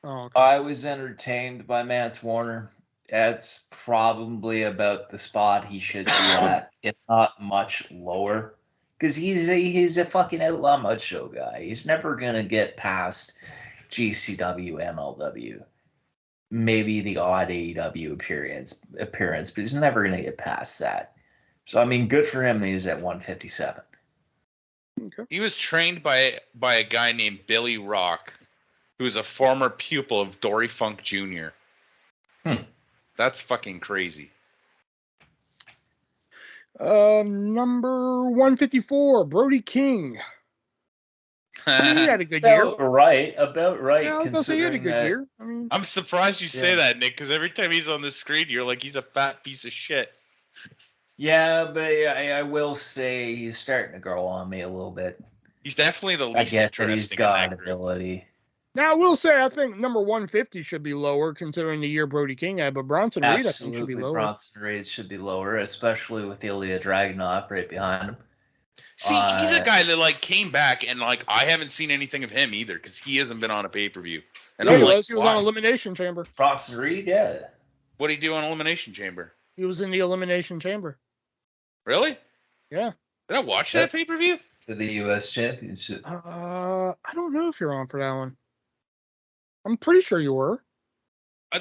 Speaker 1: Oh, okay.
Speaker 3: I was entertained by Mance Warner. That's probably about the spot he should be at, if not much lower. Because he's a fucking outlaw mud show guy. He's never gonna get past GCW, MLW. Maybe the odd AEW appearance, but he's never gonna get past that. So I mean, good for him that he's at 157.
Speaker 1: Okay.
Speaker 2: He was trained by a guy named Billy Rock, who was a former pupil of Dory Funk Jr. That's fucking crazy.
Speaker 1: Number 154, Brody King. I mean, he had a good year.
Speaker 3: About right.
Speaker 1: Yeah, I was gonna say he had a
Speaker 3: Considering
Speaker 1: good
Speaker 3: that.
Speaker 1: year. I mean,
Speaker 2: I'm surprised you say that, Nick, because every time he's on the screen, you're like, he's a fat piece of shit.
Speaker 3: Yeah, but I will say he's starting to grow on me a little bit.
Speaker 2: He's definitely the
Speaker 3: I
Speaker 2: least
Speaker 3: get that
Speaker 2: interesting
Speaker 3: he's
Speaker 2: in
Speaker 3: got
Speaker 2: that group.
Speaker 3: ability.
Speaker 1: now I will say I think number 150 should be lower considering the year Brody King had, but Bronson Reed I think should be
Speaker 3: Absolutely,
Speaker 1: lower.
Speaker 3: Bronson Reed should be lower, especially with Ilya Dragunov right behind him.
Speaker 2: See, he's a guy that like came back, and like I haven't seen anything of him either because he hasn't been on a pay-per-view. And
Speaker 1: Yeah,
Speaker 2: I'm
Speaker 1: he
Speaker 2: like,
Speaker 1: was. He was
Speaker 2: why?
Speaker 1: on Elimination Chamber.
Speaker 3: Bronson Reed, yeah.
Speaker 2: What did he do on Elimination Chamber?
Speaker 1: He was in the Elimination Chamber.
Speaker 2: Really?
Speaker 1: Yeah.
Speaker 2: Did I watch that pay-per-view?
Speaker 3: For the U.S. Championship.
Speaker 1: I don't know if you're on for that one. I'm pretty sure you were.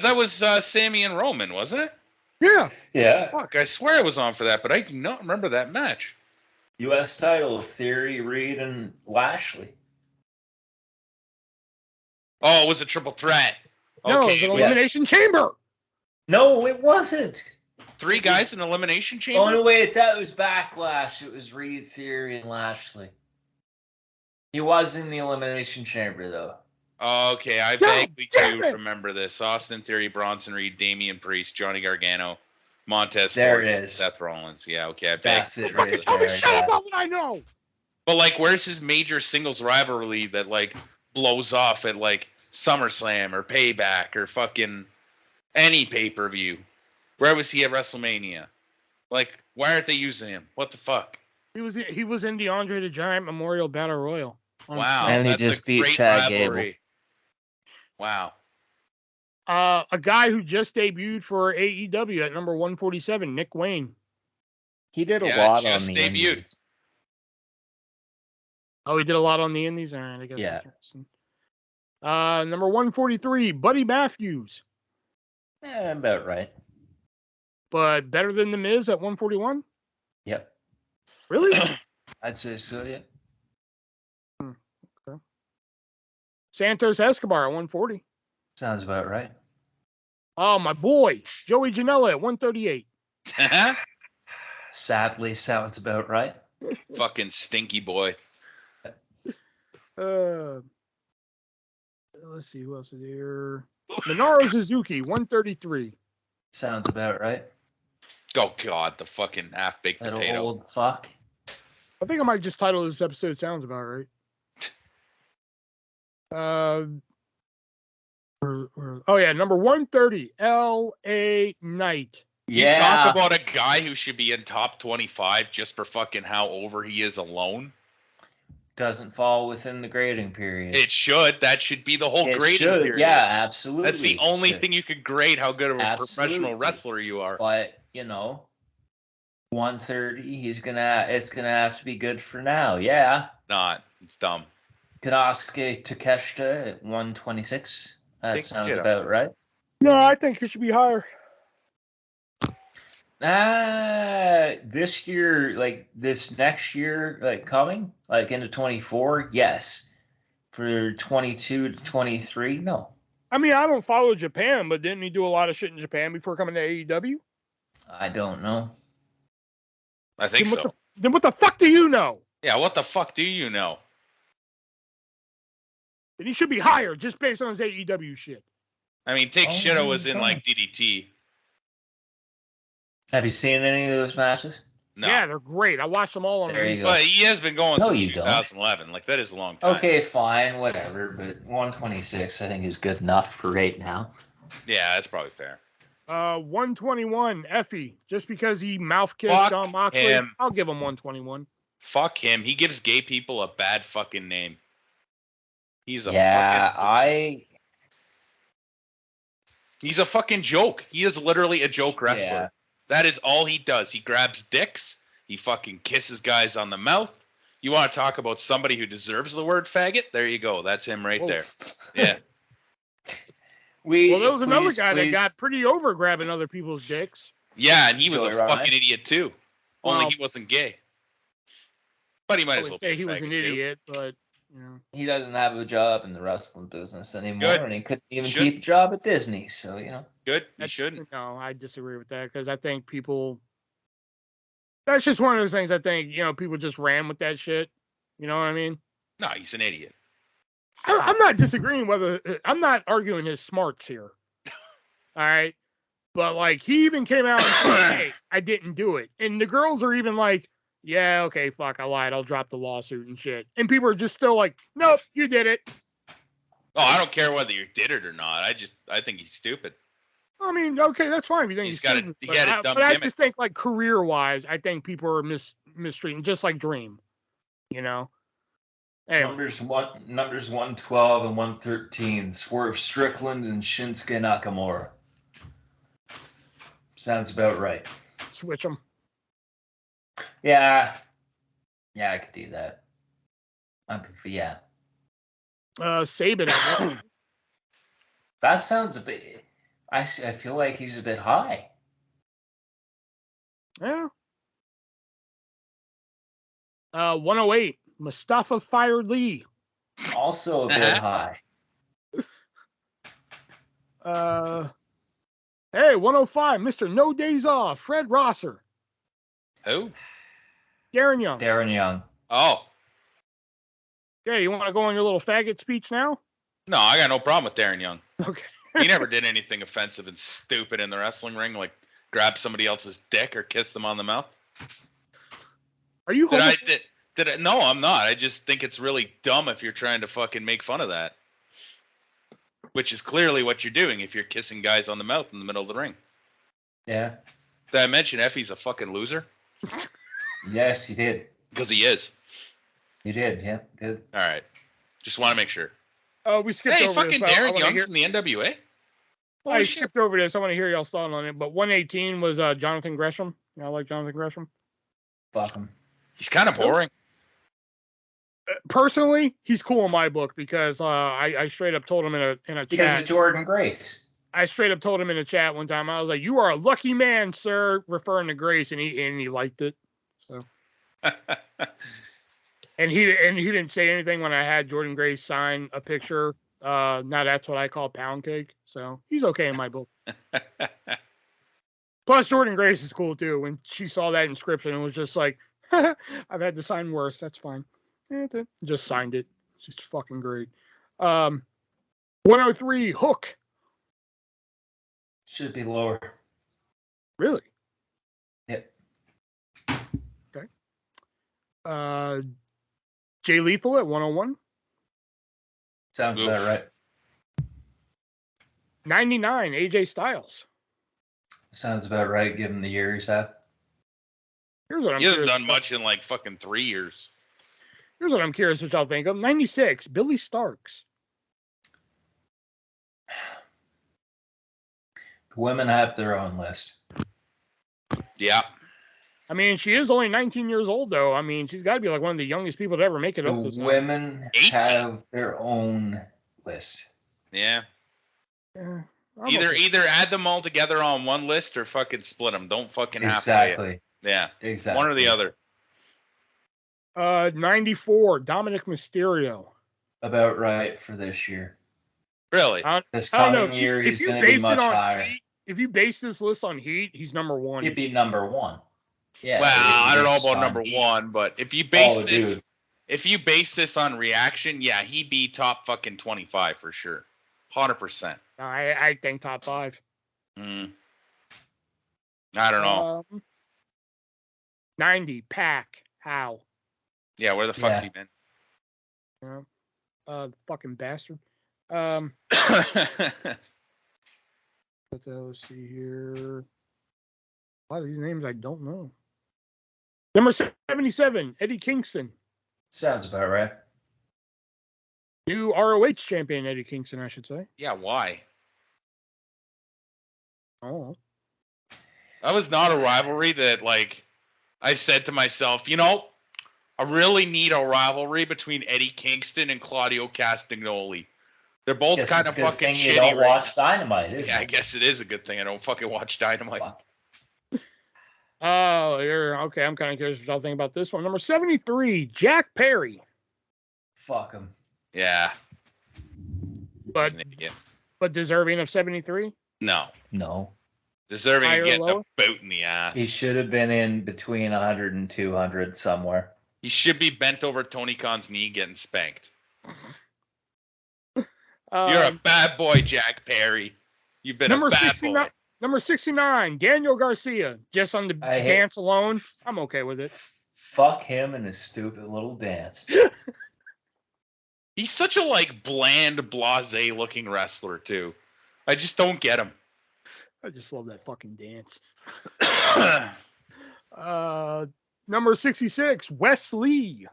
Speaker 2: That was Sammy and Roman, wasn't it?
Speaker 1: Yeah.
Speaker 3: Yeah.
Speaker 2: Fuck, I swear I was on for that, but I do not remember that match.
Speaker 3: U.S. title, Theory, Reed, and Lashley.
Speaker 2: Oh, it was a triple threat.
Speaker 1: No,
Speaker 2: Okay.
Speaker 1: it was an elimination chamber.
Speaker 3: No, it wasn't.
Speaker 2: 3 guys in elimination chamber?
Speaker 3: Oh, no, wait, that was Backlash. It was Reed, Theory, and Lashley. He was in the Elimination Chamber, though.
Speaker 2: Okay, I vaguely do remember this. Austin Theory, Bronson Reed, Damian Priest, Johnny Gargano, Montez
Speaker 3: There
Speaker 2: Ford,
Speaker 3: it is.
Speaker 2: Seth Rollins. Yeah, okay, I
Speaker 3: That's it
Speaker 1: Fucking
Speaker 3: right
Speaker 1: tell me
Speaker 3: there.
Speaker 1: shit about what I know.
Speaker 2: But like, where's his major singles rivalry that like blows off at like SummerSlam or Payback or fucking any pay-per-view? Where was he at WrestleMania? Like, why aren't they using him? What the fuck?
Speaker 1: He was in the Andre the Giant Memorial Battle Royal.
Speaker 2: Wow,
Speaker 3: And he
Speaker 2: that's
Speaker 3: just
Speaker 2: a
Speaker 3: beat
Speaker 2: great
Speaker 3: Chad
Speaker 2: rivalry.
Speaker 3: Gable.
Speaker 2: Wow.
Speaker 1: A guy who just debuted for AEW at number 147, Nick Wayne.
Speaker 3: He did a
Speaker 2: Yeah,
Speaker 3: lot on
Speaker 2: just
Speaker 3: the
Speaker 2: debuted.
Speaker 3: Indies.
Speaker 1: Oh, he did a lot on the Indies. All right, I guess.
Speaker 3: Yeah.
Speaker 1: Number 143, Buddy Matthews.
Speaker 3: About right.
Speaker 1: But better than The Miz at 141?
Speaker 3: Yep.
Speaker 1: Really?
Speaker 3: I'd say so, yeah.
Speaker 1: Okay. Santos Escobar at 140.
Speaker 3: Sounds about right.
Speaker 1: Oh, my boy, Joey Janela at 138.
Speaker 3: Sadly, sounds about right.
Speaker 2: Fucking stinky boy.
Speaker 1: Let's see who else is here. Minoru Suzuki, 133.
Speaker 3: Sounds about right.
Speaker 2: Oh god, the fucking half-baked
Speaker 3: That
Speaker 2: potato.
Speaker 3: old fuck.
Speaker 1: I think I might just title this episode "Sounds About Right." Oh yeah, number 130, L.A. Knight.
Speaker 2: You talk about a guy who should be in top 25 just for fucking how over he is alone.
Speaker 3: Doesn't fall within the grading period.
Speaker 2: It should. That should be the whole grading period.
Speaker 3: Yeah, absolutely.
Speaker 2: That's the only thing you could grade how good of a professional wrestler you are.
Speaker 3: But, 130, it's gonna have to be good for now. Yeah.
Speaker 2: Not. It's dumb.
Speaker 3: Konosuke Takeshita at 126. That sounds about right.
Speaker 1: No, I think it should be higher.
Speaker 3: This year, this next year, coming, into 24, yes. For 22 to 23, no.
Speaker 1: I mean, I don't follow Japan, but didn't he do a lot of shit in Japan before coming to AEW?
Speaker 3: I don't know.
Speaker 2: I think so.
Speaker 1: Then what the fuck do you know?
Speaker 2: Yeah, what the fuck do you know?
Speaker 1: Then he should be higher just based on his AEW shit.
Speaker 2: I mean, Takeshita was in DDT.
Speaker 3: Have you seen any of those matches?
Speaker 2: No.
Speaker 1: Yeah, they're great. I watched them all on
Speaker 3: there you go.
Speaker 2: But he has been going since 2011. Like, that is a long time.
Speaker 3: Okay, fine, whatever. But 126, I think, is good enough for right now.
Speaker 2: Yeah, that's probably fair.
Speaker 1: 121, Effie. Just because he mouth kissed John Moxley, I'll give him 121.
Speaker 2: Fuck him. He gives gay people a bad fucking name. He's a He's a fucking joke. He is literally a joke wrestler. Yeah. That is all he does. He grabs dicks. He fucking kisses guys on the mouth. You want to talk about somebody who deserves the word faggot? There you go. That's him right there. Yeah.
Speaker 1: Well, there was another guy that got pretty over grabbing other people's dicks.
Speaker 2: Yeah, and he was a fucking idiot too. Only he wasn't gay. But he might as well say he was an idiot,
Speaker 1: but
Speaker 3: he doesn't have a job in the wrestling business anymore, and he couldn't even keep a job at Disney. So
Speaker 2: good. He shouldn't.
Speaker 1: No, I disagree with that because I think people. That's just one of those things. I think people just ran with that shit. You know what I mean?
Speaker 2: No, he's an idiot.
Speaker 1: I'm not disagreeing I'm not arguing his smarts here. All right. But he even came out and said, hey, I didn't do it. And the girls are even like, yeah, okay, fuck, I lied. I'll drop the lawsuit and shit. And people are just still like, nope, you did it.
Speaker 2: Oh, I don't care whether you did it or not. I think he's stupid.
Speaker 1: I mean, okay, that's fine. You think he's stupid. But I just think career-wise, I think people are mistreating, just like Dream. Anyway.
Speaker 3: Numbers 112 and 113. Swerve Strickland and Shinsuke Nakamura. Sounds about right.
Speaker 1: Switch them.
Speaker 3: Yeah, I could do that. Yeah.
Speaker 1: Sabin.
Speaker 3: That sounds a bit. I feel like he's a bit high.
Speaker 1: Yeah. 108, Mustafa Fire Lee.
Speaker 3: Also a bit high.
Speaker 1: Hey, 105, Mr. No Days Off, Fred Rosser.
Speaker 2: Who?
Speaker 1: Darren Young.
Speaker 3: Darren Young.
Speaker 2: Oh.
Speaker 1: Yeah, you want to go on your little faggot speech now?
Speaker 2: No, I got no problem with Darren Young.
Speaker 1: Okay.
Speaker 2: He never did anything offensive and stupid in the wrestling ring, like grab somebody else's dick or kiss them on the mouth.
Speaker 1: Are you?
Speaker 2: Did I? No, I'm not. I just think it's really dumb if you're trying to fucking make fun of that. Which is clearly what you're doing if you're kissing guys on the mouth in the middle of the ring.
Speaker 3: Yeah.
Speaker 2: Did I mention Effie's a fucking loser?
Speaker 3: Yes, you did.
Speaker 2: Because he is.
Speaker 3: You did, yeah. Good.
Speaker 2: All right. Just want to make sure.
Speaker 1: Oh, we skipped
Speaker 2: Hey,
Speaker 1: over
Speaker 2: fucking
Speaker 1: this.
Speaker 2: Darren Young's in the NWA?
Speaker 1: I skipped over this. I want to hear y'all's thought on it. But 118 was Jonathan Gresham. I like Jonathan Gresham.
Speaker 3: Fuck him.
Speaker 2: He's kind of boring.
Speaker 1: Personally, he's cool in my book because I straight up told him in a chat.
Speaker 3: Because of Jordan Grace.
Speaker 1: I straight up told him in a chat one time. I was like, "You are a lucky man, sir," referring to Grace, and he liked it. So. And he didn't say anything when I had Jordan Grace sign a picture. Now that's what I call pound cake. So he's okay in my book. Plus Jordan Grace is cool too. When she saw that inscription, it was just like, I've had to sign worse. That's fine. Just signed it. It's just fucking great. 103 Hook.
Speaker 3: Should be lower.
Speaker 1: Really?
Speaker 3: Yep.
Speaker 1: Okay. Jay Lethal at 101.
Speaker 3: Sounds about right.
Speaker 1: 99 AJ Styles.
Speaker 3: Sounds about right, given the year he's had.
Speaker 1: Here's what I'm
Speaker 2: He hasn't
Speaker 1: curious
Speaker 2: done
Speaker 1: about.
Speaker 2: much in like fucking 3 years.
Speaker 1: Here's what I'm curious what y'all think of. 96 Billy Starks.
Speaker 3: The women have their own list.
Speaker 2: Yeah.
Speaker 1: I mean, she is only 19 years old, though. I mean, she's got to be like one of the youngest people to ever make it up this
Speaker 3: The
Speaker 1: time.
Speaker 3: women
Speaker 2: 18.
Speaker 3: have their own list.
Speaker 2: Yeah.
Speaker 1: I'm
Speaker 2: Either
Speaker 1: okay.
Speaker 2: add them all together on one list or fucking split them. Don't fucking halfway it.
Speaker 3: Exactly.
Speaker 2: Yeah.
Speaker 3: Exactly.
Speaker 2: One or the other.
Speaker 1: 94 Dominic Mysterio.
Speaker 3: About right for this year.
Speaker 2: Really?
Speaker 3: This
Speaker 1: I don't know.
Speaker 3: coming year,
Speaker 1: If
Speaker 3: he's
Speaker 1: you
Speaker 3: going to be
Speaker 1: base it
Speaker 3: much
Speaker 1: on
Speaker 3: higher.
Speaker 1: Heat, if you base this list on Heat, he's number one.
Speaker 3: He'd be number one. Yeah.
Speaker 2: Well, I don't know
Speaker 3: it's
Speaker 2: about
Speaker 3: on
Speaker 2: number
Speaker 3: Heat.
Speaker 2: one, but if you base
Speaker 3: Dude.
Speaker 2: if you base this on reaction, yeah, he'd be top fucking 25 for sure. 100%.
Speaker 1: I think top 5.
Speaker 2: I don't know.
Speaker 1: 90 Pac. How?
Speaker 2: Yeah, where the fuck's he been?
Speaker 1: Fucking bastard. Let's see here. A lot of these names I don't know. Number 77, Eddie Kingston.
Speaker 3: Sounds about right.
Speaker 1: New ROH champion, Eddie Kingston, I should say.
Speaker 2: Yeah, why?
Speaker 1: Oh.
Speaker 2: That was not a rivalry that, like, I said to myself, you know, I really need a rivalry between Eddie Kingston and Claudio Castagnoli. They're both
Speaker 3: Guess
Speaker 2: kind
Speaker 3: it's
Speaker 2: of
Speaker 3: a good
Speaker 2: fucking
Speaker 3: thing
Speaker 2: shitty.
Speaker 3: you don't
Speaker 2: right
Speaker 3: watch
Speaker 2: now.
Speaker 3: Dynamite, isn't
Speaker 2: Yeah, I
Speaker 3: it?
Speaker 2: guess it is a good thing I don't fucking watch Dynamite.
Speaker 3: Fuck.
Speaker 1: Oh, okay. I'm kind of curious what y'all think about this one. Number 73, Jack Perry.
Speaker 3: Fuck him.
Speaker 2: Yeah.
Speaker 1: But
Speaker 2: He's an idiot.
Speaker 1: but deserving of 73?
Speaker 2: No.
Speaker 3: No.
Speaker 2: Deserving
Speaker 1: Higher
Speaker 2: of
Speaker 1: or
Speaker 2: getting a
Speaker 1: lower?
Speaker 2: boot in the ass.
Speaker 3: He should have been in between 100 and 200 somewhere.
Speaker 2: He should be bent over Tony Khan's knee getting spanked. You're a bad boy, Jack Perry. You've been
Speaker 1: number
Speaker 2: a bad
Speaker 1: 69.
Speaker 2: boy.
Speaker 1: Number 69, Daniel Garcia. Just on the dance alone, I'm okay with it.
Speaker 3: Fuck him and his stupid little dance.
Speaker 2: He's such a like bland, blasé looking wrestler too. I just don't get him.
Speaker 1: I just love that fucking dance. Number 66, Wes Lee.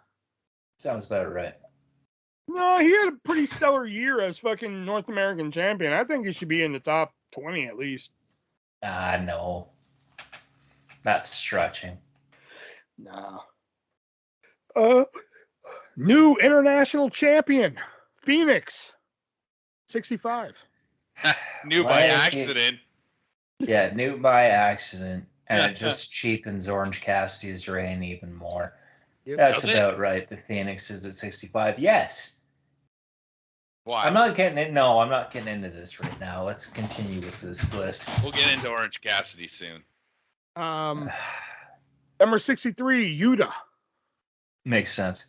Speaker 3: Sounds about right.
Speaker 1: No, he had a pretty stellar year as fucking North American champion. I think he should be in the top 20 at least.
Speaker 3: No. That's stretching.
Speaker 1: No. New international champion, Phoenix, 65.
Speaker 2: New by accident.
Speaker 3: Yeah, new by accident. And it just cheapens Orange Cassidy's reign even more.
Speaker 1: Yep.
Speaker 3: That's
Speaker 2: Does it?
Speaker 3: about right. The Phoenix is at 65. Yes.
Speaker 2: Why?
Speaker 3: I'm not getting in. No, I'm not getting into this right now. Let's continue with this list.
Speaker 2: We'll get into Orange Cassidy soon.
Speaker 1: Number 63, Yuta.
Speaker 3: Makes sense.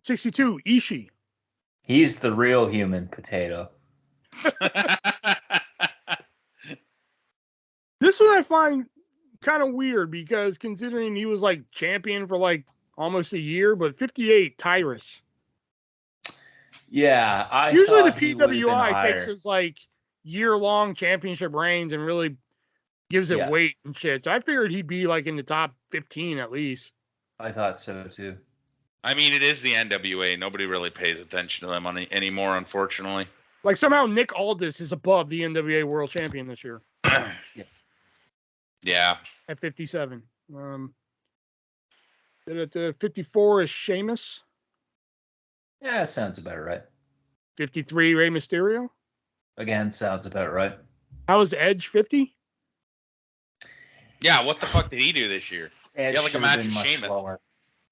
Speaker 1: 62, Ishii.
Speaker 3: He's the real human potato.
Speaker 1: This one I find kind of weird because considering he was like champion for like almost a year, but 58, Tyrus.
Speaker 3: Yeah, I
Speaker 1: Usually
Speaker 3: thought
Speaker 1: the
Speaker 3: he would have been
Speaker 1: PWI takes
Speaker 3: higher.
Speaker 1: his like year-long championship reigns and really gives it
Speaker 3: Yeah.
Speaker 1: weight and shit. So I figured he'd be like in the top 15 at least.
Speaker 3: I thought so too.
Speaker 2: I mean, it is the NWA. Nobody really pays attention to them anymore, unfortunately.
Speaker 1: Like somehow Nick Aldis is above the NWA World Champion this year.
Speaker 2: Yeah.
Speaker 1: At 57. 54 is Sheamus.
Speaker 3: Yeah, that sounds about right.
Speaker 1: 53, Rey Mysterio.
Speaker 3: Again, sounds about right.
Speaker 1: How was Edge 50?
Speaker 2: Yeah, what the fuck did he do this year?
Speaker 3: Edge
Speaker 2: Yeah, like a
Speaker 3: should
Speaker 2: match
Speaker 3: have been
Speaker 2: with
Speaker 3: much
Speaker 2: Sheamus.
Speaker 3: lower.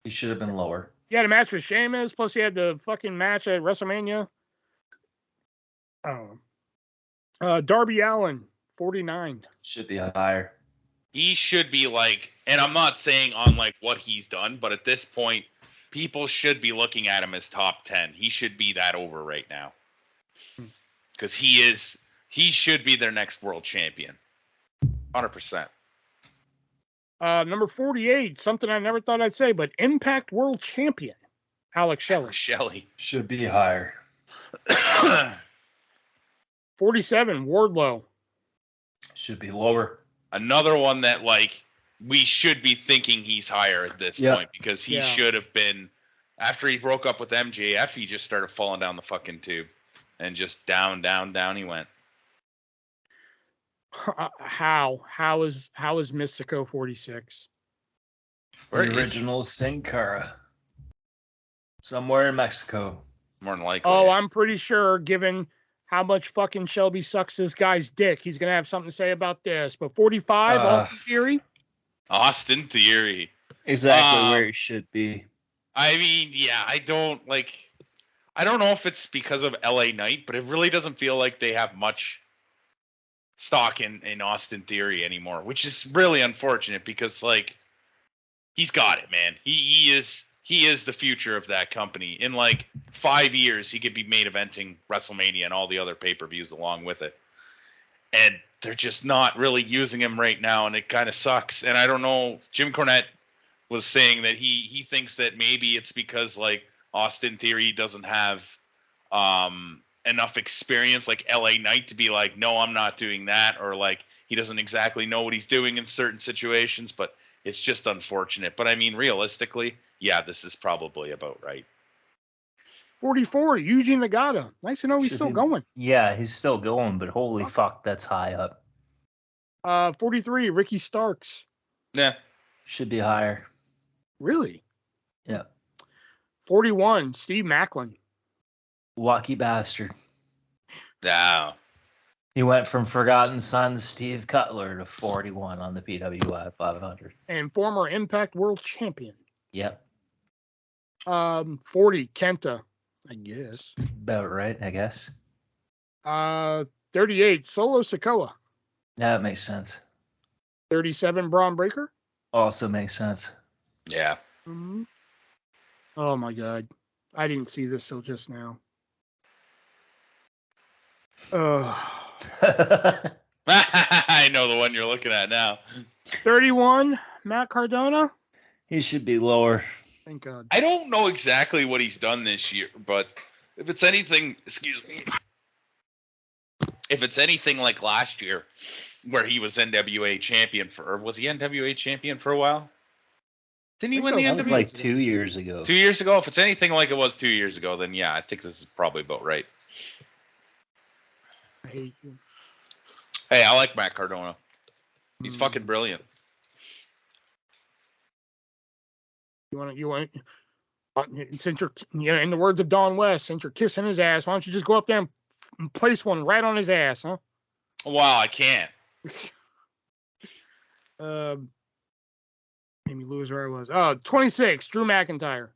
Speaker 3: He should have been lower.
Speaker 1: He had a match with Sheamus, plus he had the fucking match at WrestleMania. Darby Allin, 49.
Speaker 3: Should be higher.
Speaker 2: He should be like, and I'm not saying on like what he's done, but at this point, people should be looking at him as top 10. He should be that over right now. Because he should be their next world champion. 100%.
Speaker 1: Number 48, something I never thought I'd say, but Impact World Champion, Alex Shelley.
Speaker 2: Shelley.
Speaker 3: Should be higher.
Speaker 1: 47, Wardlow.
Speaker 3: Should be lower.
Speaker 2: Another one that like we should be thinking he's higher at this point because he should have been, after he broke up with MJF, he just started falling down the fucking tube and just down he went.
Speaker 1: How is Mystico 46?
Speaker 3: The original Sin Cara. Somewhere in Mexico.
Speaker 2: More than likely.
Speaker 1: Oh, I'm pretty sure, given how much fucking Shelby sucks this guy's dick, he's gonna have something to say about this. But 45, Austin Theory.
Speaker 2: Austin Theory.
Speaker 3: Exactly where he should be.
Speaker 2: I mean, yeah, I don't know if it's because of LA Knight, but it really doesn't feel like they have much stock in Austin Theory anymore, which is really unfortunate because like he's got it, man. He is the future of that company. In like 5 years, he could be main eventing WrestleMania and all the other pay-per-views along with it. And they're just not really using him right now, and it kind of sucks. And I don't know, Jim Cornette was saying that he thinks that maybe it's because like Austin Theory doesn't have enough experience like LA Knight to be like, no, I'm not doing that, or like he doesn't exactly know what he's doing in certain situations, but it's just unfortunate. But I mean, realistically, yeah, this is probably about right.
Speaker 1: 44, Yuji Nagata. Nice to know he's still going.
Speaker 3: Yeah, he's still going, but holy fuck, that's high up.
Speaker 1: 43, Ricky Starks.
Speaker 2: Yeah.
Speaker 3: Should be higher.
Speaker 1: Really?
Speaker 3: Yeah.
Speaker 1: 41, Steve Macklin.
Speaker 3: Lucky bastard.
Speaker 2: Wow.
Speaker 3: He went from Forgotten Son Steve Cutler to 41 on the PWI 500.
Speaker 1: And former Impact World Champion.
Speaker 3: Yep.
Speaker 1: 40, Kenta, I guess.
Speaker 3: About right, I guess.
Speaker 1: 38, Solo Sikoa.
Speaker 3: That makes sense.
Speaker 1: 37, Braun Breaker.
Speaker 3: Also makes sense.
Speaker 2: Yeah.
Speaker 1: Mm-hmm. Oh my God. I didn't see this till just now.
Speaker 2: I know the one you're looking at now.
Speaker 1: 31, Matt Cardona.
Speaker 3: He should be lower.
Speaker 1: Thank God.
Speaker 2: I don't know exactly what he's done this year, but if it's anything, if it's anything like last year, where he was NWA champion or was he NWA champion for a while? Didn't he win the NWA?
Speaker 3: That was like 2 years ago.
Speaker 2: 2 years ago? If it's anything like it was 2 years ago, then yeah, I think this is probably about right.
Speaker 1: I hate you.
Speaker 2: Hey, I like Matt Cardona. He's fucking brilliant.
Speaker 1: You want since you're, in the words of Don West, since you're kissing his ass, why don't you just go up there and place one right on his ass, huh?
Speaker 2: Wow, I can't.
Speaker 1: Made me lose where I was. 26, Drew McIntyre.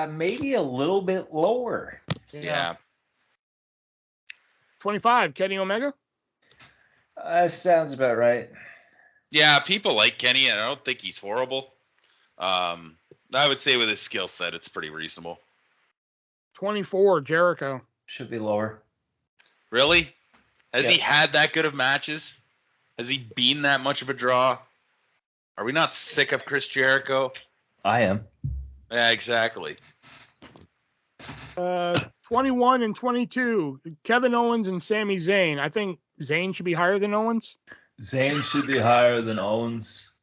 Speaker 3: Maybe a little bit lower.
Speaker 2: Yeah.
Speaker 1: 25, Kenny Omega.
Speaker 3: Sounds about right.
Speaker 2: Yeah, people like Kenny, and I don't think he's horrible. I would say with his skill set, it's pretty reasonable.
Speaker 1: 24, Jericho.
Speaker 3: Should be lower.
Speaker 2: Really? Has
Speaker 3: Yep.
Speaker 2: he had that good of matches? Has he been that much of a draw? Are we not sick of Chris Jericho?
Speaker 3: I am.
Speaker 2: Yeah, exactly.
Speaker 1: 21 and 22, Kevin Owens and Sami Zayn. I think Zayn should be higher than Owens.
Speaker 3: Zayn should be higher than Owens.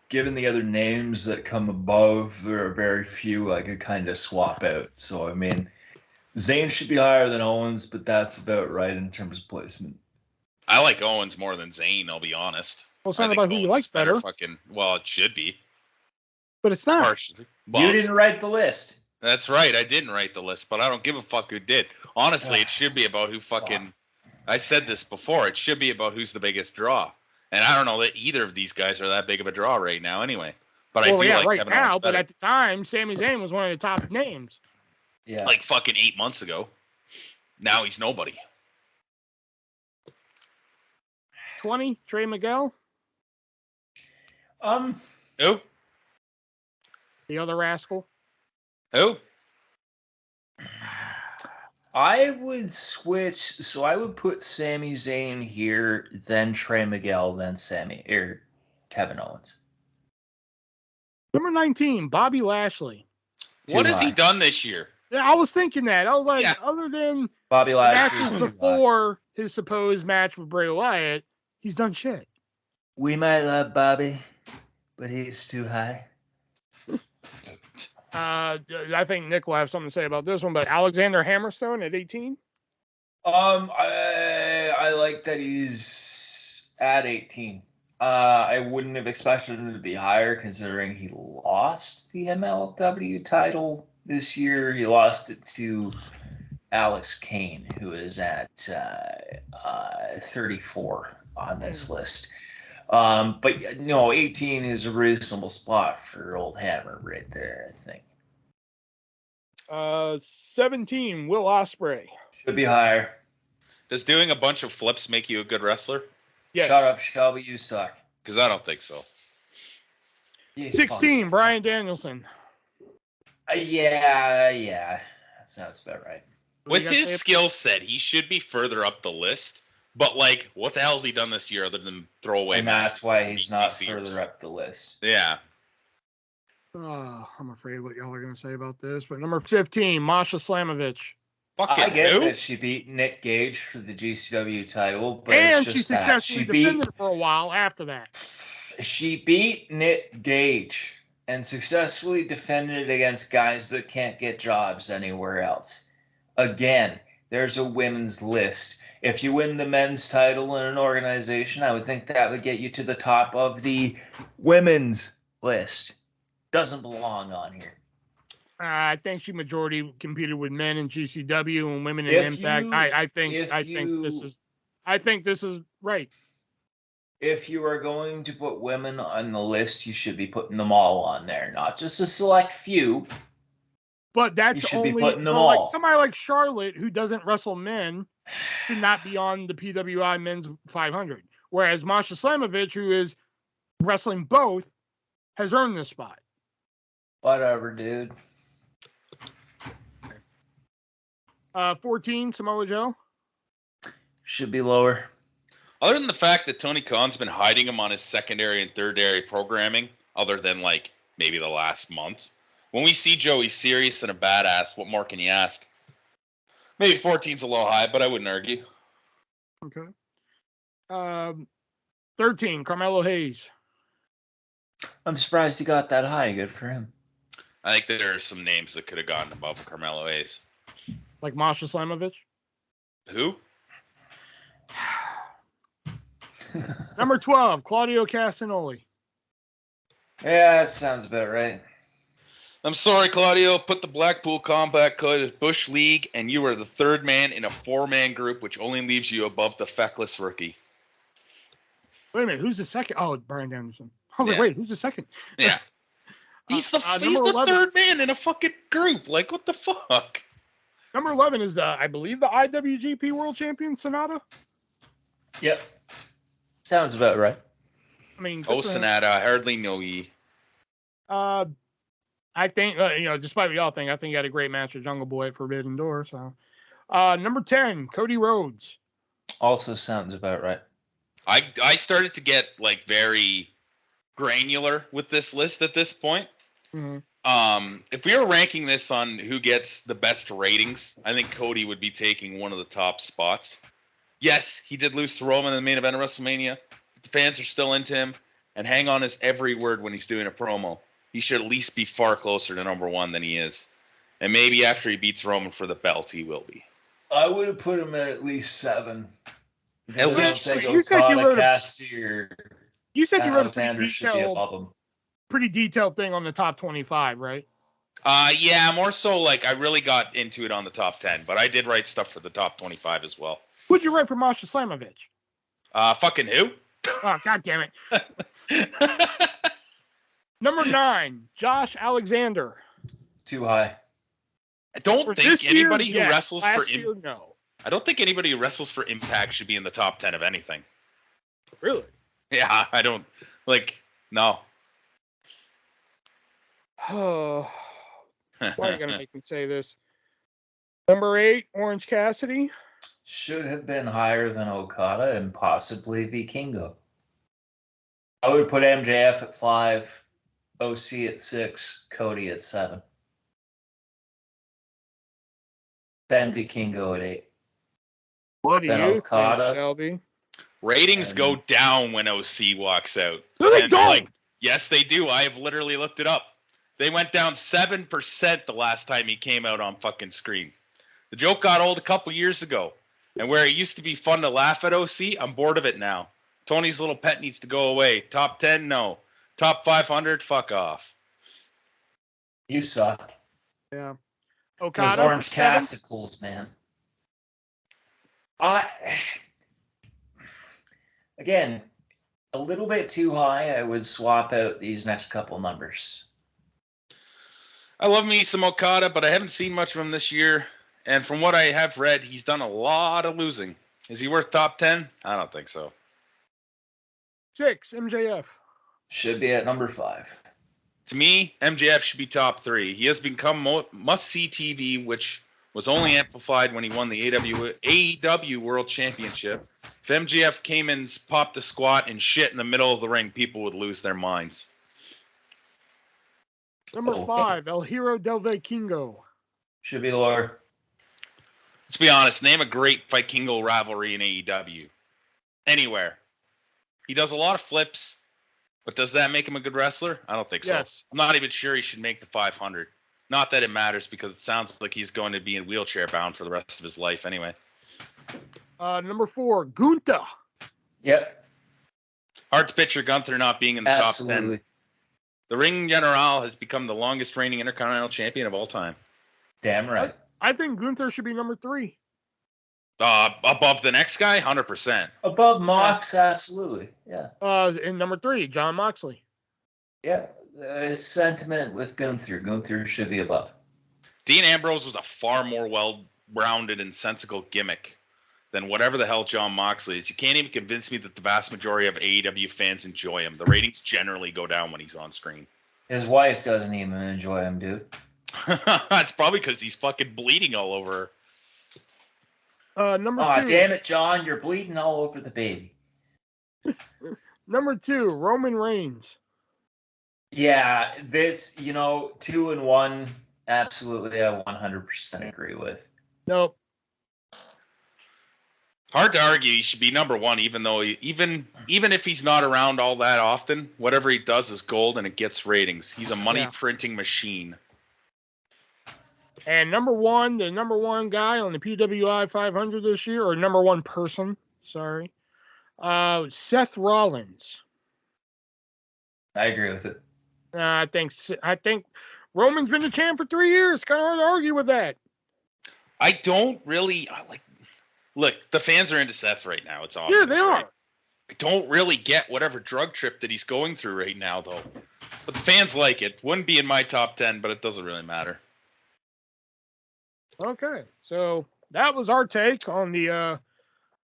Speaker 3: Given the other names that come above, there are very few I could kind of swap out. So, I mean, Zayn should be higher than Owens, but that's about right in terms of placement.
Speaker 2: I like Owens more than Zayn, I'll be honest.
Speaker 1: Well, it's not about who you like better.
Speaker 2: Well, it should be.
Speaker 1: But it's not.
Speaker 2: Partially. Well,
Speaker 3: You didn't write the list.
Speaker 2: That's right. I didn't write the list, but I don't give a fuck who did. Honestly, it should be about who fucking... I said this before. It should be about who's the biggest draw. And I don't know that either of these guys are that big of a draw right now anyway. But I do like
Speaker 1: right
Speaker 2: Kevin
Speaker 1: now,
Speaker 2: Owens better.
Speaker 1: but at the time, Sami Zayn was one of the top names.
Speaker 3: Yeah.
Speaker 2: Like fucking 8 months ago. Now he's nobody.
Speaker 1: 20, Trey Miguel.
Speaker 2: Who?
Speaker 1: The other rascal.
Speaker 2: Who?
Speaker 3: I would switch. So I would put Sami Zayn here, then Trey Miguel, then Kevin Owens.
Speaker 1: Number 19, Bobby Lashley.
Speaker 2: What has he done this year?
Speaker 1: Yeah, I was thinking that. I was like, other than
Speaker 3: Bobby Lashley
Speaker 1: matches before his supposed match with Bray Wyatt, he's done shit.
Speaker 3: We might love Bobby, but he's too high.
Speaker 1: I think Nick will have something to say about this one, but Alexander Hammerstone at 18.
Speaker 3: I like that he's at 18. I wouldn't have expected him to be higher considering he lost the MLW title this year. He lost it to Alex Kane, who is at 34 on this list. But 18 is a reasonable spot for old Hammer right there, I think.
Speaker 1: 17, Will Ospreay.
Speaker 3: Should be higher.
Speaker 2: Does doing a bunch of flips make you a good wrestler?
Speaker 1: Yes.
Speaker 3: Shut up, Shelby, you suck.
Speaker 2: Because I don't think so.
Speaker 1: 16, Bryan Danielson.
Speaker 3: Yeah. That sounds about right.
Speaker 2: With his skill set, he should be further up the list. But, like, what the hell has he done this year other than throw away
Speaker 3: and
Speaker 2: matches?
Speaker 3: that's why he's not
Speaker 2: CCers?
Speaker 3: further up the list.
Speaker 2: Yeah.
Speaker 1: I'm afraid what y'all are going to say about this. But number 15, Masha Slamovich.
Speaker 3: I get that she beat Nick Gage for the GCW title, but
Speaker 1: and
Speaker 3: it's just
Speaker 1: she successfully defended it for a while after that.
Speaker 3: She beat Nick Gage and successfully defended it against guys that can't get jobs anywhere else. Again, there's a women's list. If you win the men's title in an organization, I would think that would get you to the top of the women's list. Doesn't belong on here.
Speaker 1: I think she majority competed with men in GCW and women in Impact. I think this is right.
Speaker 3: If you are going to put women on the list, you should be putting them all on there, not just a select few.
Speaker 1: But that's
Speaker 3: you should
Speaker 1: only
Speaker 3: be putting them
Speaker 1: like
Speaker 3: all.
Speaker 1: Somebody like Charlotte, who doesn't wrestle men, should not be on the PWI Men's 500. Whereas Masha Slamovich, who is wrestling both, has earned this spot.
Speaker 3: Whatever, dude.
Speaker 1: 14, Samoa Joe.
Speaker 3: Should be lower.
Speaker 2: Other than the fact that Tony Khan's been hiding him on his secondary and tertiary programming, other than like maybe the last month, when we see Joe, he's serious and a badass. What more can you ask? Maybe 14's a little high, but I wouldn't argue.
Speaker 1: Okay. 13, Carmelo Hayes.
Speaker 3: I'm surprised he got that high. Good for him.
Speaker 2: I think there are some names that could have gotten above Carmelo Hayes.
Speaker 1: Like Masha Slamovich?
Speaker 2: Who?
Speaker 1: Number 12, Claudio Castagnoli.
Speaker 3: Yeah, that sounds about right.
Speaker 2: I'm sorry, Claudio. Put the Blackpool Combat Code as Bush League, and you are the third man in a 4-man group, which only leaves you above the feckless rookie.
Speaker 1: Wait a minute, who's the second? Oh, Brian Anderson. I was like,
Speaker 2: Yeah.
Speaker 1: wait, who's the second?
Speaker 2: Yeah. He's the
Speaker 1: number 11.
Speaker 2: third man in a fucking group. Like, what the fuck?
Speaker 1: Number 11 is I believe the IWGP World Champion Sonata.
Speaker 3: Yep. Sounds about right.
Speaker 1: I mean,
Speaker 2: Sonata, I hardly know ye.
Speaker 1: I think despite what y'all think, I think he had a great match with Jungle Boy at Forbidden Door. So, number 10, Cody Rhodes.
Speaker 3: Also sounds about right.
Speaker 2: I started to get like very granular with this list at this point.
Speaker 1: Mm-hmm.
Speaker 2: If we were ranking this on who gets the best ratings, I think Cody would be taking one of the top spots. Yes, he did lose to Roman in the main event of WrestleMania. But the fans are still into him, and hang on his every word when he's doing a promo. He should at least be far closer to number 1 than he is. And maybe after he beats Roman for the belt, he will be.
Speaker 3: I would have put him at least 7.
Speaker 2: At least.
Speaker 1: You said you wrote
Speaker 3: Cassidy,
Speaker 1: you said you wrote a
Speaker 3: Alexander should be above him.
Speaker 1: Pretty detailed thing on the top 25, right?
Speaker 2: Yeah, more so like I really got into it on the top 10, but I did write stuff for the top 25 as well.
Speaker 1: Who'd you write for Masha Slamovich?
Speaker 2: Fucking who?
Speaker 1: Oh, God damn it. Number 9, Josh Alexander.
Speaker 3: Too high.
Speaker 2: I don't think anybody who wrestles for
Speaker 1: no.
Speaker 2: I don't think anybody who wrestles for Impact should be in the top 10 of anything.
Speaker 1: Really?
Speaker 2: Yeah, I don't no.
Speaker 1: Oh, why are you gonna make me say this? Number 8, Orange Cassidy.
Speaker 3: Should have been higher than Okada and possibly Vikingo. I would put MJF at 5, OC at 6, Cody at 7. Then Vikingo at 8.
Speaker 1: What do
Speaker 3: then
Speaker 1: you
Speaker 3: Okada.
Speaker 1: think, Shelby?
Speaker 2: Ratings go down when OC walks out.
Speaker 1: No, they don't.
Speaker 2: Yes, they do. I have literally looked it up. They went down 7% the last time he came out on fucking screen. The joke got old a couple years ago. And where it used to be fun to laugh at OC, I'm bored of it now. Tony's little pet needs to go away. Top 10, no. Top 500, fuck off.
Speaker 3: You suck.
Speaker 1: Yeah.
Speaker 3: Okada. Those orange cassicles, man. Again, a little bit too high. I would swap out these next couple numbers.
Speaker 2: I love me some Okada, but I haven't seen much of him this year. And from what I have read, he's done a lot of losing. Is he worth top 10? I don't think so.
Speaker 1: 6, MJF.
Speaker 3: Should be at number 5.
Speaker 2: To me, MJF should be top 3. He has become must-see TV, which was only amplified when he won the AEW World Championship. If MJF came and popped a squat and shit in the middle of the ring, people would lose their minds.
Speaker 1: Number 5, El Hero del Vikingo.
Speaker 3: Should be lower.
Speaker 2: Let's be honest. Name a great Vikingo rivalry in AEW. Anywhere. He does a lot of flips, but does that make him a good wrestler? I don't think so.
Speaker 1: Yes.
Speaker 2: I'm not even sure he should make the 500. Not that it matters, because it sounds like he's going to be in wheelchair bound for the rest of his life anyway.
Speaker 1: Number 4, Gunther.
Speaker 3: Yep.
Speaker 2: Hard to picture Gunther not being in the top 10. The Ring General has become the longest reigning Intercontinental Champion of all time.
Speaker 3: Damn right.
Speaker 1: I think Gunther should be number 3.
Speaker 2: Above the next guy, 100%.
Speaker 3: Above Mox, absolutely. Yeah.
Speaker 1: In number 3, John Moxley.
Speaker 3: Yeah. Sentiment with Gunther. Gunther should be above.
Speaker 2: Dean Ambrose was a far more well-rounded and sensible gimmick than whatever the hell John Moxley is. You can't even convince me that the vast majority of AEW fans enjoy him. The ratings generally go down when he's on screen.
Speaker 3: His wife doesn't even enjoy him, dude.
Speaker 2: That's probably because he's fucking bleeding all over
Speaker 1: her. Number 2.
Speaker 3: Damn it, John. You're bleeding all over the baby.
Speaker 1: Number 2, Roman Reigns.
Speaker 3: Yeah, this, 2 and 1, absolutely, I 100% agree with.
Speaker 1: Nope.
Speaker 2: Hard to argue he should be number 1, even though even if he's not around all that often, whatever he does is gold and it gets ratings. He's a money printing machine.
Speaker 1: And the number 1 guy on the PWI 500 this year, or number 1 person, sorry, Seth Rollins.
Speaker 3: I agree with it.
Speaker 1: I think Roman's been the champ for 3 years. Kind of hard to argue with that.
Speaker 2: I don't really like. Look, the fans are into Seth right now. It's obvious.
Speaker 1: Yeah, they
Speaker 2: right?
Speaker 1: are.
Speaker 2: I don't really get whatever drug trip that he's going through right now, though. But the fans like it. Wouldn't be in my top 10, but it doesn't really matter.
Speaker 1: Okay, so that was our take on the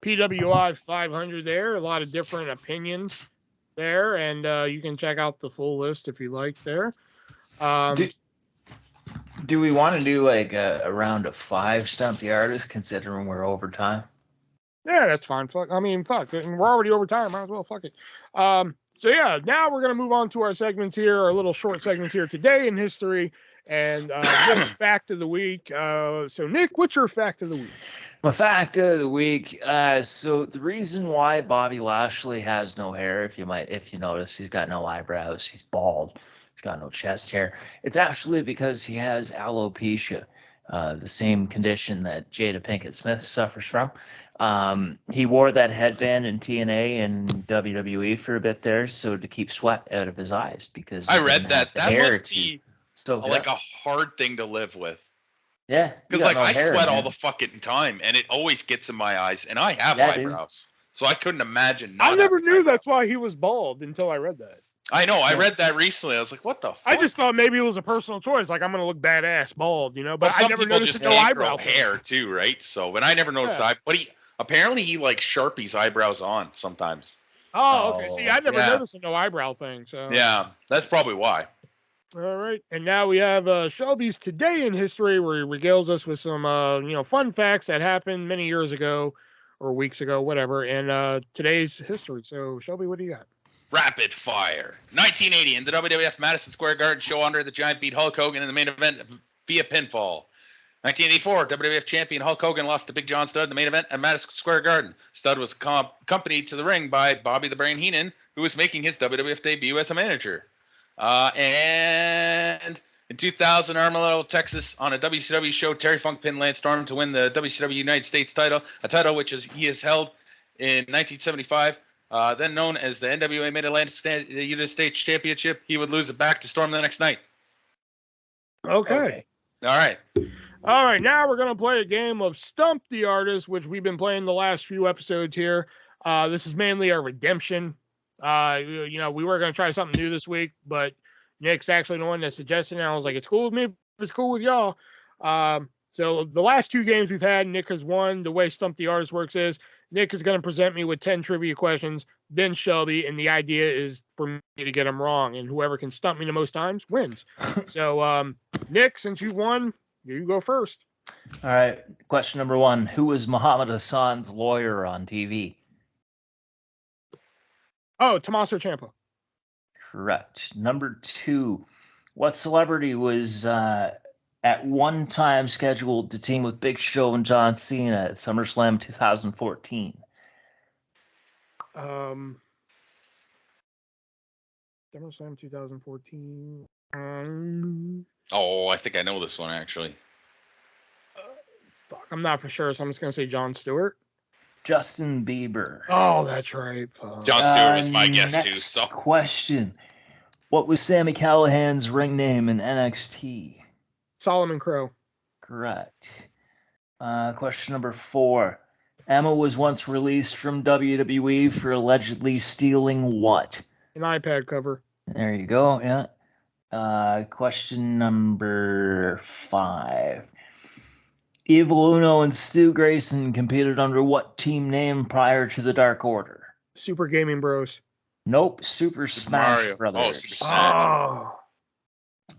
Speaker 1: PWI 500 there. A lot of different opinions there, and you can check out the full list if you like there.
Speaker 3: Do we want to do like a round of 5 Stump the Artist, considering we're over time?
Speaker 1: Yeah, that's fine. Fuck. And we're already over time. Might as well. Fuck it. So yeah, now we're gonna move on to our segments here, our little short segments here today in history, and Nick's fact of the week. So Nick, what's your fact of the week?
Speaker 3: My fact of the week. So the reason why Bobby Lashley has no hair, if you notice, he's got no eyebrows, he's bald, he's got no chest hair. It's actually because he has alopecia, the same condition that Jada Pinkett Smith suffers from. He wore that headband in TNA and WWE for a bit there, so to keep sweat out of his eyes, because
Speaker 2: I read that. That must be like a hard thing to live with.
Speaker 3: Yeah,
Speaker 2: because like I sweat all the fucking time, and it always gets in my eyes, and I have eyebrows, so I couldn't imagine.
Speaker 1: I never knew that's why he was bald until I read that.
Speaker 2: I know. I read that recently. I was like, "What the fuck?"
Speaker 1: I just thought maybe it was a personal choice. Like, I'm gonna look badass bald, you know. But
Speaker 2: well,
Speaker 1: I never noticed
Speaker 2: just
Speaker 1: no eyebrow
Speaker 2: hair too, right? So, but I never noticed but he apparently like Sharpies eyebrows on sometimes.
Speaker 1: Oh, okay. See, I never noticed a no eyebrow thing. So
Speaker 2: yeah, that's probably why.
Speaker 1: All right, and now we have Shelby's Today in History, where he regales us with some fun facts that happened many years ago, or weeks ago, whatever. And today's history. So Shelby, what do you got?
Speaker 2: Rapid fire. 1980 in the WWF Madison Square Garden show, Andre the Giant beat Hulk Hogan in the main event via pinfall. 1984, WWF champion Hulk Hogan lost to Big John Studd in the main event at Madison Square Garden. Studd was accompanied to the ring by Bobby the Brain Heenan, who was making his WWF debut as a manager. And in 2000, Armadillo, Texas, on a WCW show, Terry Funk pinned Lance Storm to win the WCW United States title, a title which he has held in 1975. Then known as the NWA Mid-Atlantic United States Championship. He would lose it back to Storm the next night.
Speaker 1: Okay.
Speaker 2: All right.
Speaker 1: All right. Now we're going to play a game of Stump the Artist, which we've been playing the last few episodes here. This is mainly our redemption. We were going to try something new this week, but Nick's actually the one that suggested it. And I was like, it's cool with me if it's cool with y'all. So the last 2 games we've had, Nick has won. The way Stump the Artist works is Nick is going to present me with 10 trivia questions, then Shelby, and the idea is for me to get them wrong, and whoever can stump me the most times wins. So, Nick, since you won, you go first.
Speaker 3: All right. Question number 1. Who was Muhammad Hassan's lawyer on TV?
Speaker 1: Oh, Tommaso Ciampa.
Speaker 3: Correct. Number 2. What celebrity was at one time scheduled to team with Big Show and John Cena at SummerSlam 2014?
Speaker 1: SummerSlam 2014.
Speaker 2: I think I know this one, actually.
Speaker 1: Fuck, I'm not for sure, so I'm just going to say Jon Stewart.
Speaker 3: Justin Bieber.
Speaker 1: Oh, that's right.
Speaker 2: Jon Stewart was my guess, too.
Speaker 3: So. Question. What was Sami Callihan's ring name in NXT?
Speaker 1: Solomon Crow.
Speaker 3: Correct. Question number 4. Emma was once released from WWE for allegedly stealing what?
Speaker 1: An iPad cover.
Speaker 3: There you go, yeah. Question number 5. Evil Uno and Stu Grayson competed under what team name prior to the Dark Order?
Speaker 1: Super Gaming Bros.
Speaker 3: Nope, Super Smash Brothers.
Speaker 2: Oh, Super Smash.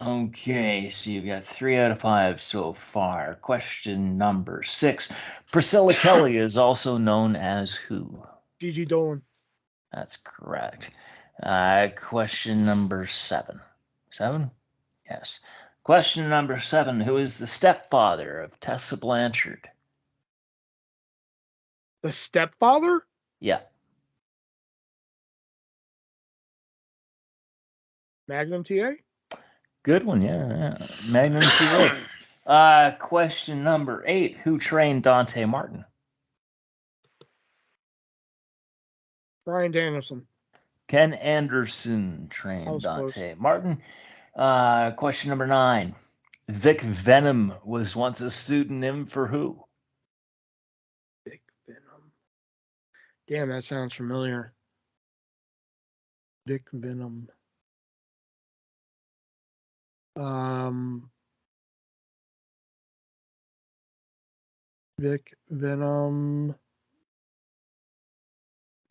Speaker 3: Okay, so you've got 3 out of 5 so far. Question number 6. Priscilla Kelly is also known as who?
Speaker 1: Gigi Dolan.
Speaker 3: That's correct. Question number 7. 7? Yes. Question number 7. Who is the stepfather of Tessa Blanchard?
Speaker 1: The stepfather?
Speaker 3: Yeah.
Speaker 1: Magnum TA?
Speaker 3: Good one, yeah. Magnum TA. Question number 8. Who trained Dante Martin?
Speaker 1: Bryan Danielson.
Speaker 3: Ken Anderson trained Dante Martin. Question number 9. Vic Venom was once a pseudonym for who?
Speaker 1: Vic Venom. Damn, that sounds familiar. Vic Venom. Vic Venom.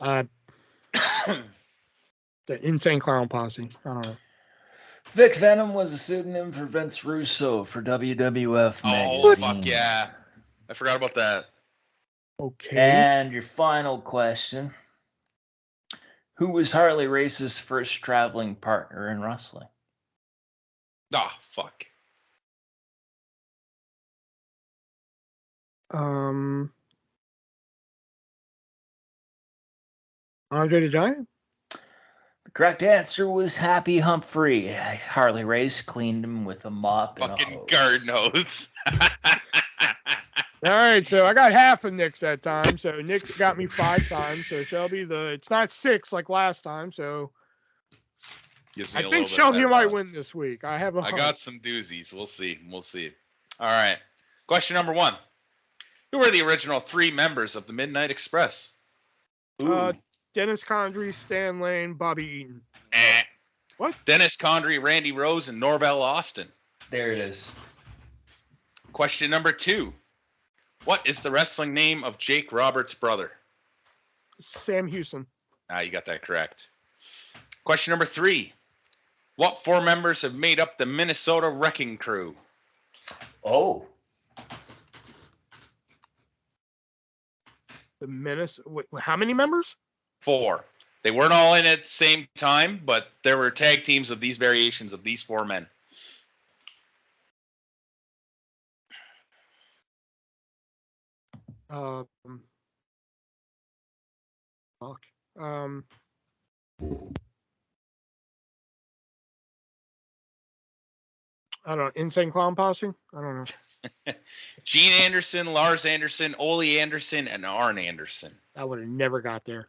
Speaker 1: The Insane Clown Posse. I don't know.
Speaker 3: Vic Venom was a pseudonym for Vince Russo for WWF magazine.
Speaker 2: Oh, fuck yeah. I forgot about that.
Speaker 1: Okay.
Speaker 3: And your final question. Who was Harley Race's first traveling partner in wrestling?
Speaker 2: Ah, fuck.
Speaker 1: Andre the Giant?
Speaker 3: The correct answer was Happy Humphrey. Harley Race cleaned him with a mop and a
Speaker 2: Fucking
Speaker 3: hose.
Speaker 2: garden hose.
Speaker 1: All right, so I got half of Nick's that time. So Nick got me 5 times. So Shelby, it's not 6 like last time. So I think Shelby might win this week. I
Speaker 2: got some doozies. We'll see. We'll see. All right. Question number 1. Who were the original 3 members of the Midnight Express?
Speaker 1: Dennis Condrey, Stan Lane, Bobby Eaton. What?
Speaker 2: Dennis Condrey, Randy Rose, and Norvell Austin.
Speaker 3: There it is.
Speaker 2: Question number 2. What is the wrestling name of Jake Roberts' brother?
Speaker 1: Sam Houston.
Speaker 2: You got that correct. Question number 3. What 4 members have made up the Minnesota Wrecking Crew?
Speaker 3: Oh.
Speaker 1: The Minnesota. How many members?
Speaker 2: 4. They weren't all in at the same time, but there were tag teams of these variations of these 4 men.
Speaker 1: Fuck. I don't know. Insane Clown Posse? I don't know.
Speaker 2: Gene Anderson, Lars Anderson, Ole Anderson, and Arn Anderson.
Speaker 1: I would have never got there.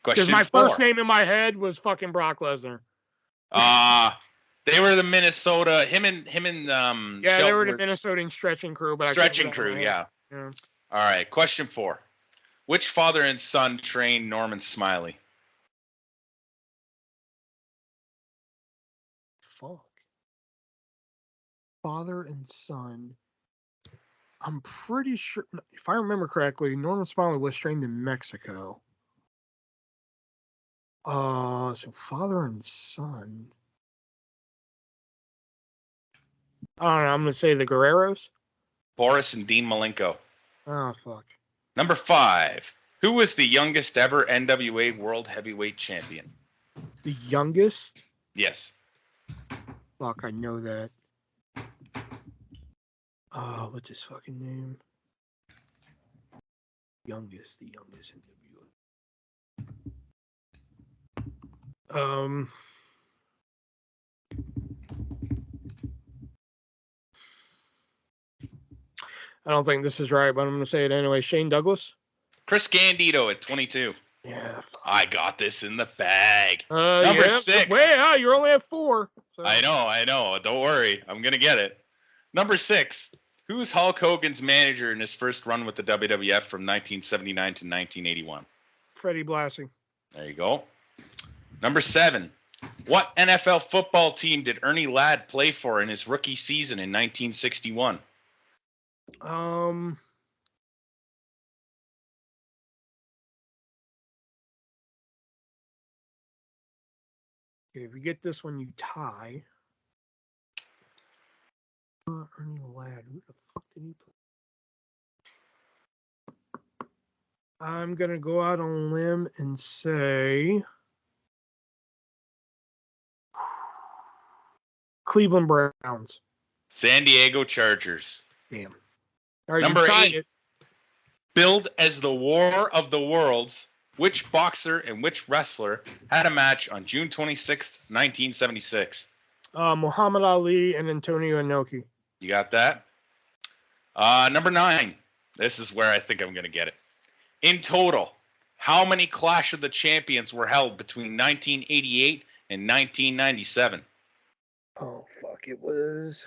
Speaker 2: Question
Speaker 1: Because my
Speaker 2: 4.
Speaker 1: first name in my head was fucking Brock Lesnar.
Speaker 2: They were the Minnesota. Him and
Speaker 1: yeah, they were the Minnesota stretching crew, but
Speaker 2: stretching crew. Yeah. All right. Question 4. Which father and son trained Norman Smiley?
Speaker 1: Fuck. Father and son. I'm pretty sure, if I remember correctly, Norman Smiley was trained in Mexico. So father and son. I don't know. I'm gonna say the Guerreros.
Speaker 2: Boris and Dean Malenko.
Speaker 1: Oh fuck.
Speaker 2: Number 5. Who was the youngest ever NWA World Heavyweight Champion?
Speaker 1: The youngest?
Speaker 2: Yes.
Speaker 1: Fuck, I know that. What's his fucking name? The youngest NWA. I don't think this is right, but I'm going to say it anyway. Shane Douglas?
Speaker 2: Chris Candido at 22.
Speaker 1: Yeah.
Speaker 2: I got this in the bag. Number 6.
Speaker 1: Wait, you're only at 4. So.
Speaker 2: I know. Don't worry. I'm going to get it. Number 6. Who's Hulk Hogan's manager in his first run with the WWF from 1979 to 1981?
Speaker 1: Freddie Blassie.
Speaker 2: There you go. Number 7. What NFL football team did Ernie Ladd play for in his rookie season in 1961?
Speaker 1: Okay, if you get this one, you tie. Ernie Ladd. Who the fuck did he play? I'm going to go out on a limb and say Cleveland Browns.
Speaker 2: San Diego Chargers.
Speaker 1: Damn. All right,
Speaker 2: Number 8. Billed as the War of the Worlds, which boxer and which wrestler had a match on June 26th, 1976?
Speaker 1: Muhammad Ali and Antonio Inoki.
Speaker 2: You got that? Number 9. This is where I think I'm going to get it. In total, how many Clash of the Champions were held between 1988 and 1997?
Speaker 1: fuck, it was.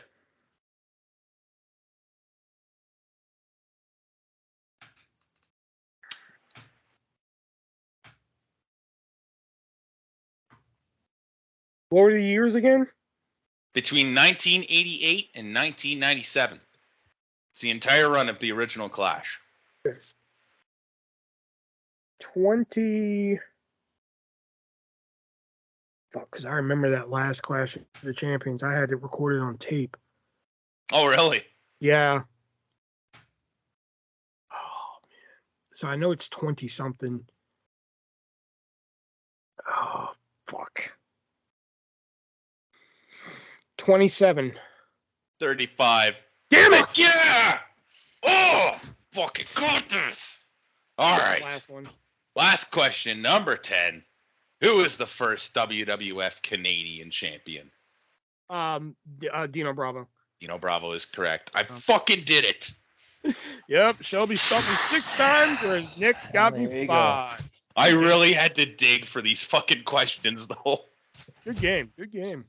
Speaker 1: What were the years again?
Speaker 2: Between 1988 and 1997. It's the entire run of the original Clash.
Speaker 1: 20. Fuck, because I remember that last Clash of the Champions. I had it recorded on tape.
Speaker 2: Oh, really?
Speaker 1: Yeah. Oh, man. So I know it's 20 something. Oh, fuck. 27.
Speaker 2: 35.
Speaker 1: Damn it!
Speaker 2: Fuck yeah! Oh, fucking got this. All right.
Speaker 1: Last one.
Speaker 2: Last question, number 10. Who is the first WWF Canadian champion?
Speaker 1: Dino Bravo.
Speaker 2: Dino Bravo is correct. I fucking did it.
Speaker 1: Yep, Shelby stumped me 6 times, whereas Nick got
Speaker 3: There
Speaker 1: me
Speaker 3: you
Speaker 1: 5.
Speaker 2: I really had to dig for these fucking questions, though.
Speaker 1: Good game. Good game.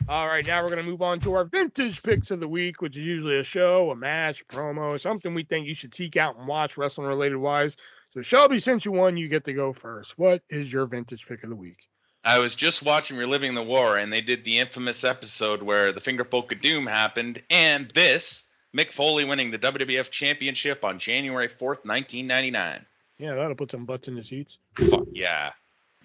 Speaker 1: All right, now we're going to move on to our vintage picks of the week, which is usually a show, a match, a promo, something we think you should seek out and watch wrestling-related wise. So, Shelby, since you won, you get to go first. What is your vintage pick of the week?
Speaker 2: I was just watching Reliving the War, and they did the infamous episode where the Finger Poke of Doom happened, and this, Mick Foley winning the WWF Championship on January 4th, 1999.
Speaker 1: Yeah, that'll put some butts in the seats.
Speaker 2: Fuck yeah.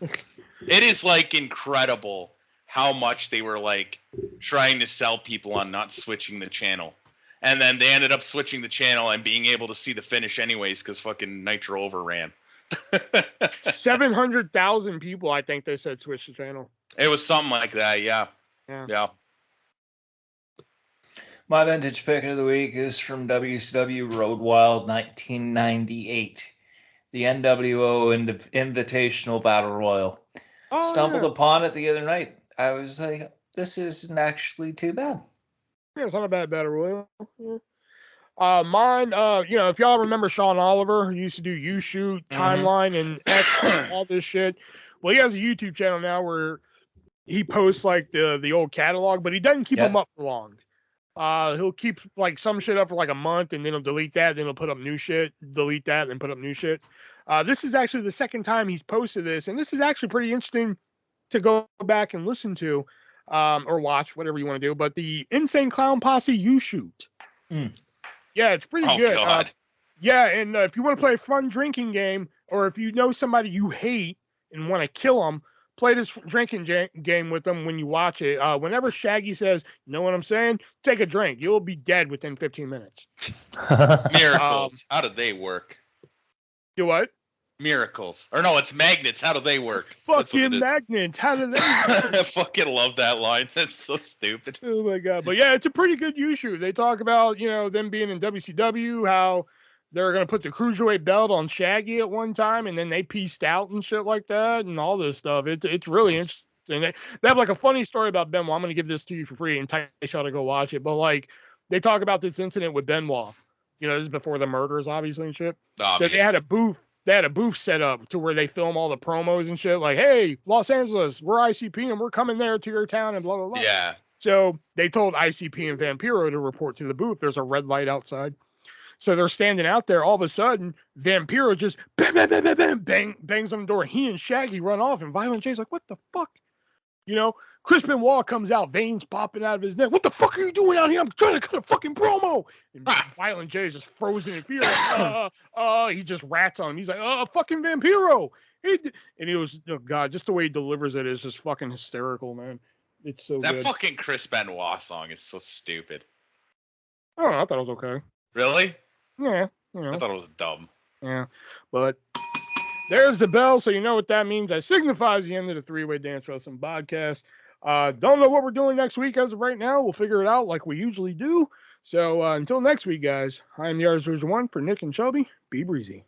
Speaker 2: It is, like, incredible how much they were, like, trying to sell people on not switching the channel. And then they ended up switching the channel and being able to see the finish anyways because fucking Nitro overran.
Speaker 1: 700,000 people, I think they said, switched the channel.
Speaker 2: It was something like that, yeah.
Speaker 3: My vintage pick of the week is from WCW Road Wild 1998. The NWO Invitational Battle Royal. Stumbled upon it the other night. I was like, this isn't actually too bad.
Speaker 1: Yeah, it's not a bad battle royal. Yeah. Mine, if y'all remember Sean Oliver, who used to do You Shoot, Timeline, and X, and all this shit. Well, he has a YouTube channel now where he posts like the old catalog, but he doesn't keep them up for long. He'll keep like some shit up for like a month, and then he'll delete that, then he'll put up new shit, delete that, and then put up new shit. This is actually the second time he's posted this, and this is actually pretty interesting to go back and listen to, or watch, whatever you want to do. But the Insane Clown Posse You Shoot. Yeah, it's pretty good.
Speaker 2: God.
Speaker 1: And if you want to play a fun drinking game, or if you know somebody you hate and want to kill them, play this drinking game with them when you watch it. Whenever Shaggy says, "You know what I'm saying?" Take a drink. You'll be dead within 15 minutes.
Speaker 2: Miracles. How do they work?
Speaker 1: Do what?
Speaker 2: Miracles. Or no, it's magnets. How do they work?
Speaker 1: Fucking magnets. How do they work?
Speaker 2: I fucking love that line. That's so stupid.
Speaker 1: Oh my God. But yeah, it's a pretty good U-shoot. They talk about, them being in WCW, how they're going to put the cruiserweight belt on Shaggy at one time, and then they pieced out and shit like that and all this stuff. It's really interesting. They have like a funny story about Benoit. I'm going to give this to you for free and entice y'all to go watch it. But like, they talk about this incident with Benoit. This is before the murders, obviously, and shit. So they had a booth. They had a booth set up to where they film all the promos and shit. Like, hey, Los Angeles, we're ICP and we're coming there to your town and blah, blah, blah.
Speaker 2: Yeah.
Speaker 1: So they told ICP and Vampiro to report to the booth. There's a red light outside. So they're standing out there. All of a sudden, Vampiro just bang, bang, bang, bang, bang, bangs on the door. He and Shaggy run off, and Violent J's like, what the fuck? Chris Benoit comes out, veins popping out of his neck. What the fuck are you doing out here? I'm trying to cut a fucking promo. And Violent J is just frozen in fear. He just rats on him. He's like, fucking Vampiro. And he was, oh God, just the way he delivers it is just fucking hysterical, man. It's so good.
Speaker 2: That fucking Chris Benoit song is so stupid.
Speaker 1: I don't know. I thought it was okay.
Speaker 2: Really?
Speaker 1: Yeah.
Speaker 2: I thought it was dumb.
Speaker 1: Yeah. But there's the bell, so you know what that means. That signifies the end of the Three-Way Dance Wrestling podcast. Don't know what we're doing next week as of right now. We'll figure it out like we usually do. So until next week, guys, I am the ArtistVersion1 for Nick and Shelby. Be breezy.